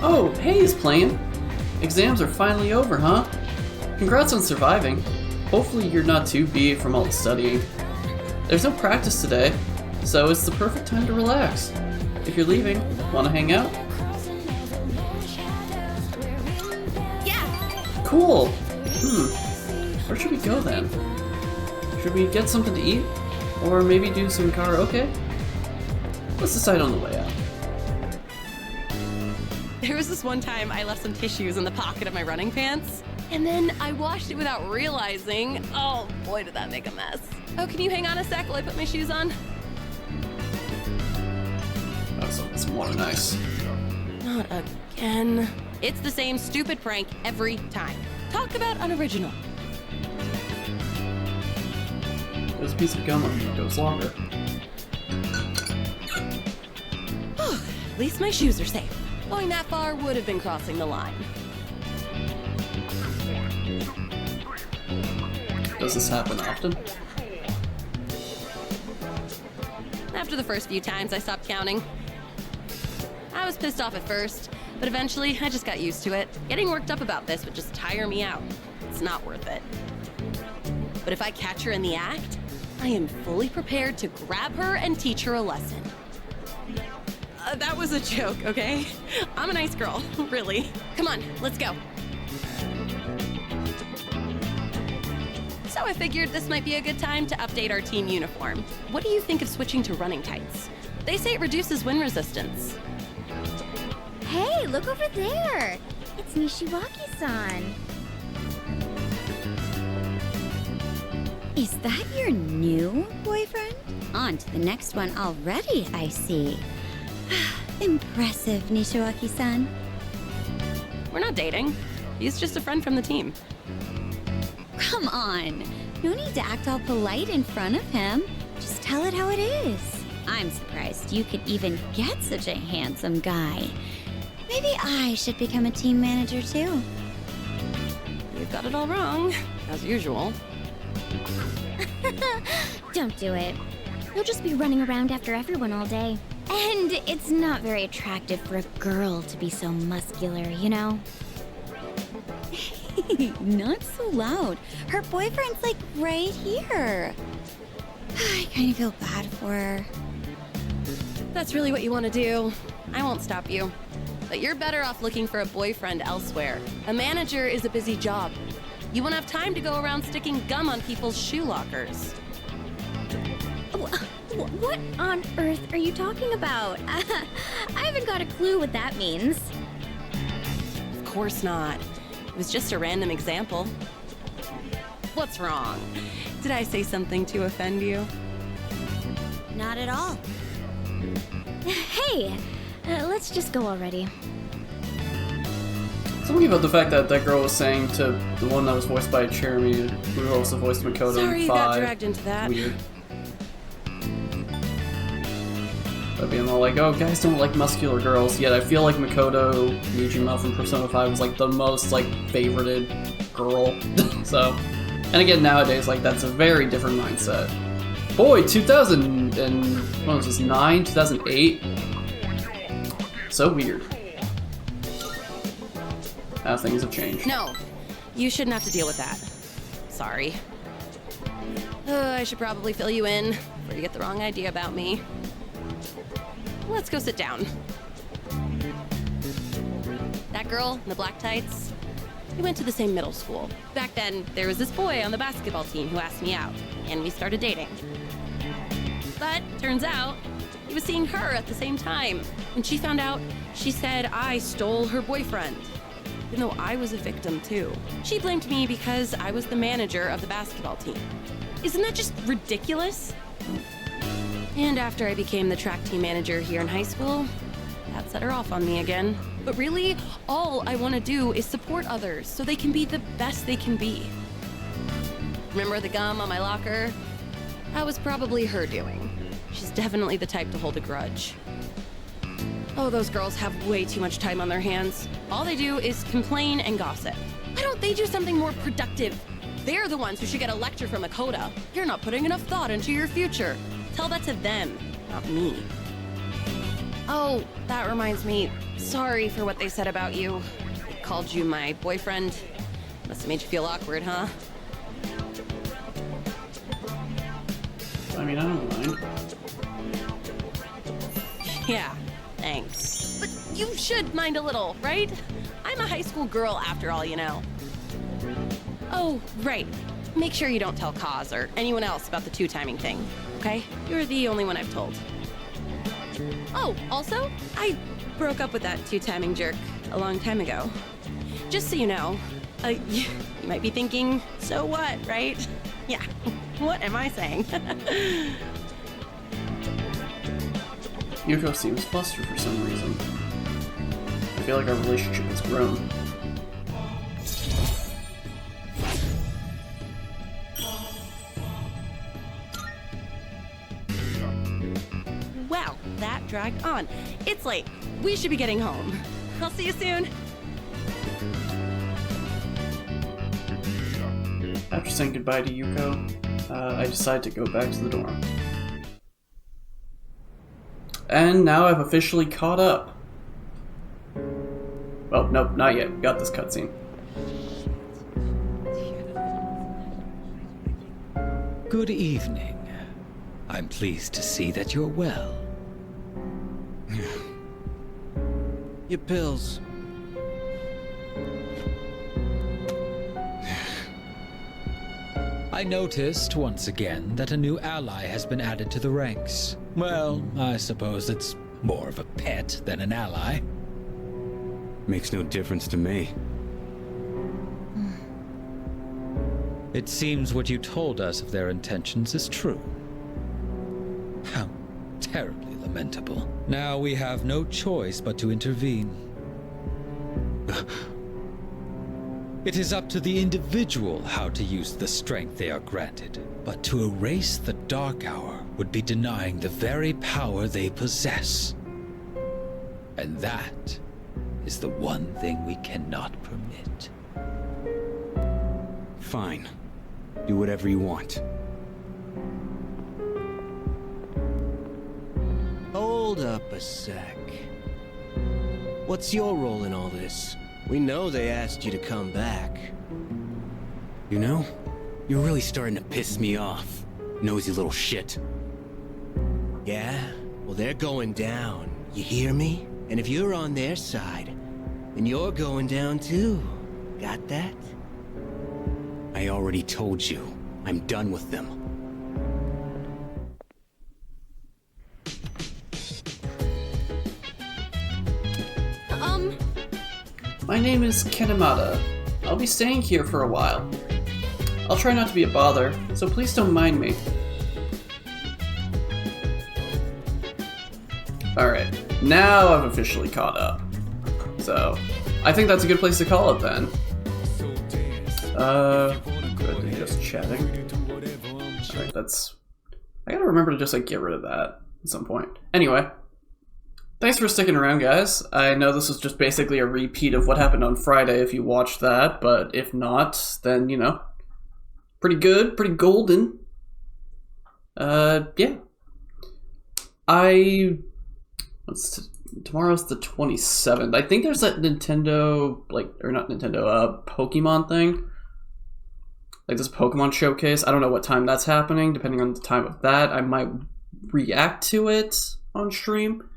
Oh, Hayes playing. Exams are finally over, huh? Congrats on surviving. Hopefully you're not too beat from all the studying. There's no practice today, so it's the perfect time to relax. If you're leaving, want to hang out? Yeah. Cool. Where should we go then? Should we get something to eat? Or maybe do some karaoke? Let's decide on the way out. There was this one time I left some tissues in the pocket of my running pants, and then I washed it without realizing. Oh boy, did that make a mess. Oh, can you hang on a sec while I put my shoes on? That's more nice. Not again. It's the same stupid prank every time. Talk about unoriginal. There's a piece of gum on it goes longer. At least my shoes are safe. Going that far would have been crossing the line. Does this happen often? After the first few times, I stopped counting. I was pissed off at first, but eventually I just got used to it. Getting worked up about this would just tire me out. It's not worth it. But if I catch her in the act, I am fully prepared to grab her and teach her a lesson. That was a joke, okay? I'm a nice girl, really. Come on, let's go. So I figured this might be a good time to update our team uniform. What do you think of switching to running tights? They say it reduces wind resistance. Hey, look over there! It's Nishiwaki-san. Is that your new boyfriend? On to the next one already, I see. Impressive, Nishiwaki-san. We're not dating. He's just a friend from the team. Come on. No need to act all polite in front of him. Just tell it how it is. I'm surprised you could even get such a handsome guy. Maybe I should become a team manager too. You've got it all wrong, as usual. Don't do it. You'll just be running around after everyone all day. And it's not very attractive for a girl to be so muscular, you know? Hey, not so loud. Her boyfriend's like right here. I kind of feel bad for her. That's really what you want to do. I won't stop you. But you're better off looking for a boyfriend elsewhere. A manager is a busy job. You won't have time to go around sticking gum on people's shoe lockers. What on earth are you talking about? I haven't got a clue what that means. Of course not. It was just a random example. What's wrong? Did I say something to offend you? Not at all. Hey, let's just go already. Something about the fact that that girl was saying to the one that was voiced by Jeremy, who also voiced Makoto Sorry in you 5. got dragged into that. Weird. But being all like, oh, guys don't like muscular girls, yet I feel like Makoto Mijima from Persona 5 was like the most like favorited girl. So, and again nowadays, like that's a very different mindset. Boy, 2000 and what was this, 2008? So weird. How things have changed. No, you shouldn't have to deal with that. Sorry. I should probably fill you in before you get the wrong idea about me. Let's go sit down. That girl in the black tights, we went to the same middle school. Back then, there was this boy on the basketball team who asked me out, and we started dating. But turns out, he was seeing her at the same time. When she found out, she said I stole her boyfriend, even though I was a victim too. She blamed me because I was the manager of the basketball team. Isn't that just ridiculous? And after I became the track team manager here in high school, that set her off on me again. But really, all I want to do is support others so they can be the best they can be. Remember the gum on my locker? That was probably her doing. She's definitely the type to hold a grudge. Oh, those girls have way too much time on their hands. All they do is complain and gossip. Why don't they do something more productive? They're the ones who should get a lecture from Makoto. You're not putting enough thought into your future. Tell that to them, not me. Oh, that reminds me. Sorry for what they said about you. They called you my boyfriend. Must have made you feel awkward, huh? I mean, I don't mind. Yeah, thanks. But you should mind a little, right? I'm a high school girl after all, you know. Oh, right. Make sure you don't tell Kaz or anyone else about the two-timing thing, okay? You're the only one I've told. Oh, also, I broke up with that two-timing jerk a long time ago. Just so you know, you might be thinking, so what, right? Yeah, what am I saying? Yuko seems flustered for some reason. I feel like our relationship has grown. Wow, that dragged on. It's late. We should be getting home. I'll see you soon. After saying goodbye to Yuko, I decide to go back to the dorm. And now I've officially caught up. Well, nope, not yet. Got this cutscene. Good evening. I'm pleased to see that you're well. Your pills. I noticed once again that a new ally has been added to the ranks. Well, I suppose it's more of a pet than an ally. Makes no difference to me. It seems what you told us of their intentions is true. How terribly lamentable. Now we have no choice but to intervene. It is up to the individual how to use the strength they are granted. But to erase the Dark Hour would be denying the very power they possess. And that is the one thing we cannot permit. Fine. Do whatever you want. Hold up a sec. What's your role in all this? We know they asked you to come back. You know, you're really starting to piss me off, nosy little shit. Yeah? Well, they're going down. You hear me? And if you're on their side, then you're going down too. Got that? I already told you, I'm done with them. My name is Kenemata. I'll be staying here for a while. I'll try not to be a bother, so please don't mind me. Alright, now I've officially caught up. So, I think that's a good place to call it then. Good, they're just chatting. Alright, that's... I gotta remember to just, like, get rid of that at some point. Anyway. Thanks for sticking around, guys. I know this was just basically a repeat of what happened on Friday if you watched that, but if not, then, you know, pretty good, pretty golden. Yeah. Tomorrow's the 27th. I think there's that Nintendo, or not Nintendo, Pokemon thing. Like this Pokemon showcase. I don't know what time that's happening. Depending on the time of that, I might react to it on stream.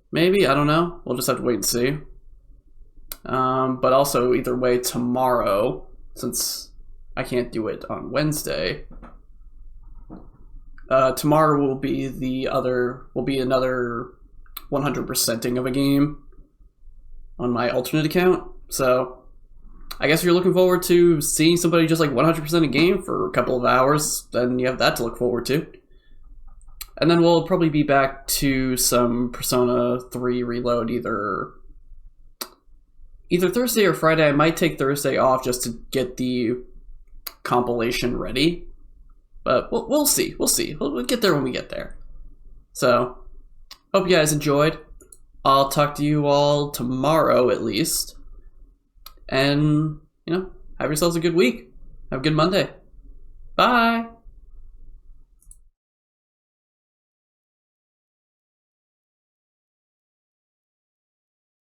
Maybe, I don't know. We'll just have to wait and see. But also, either way, tomorrow, since I can't do it on Wednesday, tomorrow will be another 100%ing of a game on my alternate account. So, I guess if you're looking forward to seeing somebody just like 100% a game for a couple of hours, then you have that to look forward to. And then we'll probably be back to some Persona 3 Reload either Thursday or Friday. I might take Thursday off just to get the compilation ready. But we'll see. We'll see. We'll get there when we get there. So, hope you guys enjoyed. I'll talk to you all tomorrow at least. And, you know, have yourselves a good week. Have a good Monday. Bye!